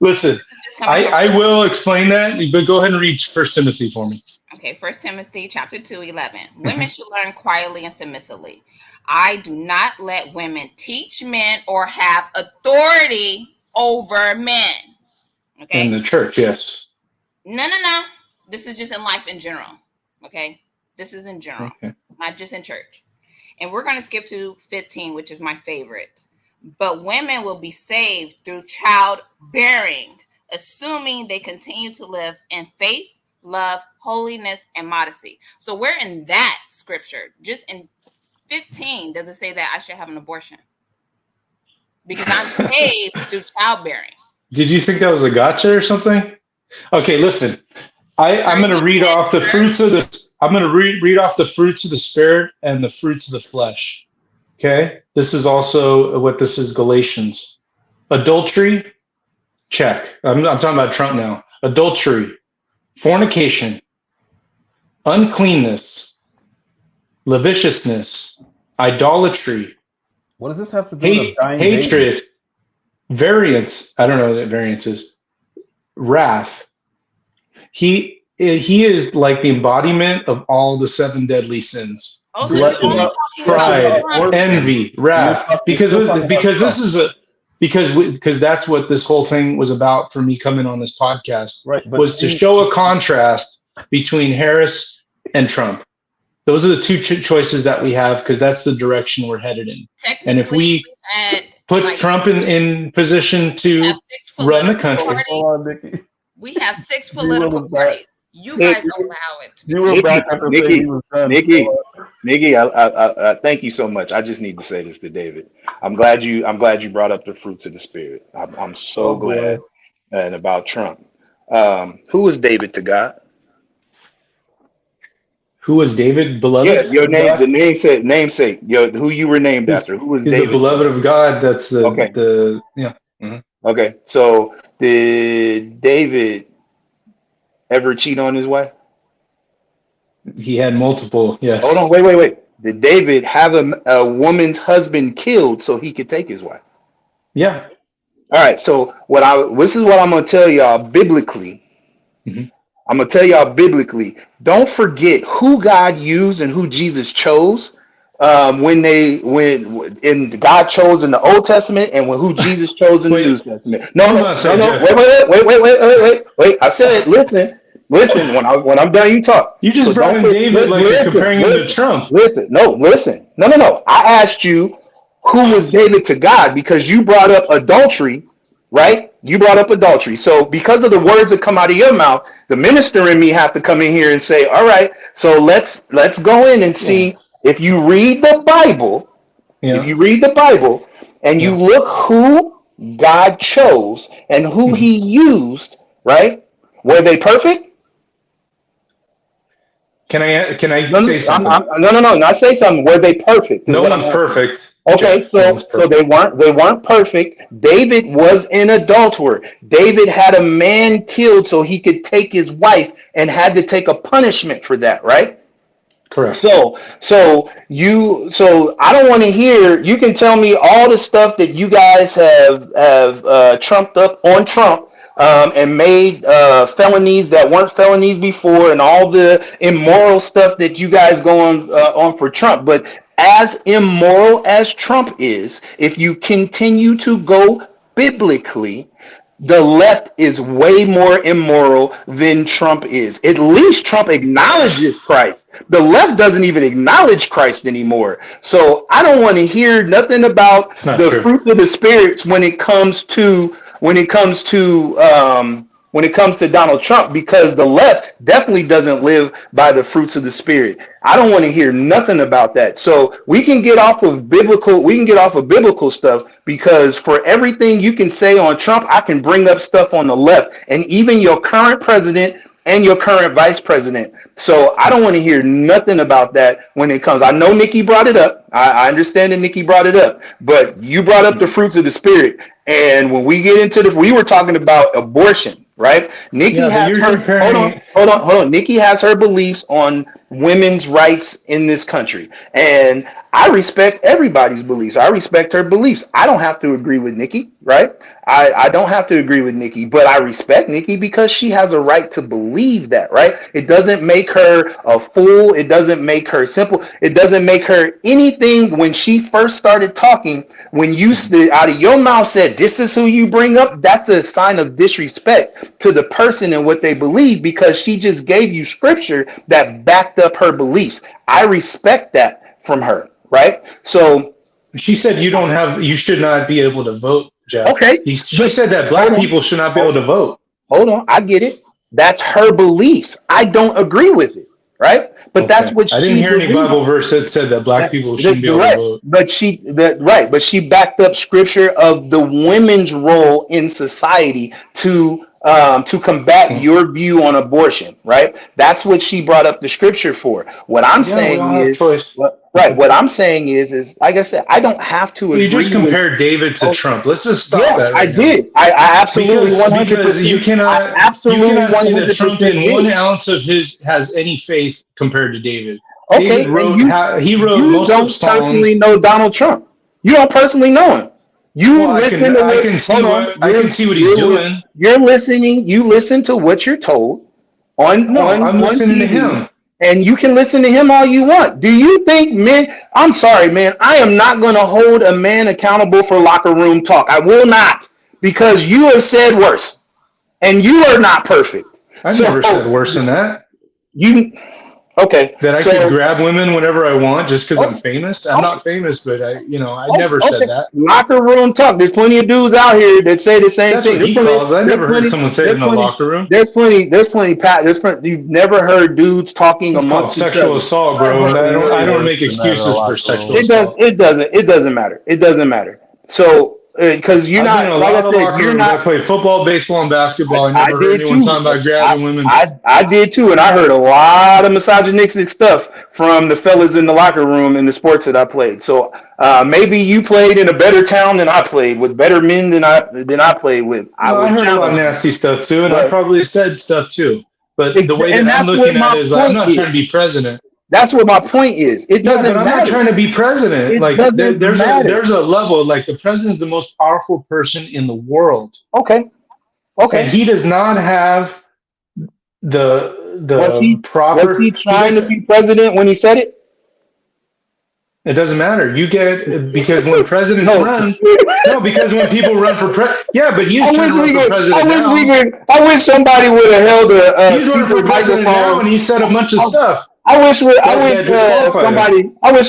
listen, I will explain that, but go ahead and read 1 Timothy for me. Okay, 1 Timothy chapter 2:11. Women should learn quietly and submissively. I do not let women teach men or have authority over men. Okay. In the church, yes. No. This is just in life in general. Okay. This is in general, not just in church. And we're going to skip to 15, which is my favorite. But women will be saved through childbearing, assuming they continue to live in faith, love, holiness, and modesty. So we're in that scripture. Just in 15, does it say that I should have an abortion? Because I'm saved through childbearing. Did you think that was a gotcha or something? Okay, listen. I'm going to read off the fruits of the. I'm going to read off the fruits of the spirit and the fruits of the flesh. Okay, this is also what this is. Galatians. Adultery, check. I'm talking about Trump now. Adultery, fornication, uncleanness, lasciviousness, idolatry. What does this have to do with hatred, variance? I don't know what variance is. Wrath. He is like the embodiment of all the 7 deadly sins. Gluttony, pride, envy, wrath. Because that's what this whole thing was about for me coming on this podcast. Right, was to show a contrast between Harris and Trump. Those are the two choices that we have because that's the direction we're headed in. And if we put Trump in position to run the country. We have 6 political parties. You guys allow it. You were back after Nikki, I thank you so much. I just need to say this to David. I'm glad you brought up the fruits of the spirit. I'm so glad. And about Trump. Who is David to God? Who was David, beloved? Yeah, your name, the namesake. Who you were named after. Who was David? The beloved of God. That's the Okay, so did David ever cheat on his wife? He had multiple. Yes. Hold on, wait. Did David have a woman's husband killed so he could take his wife? Yeah. All right. So this is what I'm gonna tell y'all biblically. Mm-hmm. I'm gonna tell y'all biblically. Don't forget who God used and who Jesus chose. When God chose in the Old Testament and who Jesus chose in the New Testament. No. Wait. I said, listen. When I'm done, you talk. You just brought in David like you're comparing him to Trump. Listen. No. I asked you who was David to God because you brought up adultery, right? You brought up adultery. So because of the words that come out of your mouth, the minister in me have to come in here and say, all right, so let's go in and see if you read the Bible, and you look who God chose and who he used, right? Were they perfect? Can I say something? No, not say something. Were they perfect? No one's perfect. Okay, so they weren't perfect. David was an adulterer. David had a man killed so he could take his wife and had to take a punishment for that, right? Correct. So I don't want to hear. You can tell me all the stuff that you guys have trumped up on Trump. And made felonies that weren't felonies before, and all the immoral stuff that you guys go on for Trump. But as immoral as Trump is, if you continue to go biblically, the left is way more immoral than Trump is. At least Trump acknowledges Christ. The left doesn't even acknowledge Christ anymore. So I don't want to hear nothing about the fruits of the spirits when it comes to Donald Trump, because the left definitely doesn't live by the fruits of the spirit. I don't want to hear nothing about that. So we can get off of biblical stuff, because for everything you can say on Trump, I can bring up stuff on the left, and even your current president and your current vice president. So I don't want to hear nothing about that when it comes. I know Nikki brought it up. I understand that Nikki brought it up, but you brought up the fruits of the spirit. And when we get into we were talking about abortion, right? Nikki has hold on. Nikki has her beliefs on women's rights in this country. And I respect everybody's beliefs. I respect her beliefs. I don't have to agree with Nikki, right? I don't have to agree with Nikki, but I respect Nikki because she has a right to believe that, right? It doesn't make her a fool. It doesn't make her simple. It doesn't make her anything. When she first started talking, when you out of your mouth said, this is who you bring up, that's a sign of disrespect to the person and what they believe, because she just gave you scripture that backed up her beliefs. I respect that from her, right? So she said you should not be able to vote, Jeff. Okay. She said that black people should not be able to vote. Hold on, I get it. That's her beliefs. I don't agree with it, right? But that's what I didn't hear any Bible verse that said that black people shouldn't be able to vote. But she backed up scripture of the women's role in society to combat your view on abortion, right? That's what she brought up the scripture for. What I'm saying is, what I'm saying is like I said, I don't have to agree. You just compared David to Trump. Let's just stop that. I did. I absolutely 100%. Because you cannot say that Trump in 1 ounce of his has any faith compared to David. Okay, David he wrote most of Psalms. You don't personally know Donald Trump. You don't personally know him. I can see what he's doing. You're listening. You listen to what you're told I'm listening to him. And you can listen to him all you want. Do you think I'm sorry, man. I am not going to hold a man accountable for locker room talk. I will not, because you have said worse, and you are not perfect. I never said worse than that. Okay. That I could grab women whenever I want just because I'm famous. I'm not famous, but I never said that. Locker room talk. There's plenty of dudes out here that say the same thing. That's what he calls. I never heard someone say it in the locker room. There's plenty. You've never heard dudes talking amongst each other. Sexual assault, bro. I don't make excuses for sexual assault. It doesn't matter. So. Because you're not, like I said, you're not. I played football, baseball, and basketball. I never heard anyone talking about grabbing women. I did too, and I heard a lot of misogynistic stuff from the fellas in the locker room in the sports that I played. So maybe you played in a better town than I played, with better men than I played with. I heard a lot of nasty stuff too, and I probably said stuff too. But the way that I'm looking at it is, I'm not trying to be president. That's what my point is. It doesn't I'm matter. not trying to be president. It like doesn't matter. there's a level, like the president is the most powerful person in the world. Okay. And he does not have the proper. Was he trying to be president when he said it? It doesn't matter. You get, because when presidents run, because when people run for but he's trying to run for president now. I wish somebody would have held he's running for president now, and he said a bunch of stuff. I wish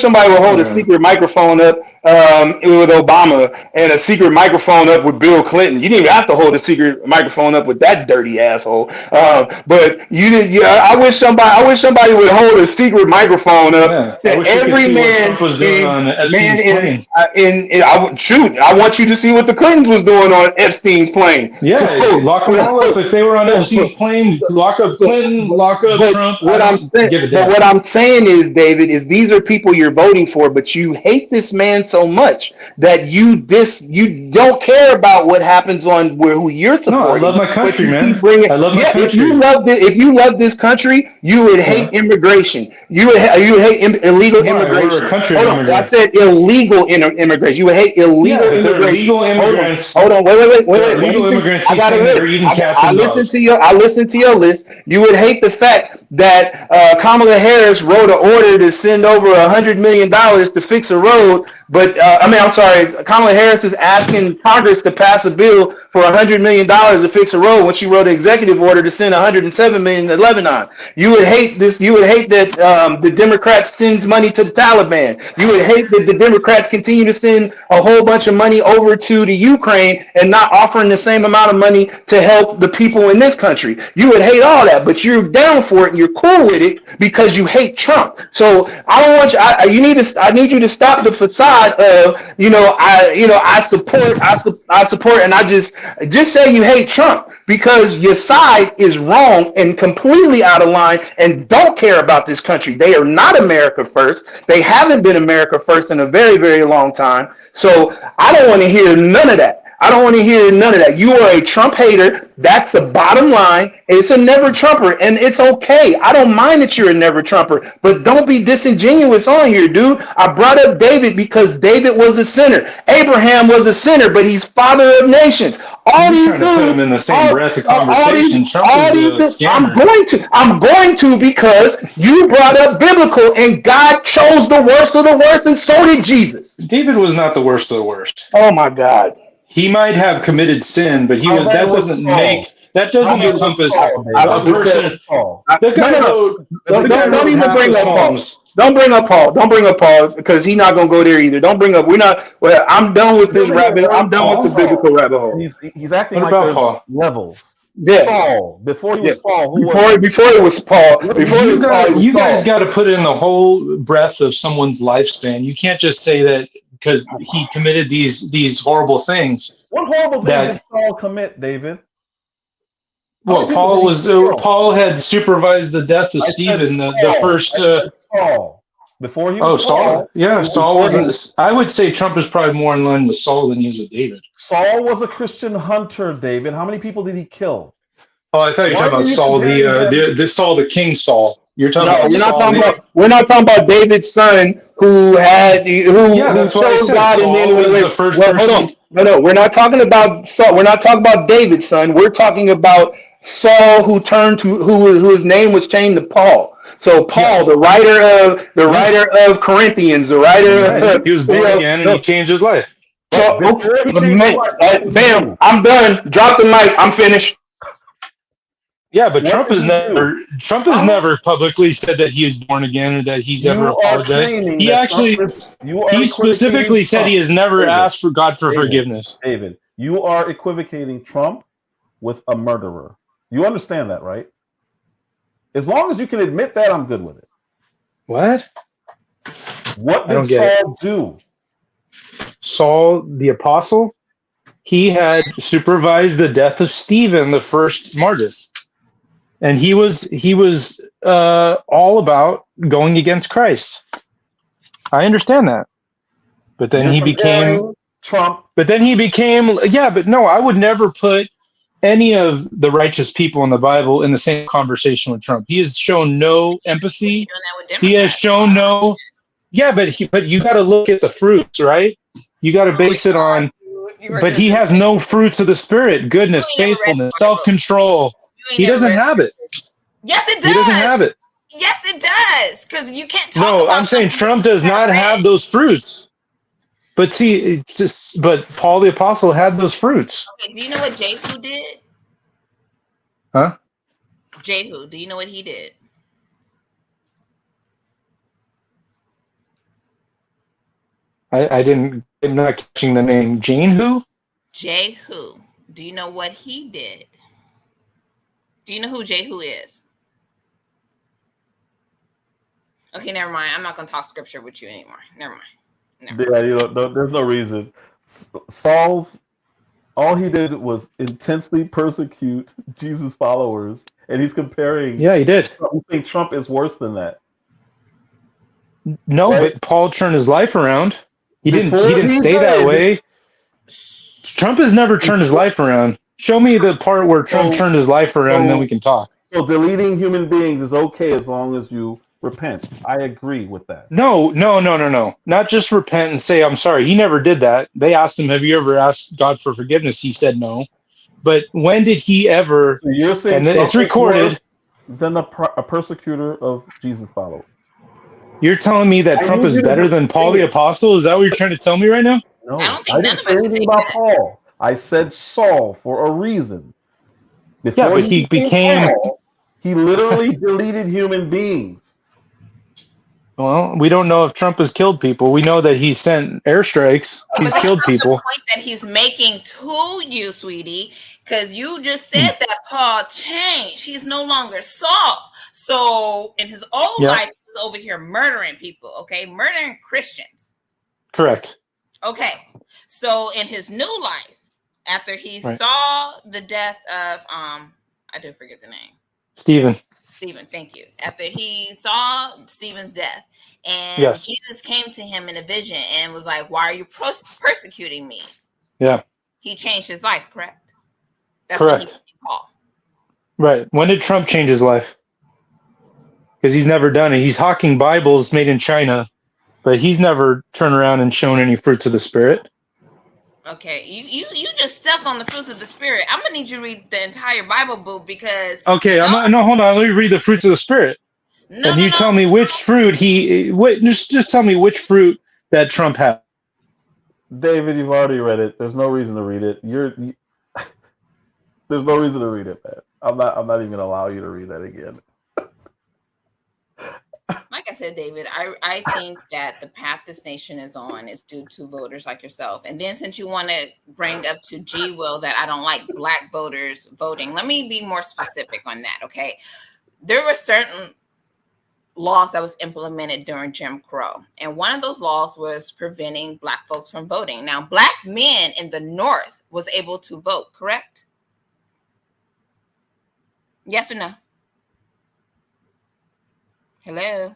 somebody would hold a secret microphone up with Obama and a secret microphone up with Bill Clinton. You didn't even have to hold a secret microphone up with that dirty asshole. But you did. Yeah, I wish somebody would hold a secret microphone up to every man. I want you to see what the Clintons was doing on Epstein's plane. Yeah, lock them all up. If they were on Epstein's plane, lock up Clinton, lock up Trump. What I'm saying is, David, is these are people you're voting for, but you hate this man so much that you don't care about what happens on who you're supporting. No, I love my country, man. I love my country. If you love this country, you would hate immigration. You would hate illegal immigration. We're a country of immigrants. I said illegal immigration. You would hate illegal immigration. Legal immigrants. Hold on. Wait. Legal immigrants. I got a list. I listened to your list. You would hate the fact that Kamala Harris wrote an order to send over $100 million to fix a road, but Kamala Harris is asking Congress to pass a bill for $100 million to fix a road when she wrote an executive order to send $107 million to Lebanon. You would hate this. You would hate that the Democrats sends money to the Taliban. You would hate that the Democrats continue to send a whole bunch of money over to the Ukraine and not offering the same amount of money to help the people in this country. You would hate all that, but you're down for it and you're cool with it because you hate Trump. So I don't want you. I need you to stop the facade of I support, and I just say you hate Trump because your side is wrong and completely out of line and don't care about this country. They are not America first. They haven't been America first in a very, very long time. So I don't want to hear none of that. You are a Trump hater. That's the bottom line. It's a never Trumper, and it's okay. I don't mind that you're a never Trumper, but don't be disingenuous on here, dude. I brought up David because David was a sinner. Abraham was a sinner, but he's father of nations. You're trying to put him in the same breath of conversation. I'm going to because you brought up biblical, and God chose the worst of the worst, and so did Jesus. David was not the worst of the worst. Oh my God. He might have committed sin, but that doesn't encompass a person. Don't even bring up Paul. Don't bring up Paul because he's not gonna go there either. Don't bring up. I'm done with this rabbit. I'm done with the biblical rabbit hole. He's acting like there's levels. Yeah. Saul. Before he was Paul. Before it was Paul. You guys got to put in the whole breadth of someone's lifespan. You can't just say that because he committed these horrible things. What horrible things did Saul commit, David? Well, Paul had supervised the death of Stephen, the first. Saul. Before he was Saul. Yeah, Saul wasn't. I would say Trump is probably more in line with Saul than he is with David. Saul was a Christian hunter, David. How many people did he kill? Oh, I thought you were talking about Saul, the Saul, the King Saul. You're talking about we're not talking about David's son who chose God and then was the first person. No, we're not talking about Saul. We're not talking about David's son. We're talking about Saul who whose name was changed to Paul. So Paul, the writer of Corinthians, he was born again and he changed his life. So bam, I'm done. Drop the mic. I'm finished. Yeah, but Trump has never publicly said that he is born again or that he's ever apologized. He specifically said he has never asked for God for forgiveness. David, you are equivocating Trump with a murderer. You understand that, right? As long as you can admit that, I'm good with it. What? What did Saul do? Saul, the apostle, he had supervised the death of Stephen, the first martyr. And he was all about going against Christ. I understand that. But then he became Trump. But then he became, but no, I would never put any of the righteous people in the Bible in the same conversation with Trump. He has shown no empathy. He has shown no. Yeah, but you got to look at the fruits, right? You got to base it on. But he has no fruits of the Spirit: goodness, faithfulness, self-control. He doesn't have it. Yes, it does. He doesn't have it. Yes, it does. Because you can't talk No, about I'm saying Trump does not have those fruits. But see, but Paul the Apostle had those fruits. Okay, do you know what Jehu did? Huh? Jehu, do you know what he did? I'm not catching the name. Jane who? Jehu. Do you know what he did? Do you know who Jehu is? Okay, never mind. I'm not going to talk scripture with you anymore. Never mind. Yeah, there's no reason. All he did was intensely persecute Jesus' followers, and he's comparing. Yeah, he did. You think Trump is worse than that? No, right? But Paul turned his life around. He didn't stay that way. Trump has never turned his life around. Show me the part where Trump turned his life around, and then we can talk. So deleting human beings is okay as long as you repent. I agree with that. No. Not just repent and say, I'm sorry. He never did that. They asked him, have you ever asked God for forgiveness? He said no. But when did he ever? So you're saying and it's recorded. Then a persecutor of Jesus followers. You're telling me that Trump is better than Paul the Apostle? Is that what you're trying to tell me right now? No, I didn't say anything about Paul. I said Saul for a reason. Before but he became... Paul, he literally deleted human beings. Well, we don't know if Trump has killed people. We know that he sent airstrikes. He's killed people. The point that he's making to you, sweetie, because you just said that Paul changed. He's no longer Saul. So in his old life, he was over here murdering people, okay? Murdering Christians. Correct. Okay. So in his new life, after he saw the death of, I do forget the name. Stephen, thank you. After he saw Stephen's death, and Jesus came to him in a vision and was like, "Why are you persecuting me?" Yeah. He changed his life, correct? That's correct. Paul. Right. When did Trump change his life? Because he's never done it. He's hawking Bibles made in China, but he's never turned around and shown any fruits of the Spirit. Okay, you just stuck on the fruits of the Spirit. I'm gonna need you to read the entire Bible book because. Okay, hold on. Let me read the fruits of the Spirit, tell me which fruit just tell me which fruit that Trump had. David, you've already read it. There's no reason to read it. There's no reason to read it, man. I'm not even gonna allow you to read that again. Like I said, David, I think that the path this nation is on is due to voters like yourself. And then since you want to bring up to Will that I don't like black voters voting, let me be more specific on that, okay? There were certain laws that was implemented during Jim Crow. And one of those laws was preventing black folks from voting. Now, black men in the North was able to vote, correct? Yes or no? Hello?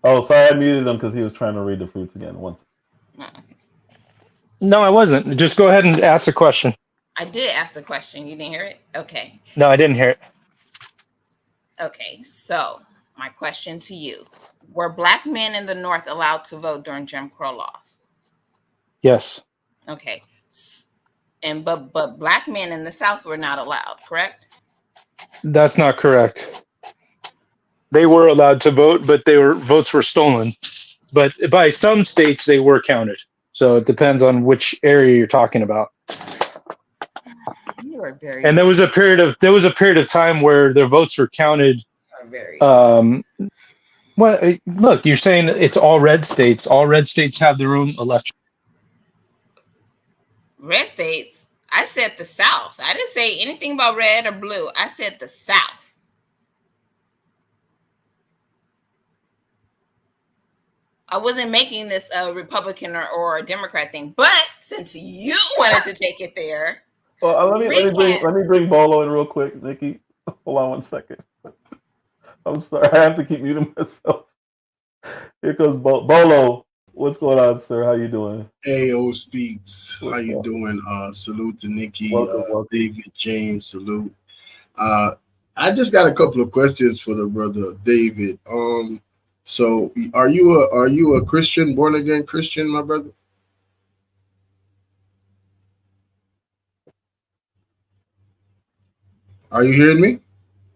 Oh, sorry, I muted him because he was trying to read the fruits again once. No, I wasn't. Just go ahead and ask the question. I did ask the question. You didn't hear it? Okay. No, I didn't hear it. Okay, so my question to you. Were black men in the North allowed to vote during Jim Crow laws? Yes. Okay. But black men in the South were not allowed, correct? That's not correct. They were allowed to vote, but votes were stolen. But by some states, they were counted. So it depends on which area you're talking about. You are very. And there was a period of time where their votes were counted. Look, you're saying it's all red states. All red states have their own election. Red states? I said the South. I didn't say anything about red or blue. I said the South. I wasn't making this a Republican or a Democrat thing, but since you wanted to take it there, well, let me bring Bolo in real quick, Nikki. Hold on one second. I'm sorry, I have to keep muting myself. Here goes Bolo. What's going on, sir? How you doing? Hey, OSpeaks. How you doing? Salute to Nikki, welcome. David, James, salute. I just got a couple of questions for the brother David. So are you a Christian, born again Christian, my brother? Are you hearing me?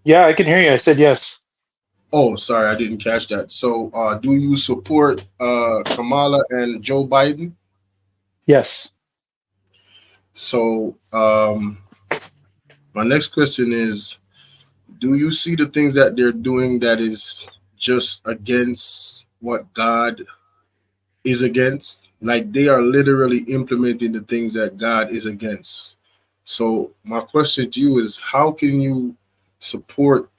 Yeah, I can hear you. I said yes. Oh, sorry, I didn't catch that. So do you support Kamala and Joe Biden? Yes. So my next question is, do you see the things that they're doing that is just against what God is against? Like they are literally implementing the things that God is against. So my question to you is, how can you support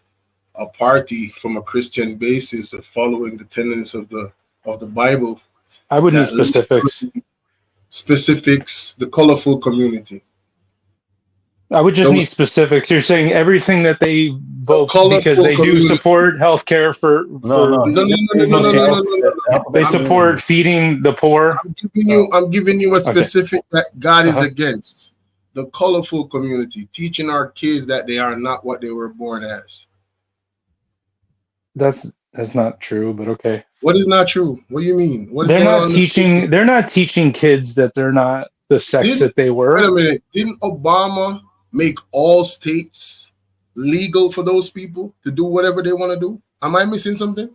a party from a Christian basis of following the tenets of the Bible? I would need specifics. Specifics, the colorful community. I would just need specifics. You're saying everything that they vote because they do support healthcare for no. They support feeding the poor. I'm giving you a specific that God is against. The colorful community, teaching our kids that they are not what they were born as. That's not true, but okay. What is not true? What do you mean? They're not teaching kids that they're not the sex that they were. Wait a minute. Didn't Obama make all states legal for those people to do whatever they want to do? Am I missing something?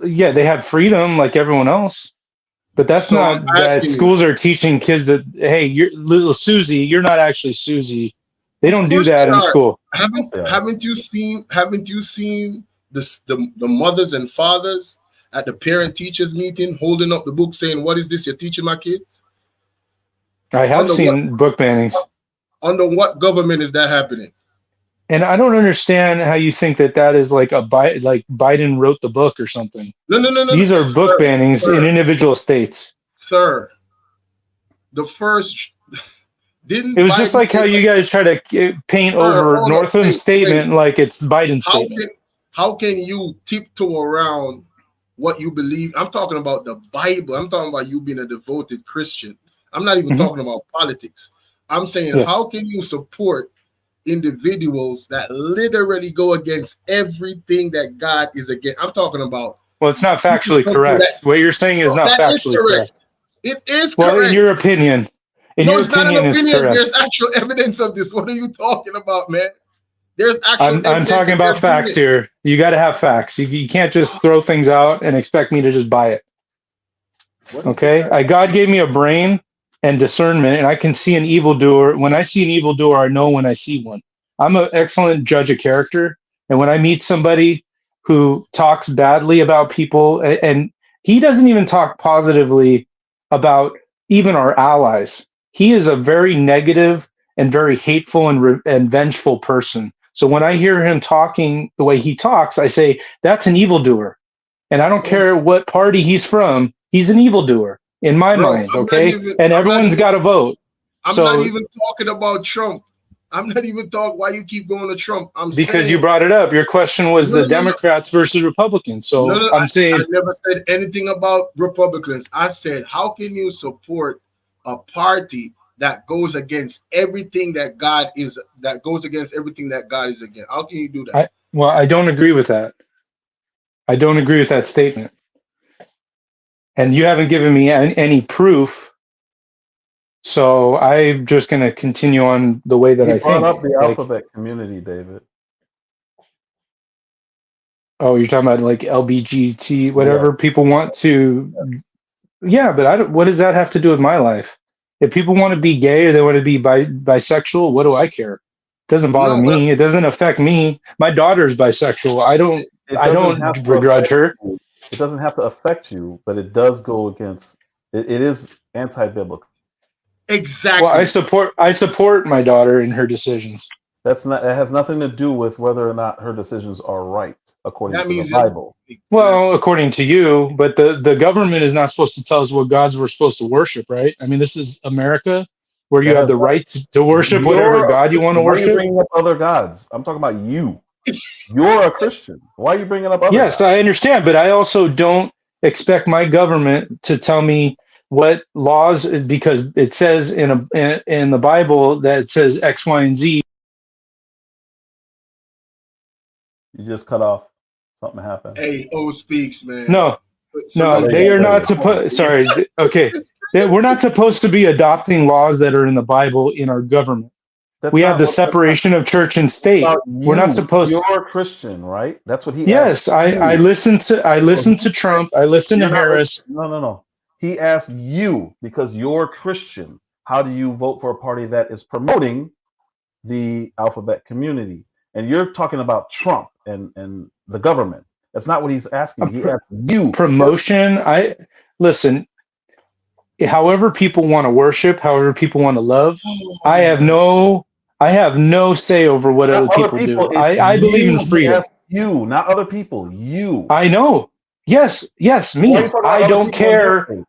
Yeah, they have freedom like everyone else. But that's not that schools are teaching kids that, hey, you're little Susie, you're not actually Susie. They don't do that in school. Haven't you seen the mothers and fathers at the parent teachers meeting holding up the book saying, what is this you're teaching my kids? I have seen book bannings. Under what government is that happening? And I don't understand how you think that is like like Biden wrote the book or something. No. These are book bannings in individual states. Sir, the first didn't. It was just like how you guys try to paint over Northland's statement like it's Biden's statement. How can you tiptoe around what you believe? I'm talking about the Bible. I'm talking about you being a devoted Christian. I'm not even talking about politics. I'm saying, how can you support individuals that literally go against everything that God is against? I'm talking about. Well, it's not factually correct. What you're saying is not factually correct. It is correct. Well, in your opinion, it's not an opinion. It's correct. There's actual evidence of this. What are you talking about, man? There's actual. I'm talking about facts here. You got to have facts. You can't just throw things out and expect me to just buy it. Okay, God gave me a brain and discernment, and I can see an evildoer. When I see an evildoer, I know when I see one. I'm an excellent judge of character, and when I meet somebody who talks badly about people, and he doesn't even talk positively about even our allies. He is a very negative and very hateful and vengeful person. So when I hear him talking the way he talks, I say, that's an evildoer. And I don't care what party he's from, he's an evildoer in my mind, okay? And everyone's got to vote. I'm not even talking about Trump. I'm not even talking why you keep going to Trump. Because you brought it up. Your question was the Democrats versus Republicans. So I'm saying I never said anything about Republicans. I said, how can you support a party that goes against everything that God is, that goes against everything that God is against? How can you do that? I don't agree with that. I don't agree with that statement. And you haven't given me any proof. So I'm just going to continue on the way that I think. Brought up the alphabet community, David. Oh, you're talking about like LBGT, whatever people want to. Yeah, but what does that have to do with my life? If people want to be gay or they want to be bisexual, what do I care? It doesn't bother me. It doesn't affect me. My daughter's bisexual. I don't begrudge her. It doesn't have to affect you, but it does go against. It is anti-biblical. Exactly. Well, I support my daughter in her decisions. That has nothing to do with whether or not her decisions are right according to the Bible. Well, according to you, but the government is not supposed to tell us what gods we're supposed to worship, right? I mean, this is America, where you have the right to worship whatever God you want to worship. Why are you bringing up other gods? I'm talking about you. You're a Christian. Why are you bringing up other gods? I understand, but I also don't expect my government to tell me what laws, because it says in the Bible that it says X, Y, and Z. You just cut off. Something happened. Hey, OSpeaks, man. No, they are not supposed. Sorry, okay, we're not supposed to be adopting laws that are in the Bible in our government. We have the separation of church and state. We're not supposed. You're a Christian, right? That's what he. Yes, I listened to Trump. I listened to Harris. No. He asked you because you're Christian. How do you vote for a party that is promoting the alphabet community? And you're talking about Trump and the government. That's not what he's asking. He asked you. Promotion. Listen. However people want to worship, however people want to love, I have no say over what other people do. I believe in freedom. You, not other people. You. I know. Yes, me. I don't care.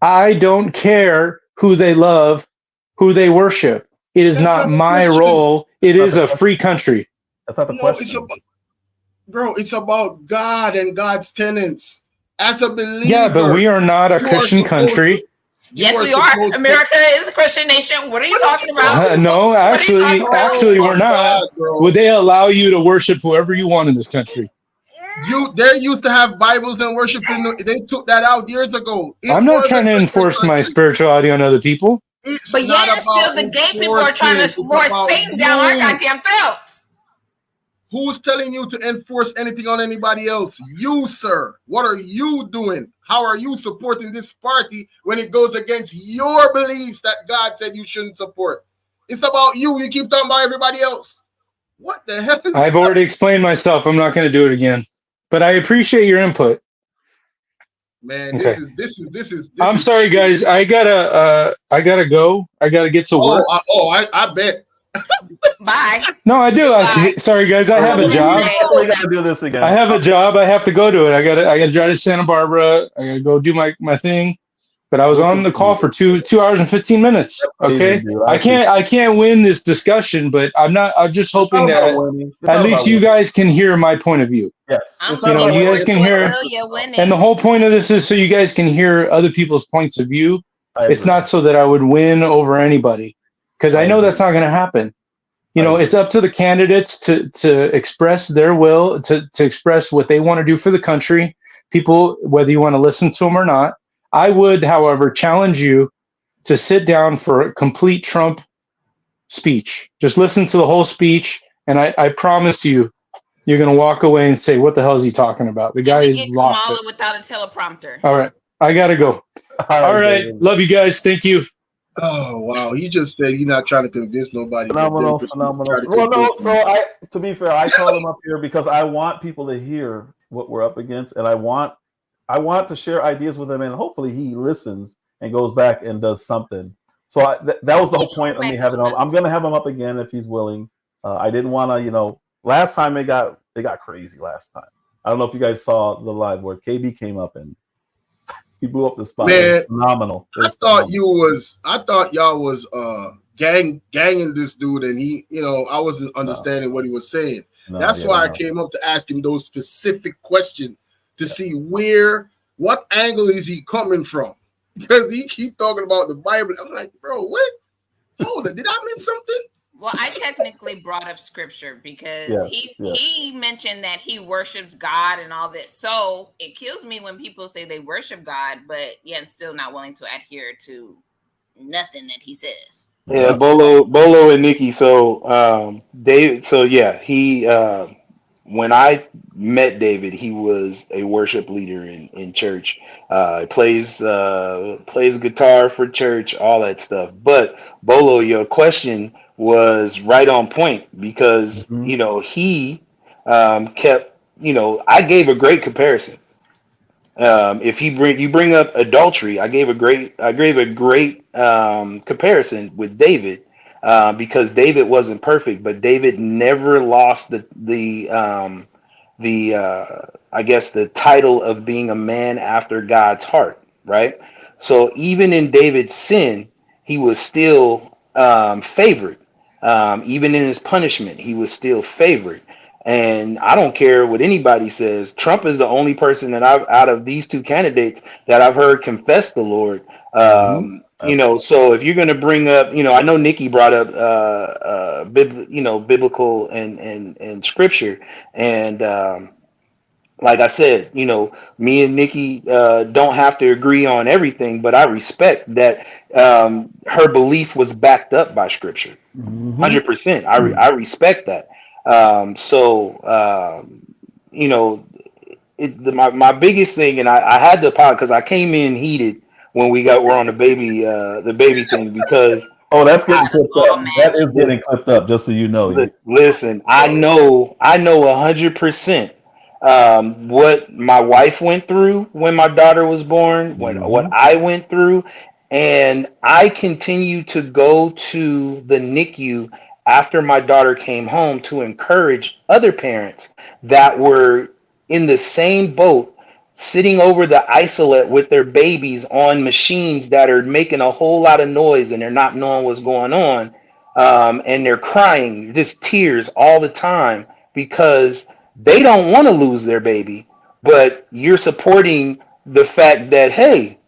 I don't care who they love, who they worship. It is not my role. It is a free country. That's not the question. It's about God and God's tenets. As a believer. Yeah, but we are not a Christian country. Yes, we are. America is a Christian nation. What are you talking about? No, actually, we're not. Would they allow you to worship whoever you want in this country? They used to have Bibles and worshiping. They took that out years ago. I'm not trying to enforce my spirituality on other people. But yet, still, the gay people are trying to force Satan down our goddamn throats. Who's telling you to enforce anything on anybody else? You, sir. What are you doing? How are you supporting this party when it goes against your beliefs that God said you shouldn't support? It's about you. You keep talking about everybody else. What the hell? I've already explained myself. I'm not going to do it again. But I appreciate your input. Man, okay. This is. I'm sorry, guys. I gotta go. I gotta get to work. I bet. Bye. No, I do. Sorry, guys. I have a job. We gotta do this again. I have a job. I have to go to it. I gotta drive to Santa Barbara. I gotta go do my thing. But I was on the call for 2 hours and 15 minutes. Okay, I can't win this discussion, but I'm just hoping that at least you guys can hear my point of view. Yes, you guys can hear. And the whole point of this is so you guys can hear other people's points of view. It's not so that I would win over anybody, because I know that's not going to happen. It's up to the candidates to express their will, to express what they want to do for the country. People, whether you want to listen to them or not. I would, however, challenge you to sit down for a complete Trump speech. Just listen to the whole speech, and I promise you, you're going to walk away and say, what the hell is he talking about? The guy is lost Kamala it. Without a teleprompter. All right. I got to go. All right. Love you guys. Thank you. Oh, wow. You just said you're not trying to convince nobody. Phenomenal. Well, no, to be fair, I called him up here because I want people to hear what we're up against, and I want to share ideas with him, and hopefully he listens and goes back and does something. So that was the whole point of me having him. I'm going to have him up again if he's willing. I didn't want to, last time it got crazy last time. I don't know if you guys saw the live where KB came up and he blew up the spot. Man, phenomenal. I thought y'all was ganging this dude, and he, I wasn't understanding what he was saying. That's why I came up to ask him those specific questions. To see what angle is he coming from? Because he keep talking about the Bible. I'm like, bro, what? Hold on, did I miss something? Well, I technically brought up scripture because he mentioned that he worships God and all this. So it kills me when people say they worship God, but yet still not willing to adhere to nothing that he says. Yeah, Bolo and Nikki. So David. So yeah, he. When I met David, he was a worship leader in church. Plays guitar for church, all that stuff. But Bolo, your question was right on point because he kept. I gave a great comparison. If you bring up adultery, I gave a great comparison with David. Because David wasn't perfect, but David never lost the I guess the title of being a man after God's heart, right? So even in David's sin, he was still favored. Even in his punishment, he was still favored. And I don't care what anybody says. Trump is the only person that out of these two candidates that I've heard confess the Lord. So if you're going to bring up, I know Nikki brought up, biblical and scripture. And like I said, me and Nikki don't have to agree on everything, but I respect that her belief was backed up by scripture. 100%. I respect that. My biggest thing, and I had to pause because I came in heated when we're on the baby thing, because that's getting clipped up. That is getting clipped up, just so you know. Listen, I know 100% what my wife went through when my daughter was born, what I went through, and I continue to go to the NICU after my daughter came home to encourage other parents that were in the same boat, sitting over the isolate with their babies on machines that are making a whole lot of noise and they're not knowing what's going on. And they're crying, just tears all the time, because they don't want to lose their baby, but you're supporting the fact that, hey,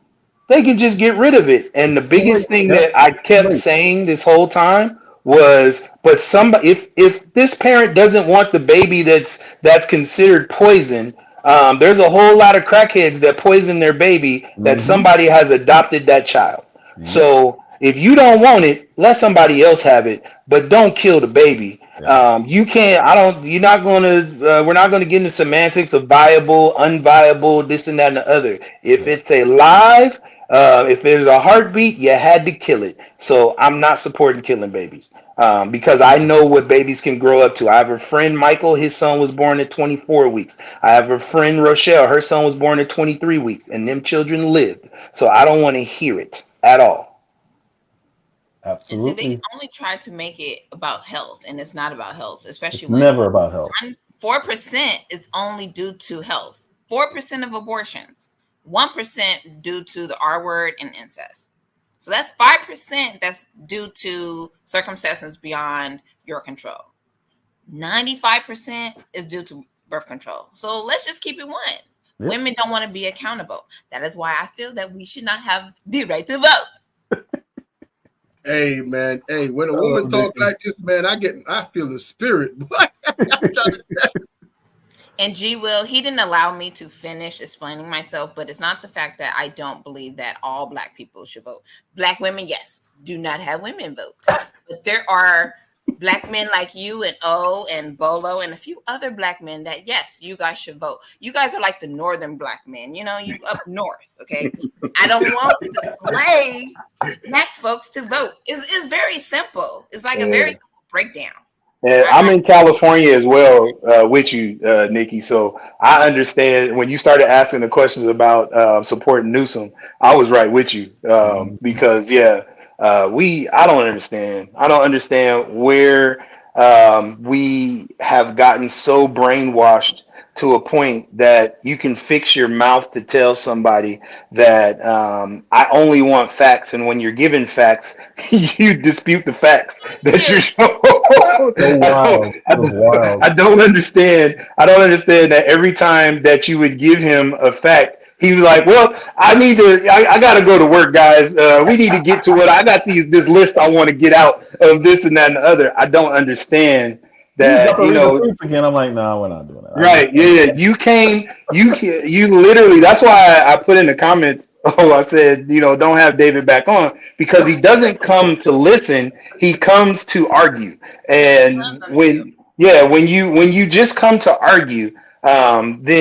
they can just get rid of it. And the biggest thing that I kept saying this whole time was, but if this parent doesn't want the baby that's considered poison, there's a whole lot of crackheads that poison their baby that somebody has adopted that child. So if you don't want it, let somebody else have it, but don't kill the baby. You can't, we're not going to get into semantics of viable, unviable, this and that and the other. If it's alive, if there's a heartbeat, you had to kill it. So I'm not supporting killing babies, because I know what babies can grow up to. I have a friend, Michael, his son was born at 24 weeks. I have a friend, Rochelle, her son was born at 23 weeks, and them children lived. So I don't want to hear it at all. Absolutely. And see, they only try to make it about health, and it's not about health, especially when never about health. 4% is only due to health. 4% of abortions, 1% due to the R word and incest. So that's 5% that's due to circumstances beyond your control. 95% is due to birth control. So let's just keep it one. Yep. Women don't want to be accountable. That is why I feel that we should not have the right to vote. Hey man, when a woman talk like this, man, I feel the spirit. And Will, he didn't allow me to finish explaining myself, but it's not the fact that I don't believe that all Black people should vote. Black women, yes, do not have women vote. But there are Black men like you and O and Bolo and a few other Black men that, yes, you guys should vote. You guys are like the northern Black men, you up north, okay? I don't want the slave Black folks to vote. It's very simple. It's like a very simple breakdown. And I'm in California as well with you, Nikki. So I understand when you started asking the questions about supporting Newsom, I was right with you because, I don't understand. I don't understand where we have gotten so brainwashed to a point that you can fix your mouth to tell somebody that I only want facts, and when you're given facts, you dispute the facts that you're showing. I don't understand. I don't understand that every time that you would give him a fact, he was like, "Well, I got to go to work, guys. We need to get to what I got. This list I want to get out of this and that and the other." I don't understand that, again. I'm like, no, we're not doing that. Right? Yeah. You literally. That's why I put in the comments. I said, don't have David back on, because he doesn't come to listen. He comes to argue. And when you just come to argue, then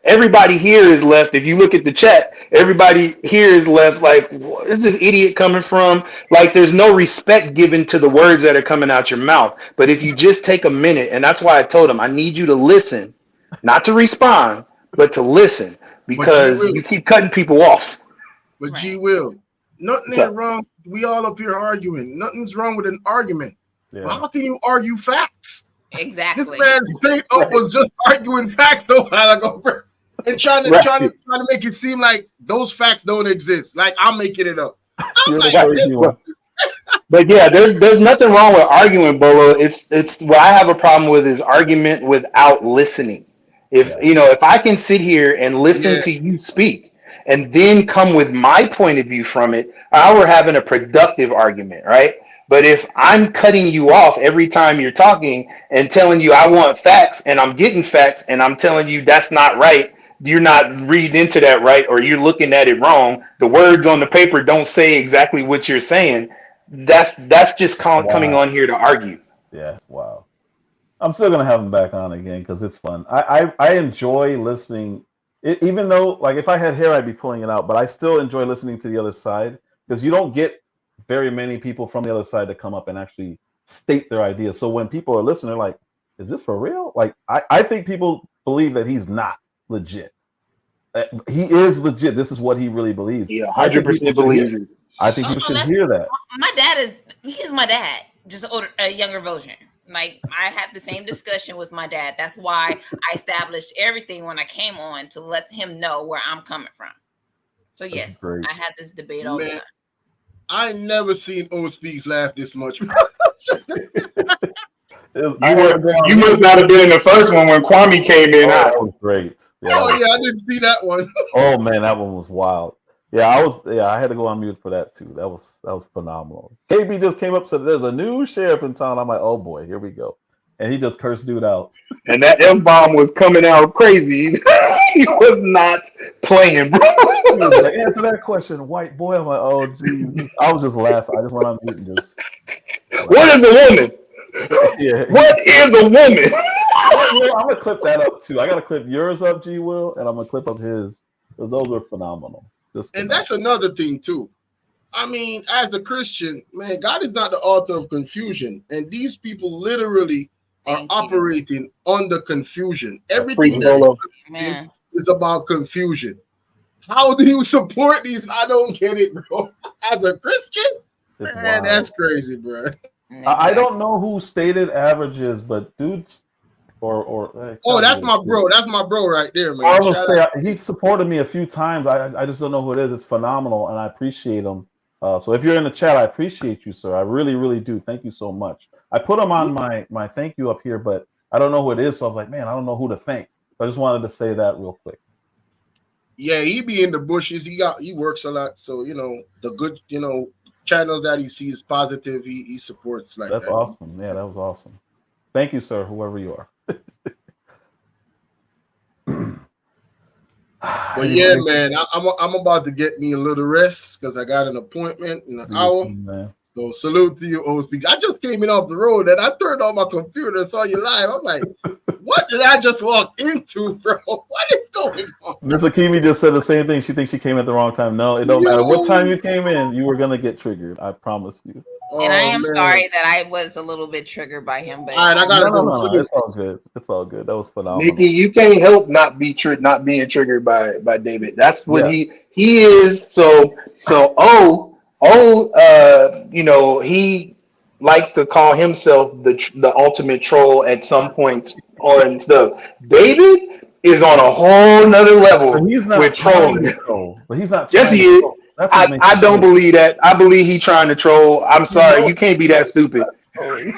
everybody here is left. If you look at the chat, everybody here is left like, what is this idiot coming from? Like, there's no respect given to the words that are coming out your mouth. But if you just take a minute, and that's why I told him, I need you to listen, not to respond, but to listen, because you keep cutting people off. But Will, nothing is wrong. We all up here arguing. Nothing's wrong with an argument. Yeah. Well, how can you argue facts? Exactly. This man straight up was just arguing facts a while ago, and trying to make it seem like those facts don't exist. Like I'm making it up. I'm like, But yeah, there's nothing wrong with arguing, Bolo. It's what I have a problem with is argument without listening. If I can sit here and listen Yeah. to you speak and then come with my point of view from it, we're having a productive argument, right? But if I'm cutting you off every time you're talking and telling you I want facts and I'm getting facts and I'm telling you that's not right, you're not reading into that right, or you're looking at it wrong. The words on the paper don't say exactly what you're saying. That's just coming on here to argue. Yeah, wow. I'm still gonna have him back on again because it's fun. I enjoy listening, even though like if I had hair, I'd be pulling it out. But I still enjoy listening to the other side because you don't get very many people from the other side to come up and actually state their ideas. So when people are listening, they're like, "Is this for real?" Like I think people believe that he's not legit. He is legit. This is what he really believes. Yeah, 100% believes it. I think people should hear that. My dad he's my dad, just a younger version. Like I had the same discussion with my dad. That's why I established everything when I came on to let him know where I'm coming from. So yes, I had this debate all the time. I never seen OSpeaks laugh this much. You must not have been in the first one when Kwame came in. That was great. Yeah. Oh yeah, I didn't see that one. Oh man, that one was wild. Yeah, I had to go on mute for that too. That was phenomenal. KB just came up and said there's a new sheriff in town. I'm like, oh boy, here we go. And he just cursed dude out. And that M-bomb was coming out crazy. He was not playing, bro. He was like, answer that question, white boy. I'm like, oh geez. I was just laughing. I just went on mute and just What is a woman? Yeah. What is a woman? I'm gonna clip that up too. I gotta clip yours up, G Will, and I'm gonna clip up his because those were phenomenal. And that's another thing too. I mean, as a Christian, man, God is not the author of confusion, and these people literally are operating under confusion. Everything is about confusion. How do you support these? I don't get it, bro. As a Christian, man, that's crazy, bro. I don't know who stated averages, but dudes. That's my bro. That's my bro right there, man. I will say he supported me a few times. I just don't know who it is. It's phenomenal, and I appreciate him. So if you're in the chat, I appreciate you, sir. I really, really do. Thank you so much. I put him on my thank you up here, but I don't know who it is. So I was like, man, I don't know who to thank. So I just wanted to say that real quick. Yeah, he be in the bushes. He works a lot. So the good channels that he sees positive. He supports like that's that. Awesome. Yeah, that was awesome. Thank you, sir. Whoever you are. But yeah, man, I'm about to get me a little rest because I got an appointment in an hour. Man. So salute to you, OSpeaks. I just came in off the road and I turned on my computer and saw you live. I'm like, what did I just walk into, bro? What is going on? Miss Akimi just said the same thing. She thinks she came at the wrong time. No, it don't matter what time you came in. You were gonna get triggered. I promise you. And I am sorry that I was a little bit triggered by him. But all right, I gotta go. No, it's all good. It's all good. That was phenomenal. Nikki, you can't help not being triggered by David. That's what he is. So he likes to call himself the ultimate troll at some point on stuff. David is on a whole nother level with trolling. But he's not. Yes, he is. I don't believe that. I believe he's trying to troll. I'm sorry, you can't be that stupid. And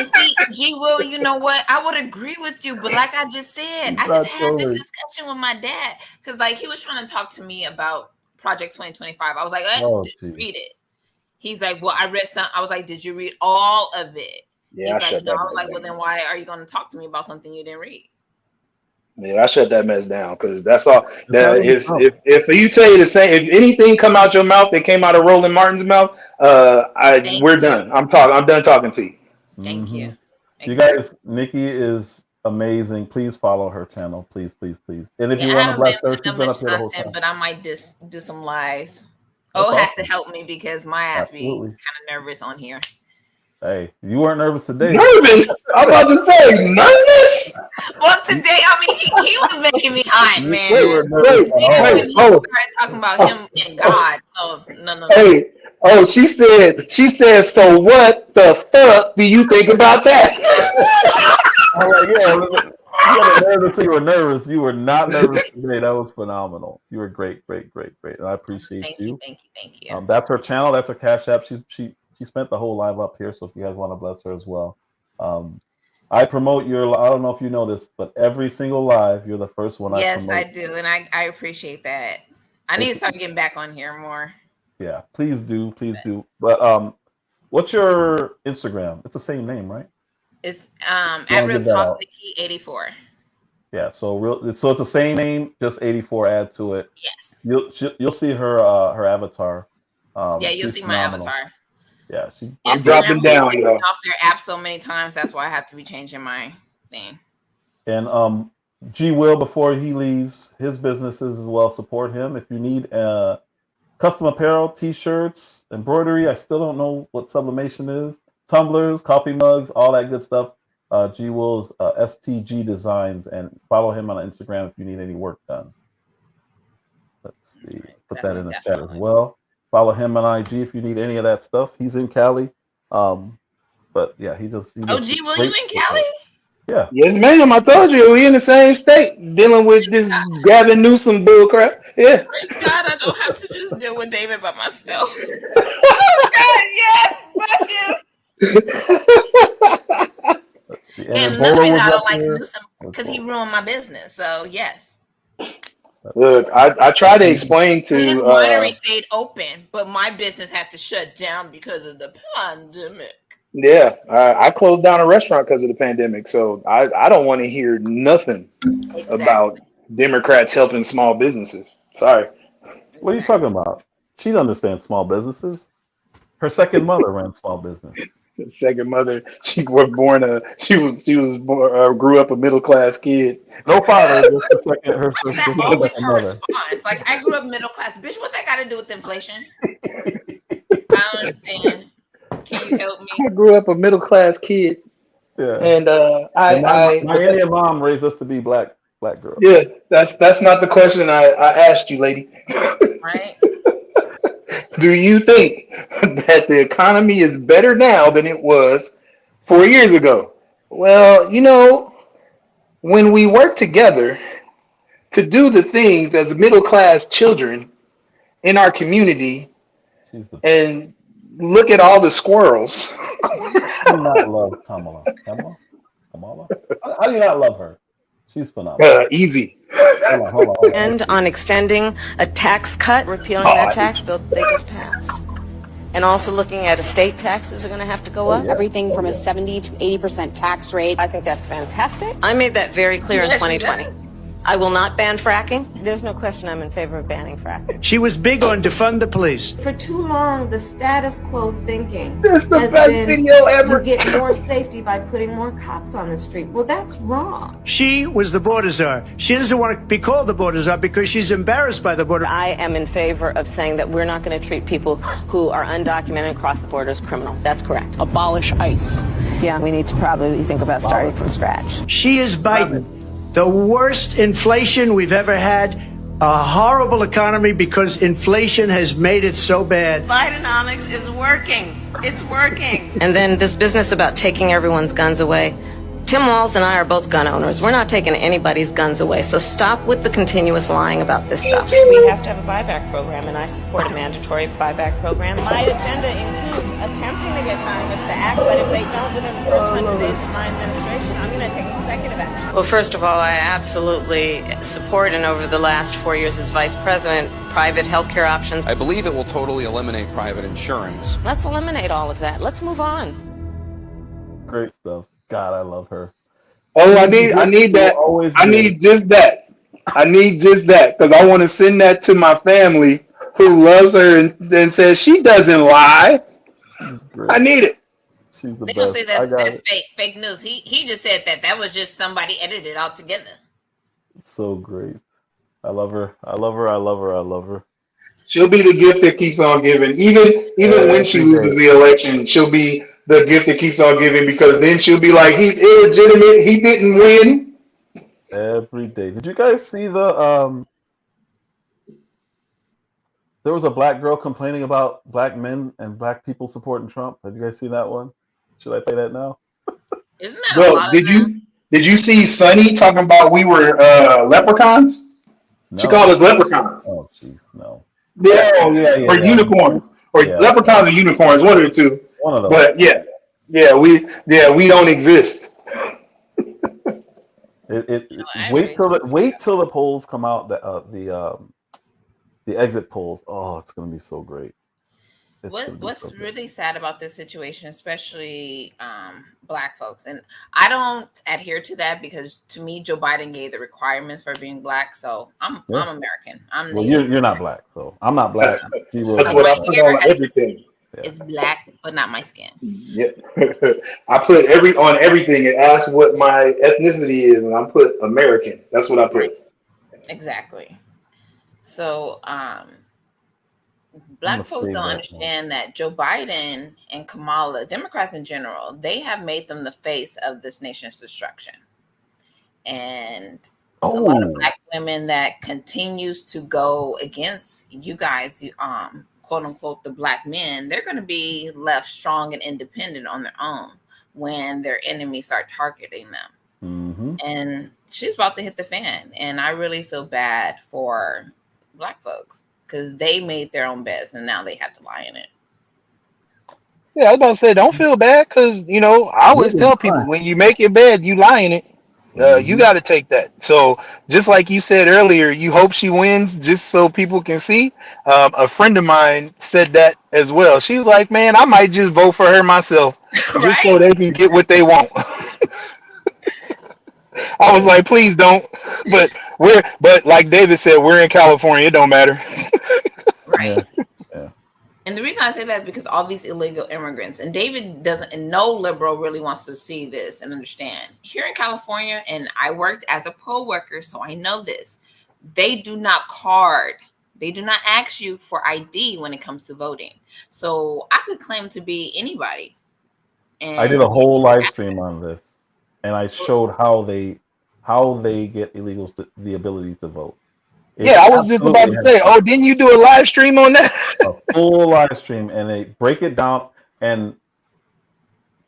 see, G Will, you know what? I would agree with you, but like I just said, I just had this discussion with my dad because like he was trying to talk to me about Project 2025. I was like, did you read it? He's like, well, I read some. I was like, did you read all of it? Yeah, he's like, no. I was like, well, then why are you going to talk to me about something you didn't read? Yeah, I shut that mess down because that's all. If you say the same, if anything come out your mouth that came out of Roland Martin's mouth, we're done. I'm done talking to you. Thank you. You guys, Nikki is amazing. Please follow her channel, please, please, please. And if you want to blast her, she's been up here the whole time. But I might just do some lives. Has to help me because my ass be kind of nervous on here. Hey, you weren't nervous today. Nervous? I'm about to say nervous. Well, today, I mean, he was making me hot, man. Wait, started talking about him and God. Oh, no. Hey, she said. So what the fuck do you think about that? I'm like, You had a nerve until you were nervous. You were not nervous today. That was phenomenal. You were great. And I appreciate you. Thank you. That's her channel. That's her Cash App. She spent the whole live up here. So if you guys want to bless her as well, I promote your. I don't know if you know this, but every single live, you're the first one. Yes, I do, and I appreciate that. I need to start getting back on here more. Yeah, please do. But what's your Instagram? It's the same name, right? It's at Real Talk Nikki 84. Yeah, so it's the same name, just 84. Add to it. Yes. You'll see her avatar. Yeah, you'll see phenomenal. My avatar. Yeah, I'm dropping down, y'all. Off their app so many times, that's why I have to be changing my thing. And G Will, before he leaves, his businesses as well, support him. If you need custom apparel, t-shirts, embroidery, I still don't know what Sublimation is. Tumblers, coffee mugs, all that good stuff. G Will's STG.designs, and follow him on Instagram if you need any work done. Let's see. Put that in the chat as well. Follow him on IG if you need any of that stuff. He's in Cali. But yeah, he just G Will, you in Cali? Yeah. Yes, ma'am. I told you we in the same state dealing with this Gavin Newsom bull crap. Yeah. Praise God, I don't have to just deal with David by myself. Oh God, yes, bless you. And another reason I don't like Newsom because he ruined my business. So yes. Look, I try to explain to his winery stayed open, but my business had to shut down because of the pandemic. Yeah, I closed down a restaurant because of the pandemic, so I don't want to hear nothing about Democrats helping small businesses. Sorry. What are you talking about? She understands small businesses. Her second mother ran small business. Second mother, she was born grew up a middle class kid. No father. Just her that's always her response. Like, I grew up middle class. Bitch, what that got to do with inflation? I don't understand. Can you help me? I grew up a middle class kid. Yeah. And my Indian mom raised us to be black girls. Yeah, that's not the question I asked you, lady. Right. Do you think that the economy is better now than it was 4 years ago? Well, when we work together to do the things as middle-class children in our community and look at all the squirrels. I do not love Kamala. Kamala? How do you not love her? She's phenomenal. Easy. Hold on. And on extending a tax cut, repealing that tax bill they just passed. And also looking at estate taxes are going to have to go up. Everything from a 70 to 80% tax rate. I think that's fantastic. I made that very clear in 2020. I will not ban fracking. There's no question I'm in favor of banning fracking. She was big on defund the police. For too long, the status quo thinking has the best video ever. You get more safety by putting more cops on the street. Well, that's wrong. She was the border czar. She doesn't want to be called the border czar because she's embarrassed by the border. I am in favor of saying that we're not going to treat people who are undocumented and cross the border as criminals. That's correct. Abolish ICE. Yeah, we need to probably think about starting from scratch. She is Biden. The worst inflation we've ever had, a horrible economy because inflation has made it so bad. Bidenomics is working. It's working. And then this business about taking everyone's guns away. Tim Walz and I are both gun owners. We're not taking anybody's guns away. So stop with the continuous lying about this stuff. We have to have a buyback program, and I support a mandatory buyback program. My agenda includes attempting to get Congress to act, but if they don't within the first 100 days of my administration, I'm going to take executive action. Well, first of all, I absolutely support, and over the last 4 years as vice president, private healthcare options. I believe it will totally eliminate private insurance. Let's eliminate all of that. Let's move on. Great stuff. God, I love her. Oh, I need that. I need just that. I need just that because I want to send that to my family who loves her and says she doesn't lie. I need it. She's the They're best. gonna say that's fake news. He just said that was just somebody edited all together. So great. I love her. I love her. I love her. I love her. She'll be the gift that keeps on giving. Even when she loses the election, she'll be the gift that keeps on giving because then she'll be like, he's illegitimate. He didn't win. Every day. Did you guys see the there was a black girl complaining about black men and black people supporting Trump? Have you guys seen that one? Should I play that now? Isn't that a lot did Did you see Sunny talking about we were leprechauns? No. She called us leprechauns. Oh, jeez, no. Yeah, yeah, or unicorns, or leprechauns or unicorns, one of the two. One of those. But we don't exist. Wait till the polls come out. The exit polls. Oh, it's going to be so great. What's really sad about this situation, especially Black folks, and I don't adhere to that because to me, Joe Biden gave the requirements for being Black, so I'm American. Well, you're not Black, so I'm not Black. That's what I put on everything. It's Black, but not my skin. Yeah, I put on everything. It asks what my ethnicity is, and I put American. That's what I put. Exactly. So, Black folks don't understand that Joe Biden and Kamala, Democrats in general, they have made them the face of this nation's destruction. And a lot of Black women that continues to go against you guys, quote unquote, the Black men, they're going to be left strong and independent on their own when their enemies start targeting them. Mm-hmm. And she's about to hit the fan. And I really feel bad for Black folks, because they made their own beds and now they have to lie in it. Yeah, I was about to say, don't feel bad, because I always tell people, when you make your bed, you lie in it. You got to take that. So just like you said earlier, you hope she wins just so people can see. A friend of mine said that as well. She was like, man, I might just vote for her myself just so they can get what they want. I was like, please don't. But like David said, we're in California. It don't matter. Right. Yeah. And the reason I say that is because all these illegal immigrants, and David doesn't, and no liberal really wants to see this and understand. Here in California, and I worked as a poll worker, so I know this. They do not card. They do not ask you for ID when it comes to voting. So I could claim to be anybody. And I did a whole live stream on this, and I showed how they get illegals the ability to vote. I was just about to say, didn't you do a live stream on that? A full live stream, and they break it down. And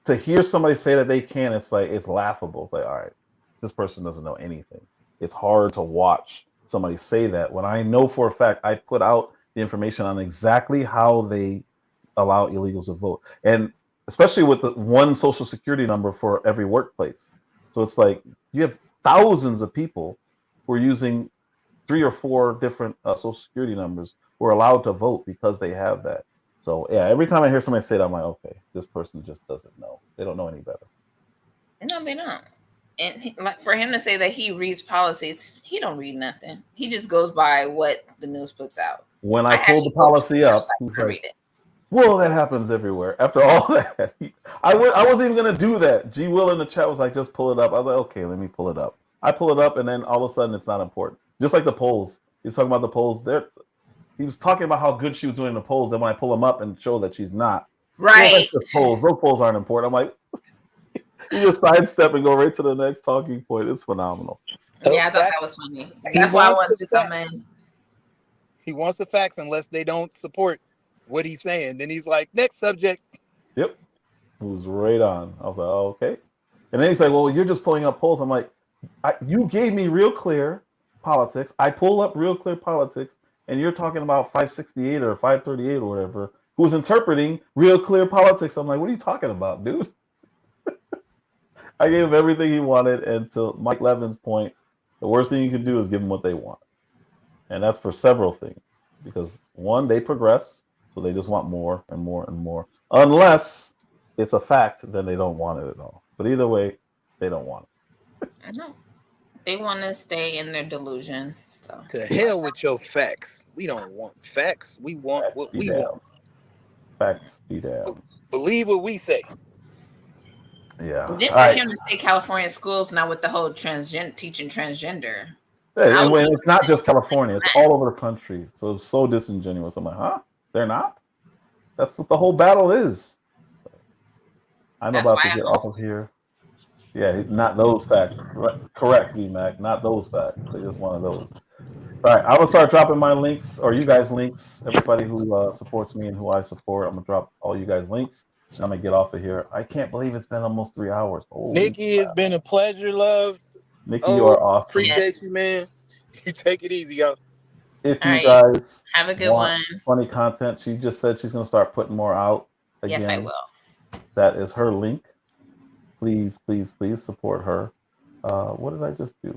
to hear somebody say that they can, it's like, it's laughable. It's like, all right, this person doesn't know anything. It's hard to watch somebody say that when I know for a fact I put out the information on exactly how they allow illegals to vote, and especially with the one social security number for every workplace. So it's like you have thousands of people who are using 3 or 4 different social security numbers who are allowed to vote because they have that. So yeah, every time I hear somebody say that, I'm like, okay, this person just doesn't know. They don't know any better. No, they don't. And for him to say that he reads policies, he don't read nothing. He just goes by what the news puts out. When I pulled the policy up, he's like, well, that happens everywhere. After all that, I wasn't even going to do that. G. Will in the chat was like, just pull it up. I was like, okay, let me pull it up. I pull it up, and then all of a sudden, it's not important. Just like the polls. He's talking about the polls. He was talking about how good she was doing in the polls. Then when I pull them up and show that she's not. Right. Those polls aren't important. I'm like, you just sidestep and go right to the next talking point. It's phenomenal. Yeah, I thought that was funny. That's why I wanted to come in. He wants the facts unless they don't support what he's saying. Then he's like, next subject. Yep. It was right on. I was like, oh, okay. And then he's like, well, you're just pulling up polls. I'm like, you gave me Real Clear Politics. I pull up Real Clear Politics, and you're talking about 568 or 538 or whatever, who's interpreting Real Clear Politics. I'm like, what are you talking about, dude? I gave him everything he wanted, and to Mike Levin's point, the worst thing you can do is give them what they want. And that's for several things. Because one, they progress, so they just want more and more and more. Unless it's a fact, then they don't want it at all. But either way, they don't want it. I know. They want to stay in their delusion. So. To hell with your facts. We don't want facts. We want Facts what be we down. want. Facts be down. Believe what we say. Yeah. Then for him to say California schools now with the whole teaching transgender. Yeah, and when it's not just California, it's all over the country. So it's so disingenuous. I'm like, huh? They're not? That's what the whole battle is. I'm about to get off of here. Yeah, not those facts. Correct, VMAC. Not those facts. They just one of those. All right, I'm gonna start dropping my links, or you guys links. Everybody who supports me and who I support, I'm gonna drop all you guys links. I'm gonna get off of here. I can't believe it's been almost 3 hours. Holy Nikki, it's been a pleasure, love. Nikki, you are awesome. Appreciate you, man. You take it easy, yo. If All you right. guys Have a good want one. funny content, she just said she's gonna start putting more out. Again, Yes, I will. That is her link. Please, please, please support her. What did I just do?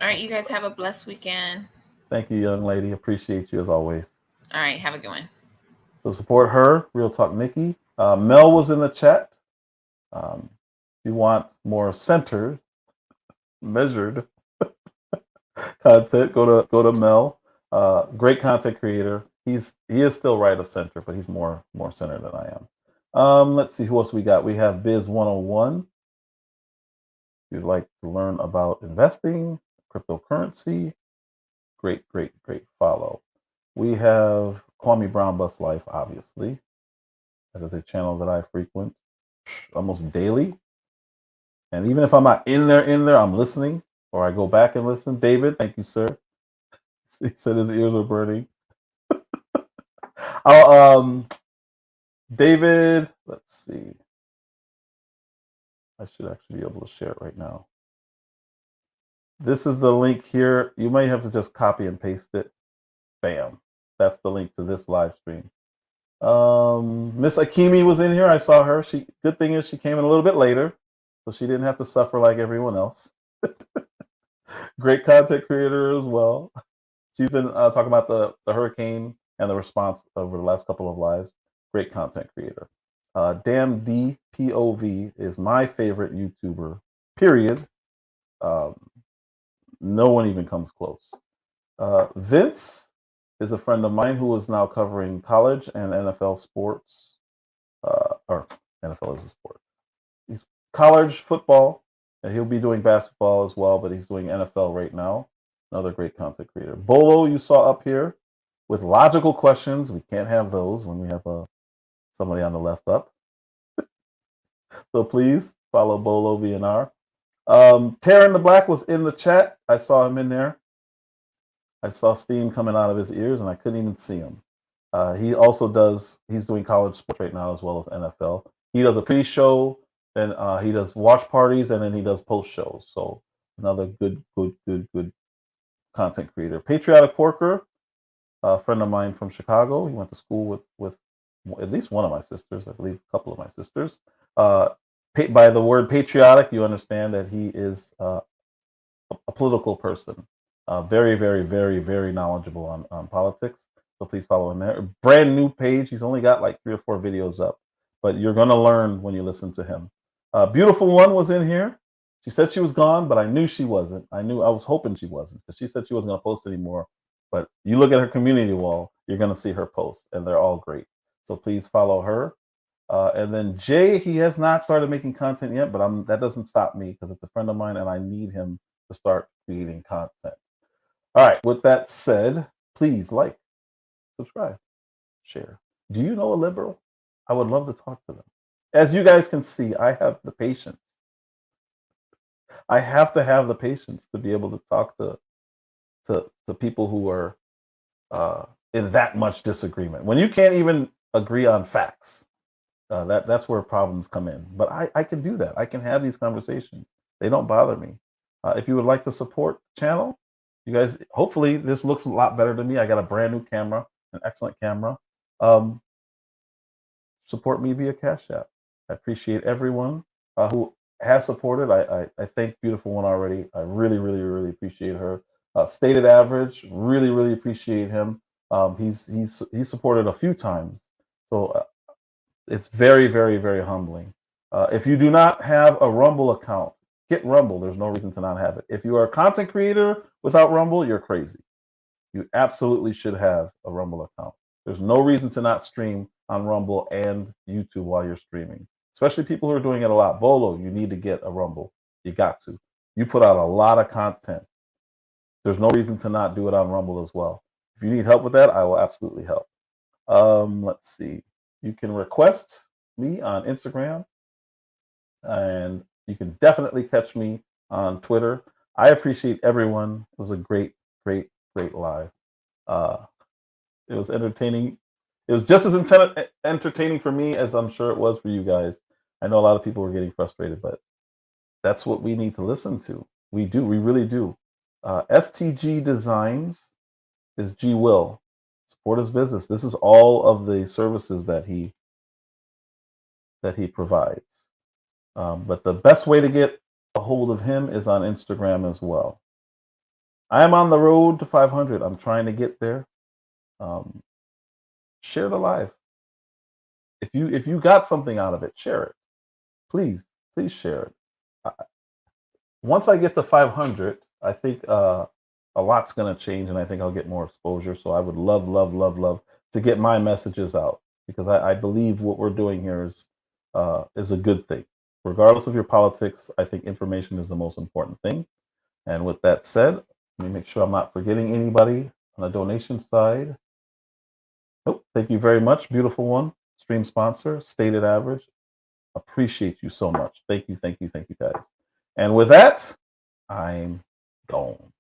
All right, you guys have a blessed weekend. Thank you, young lady. Appreciate you as always. All right, have a good one. So support her, Real Talk Nikki. Mel was in the chat. If you want more centered, measured content, go to Mel. Great content creator. He is still right of center, but he's more centered than I am. Let's see who else we got. We have Biz 101. If you'd like to learn about investing, cryptocurrency, great follow. We have Kwame Brown Bus Life, obviously. That is a channel that I frequent almost daily. And even if I'm not in there, I'm listening, or I go back and listen. David, thank you, sir. He said his ears were burning. David, let's see. I should actually be able to share it right now. This is the link here. You might have to just copy and paste it. Bam. That's the link to this live stream. Miss Akimi was in here. I saw her. Good thing is she came in a little bit later, so she didn't have to suffer like everyone else. Great content creator as well. She's been talking about the hurricane and the response over the last couple of lives. Great content creator. Damn DPOV is my favorite YouTuber, period. No one even comes close. Vince is a friend of mine who is now covering college and NFL sports. Or NFL is a sport. He's college football, and he'll be doing basketball as well, but he's doing NFL right now. Another great content creator. Bolo, you saw up here with logical questions. We can't have those when we have somebody on the left up. So please follow Bolo VNR. Taryn the Black was in the chat. I saw him in there. I saw steam coming out of his ears, and I couldn't even see him. He also he's doing college sports right now as well as NFL. He does a pre-show, and he does watch parties, and then he does post-shows. So another good content creator. Patriotic Porker, a friend of mine from Chicago. He went to school with at least one of my sisters, I believe a couple of my sisters. By the word patriotic, you understand that he is a political person. Very knowledgeable on politics. So please follow him there. Brand new page. He's only got like 3 or 4 videos up, but you're going to learn when you listen to him. Beautiful One was in here. She said she was gone, but I knew she wasn't. I was hoping she wasn't, because she said she wasn't going to post anymore. But you look at her community wall, you're going to see her posts, and they're all great. So please follow her. And then Jay, he has not started making content yet, but that doesn't stop me, because it's a friend of mine, and I need him to start creating content. All right. With that said, please like, subscribe, share. Do you know a liberal? I would love to talk to them. As you guys can see, I have the patience. I have to have the patience to be able to talk to people who are in that much disagreement. When you can't even agree on facts, that's where problems come in. But I can do that. I can have these conversations. They don't bother me. If you would like to support the channel, you guys, hopefully this looks a lot better to me. I got a brand new camera, an excellent camera. Support me via CashApp. I appreciate everyone who has supported. I thank Beautiful One already. I really appreciate her. Stated Average, really appreciate him. He's supported a few times, so it's very humbling. If you do not have a Rumble account, get Rumble. There's no reason to not have it. If you are a content creator without Rumble, you're crazy. You absolutely should have a Rumble account. There's no reason to not stream on Rumble and YouTube while you're streaming, especially people who are doing it a lot. Bolo, you need to get a Rumble. You got to. You put out a lot of content. There's no reason to not do it on Rumble as well. If you need help with that, I will absolutely help. Let's see. You can request me on Instagram, and you can definitely catch me on Twitter. I appreciate everyone. It was a great live. It was entertaining. It was just as entertaining for me as I'm sure it was for you guys. I know a lot of people were getting frustrated, but that's what we need to listen to. We do. We really do. STG Designs is G Will. Support his business. This is all of the services that he provides. But the best way to get a hold of him is on Instagram as well. I am on the road to 500. I'm trying to get there. Share the live. If you got something out of it, share it. Please share it. Once I get to 500, I think a lot's going to change, and I think I'll get more exposure. So I would love to get my messages out, because I believe what we're doing here is a good thing. Regardless of your politics, I think information is the most important thing. And with that said, let me make sure I'm not forgetting anybody on the donation side. Nope. Thank you very much, beautiful one. Stream sponsor, Stated Average. Appreciate you so much. Thank you, guys. And with that, I'm gone.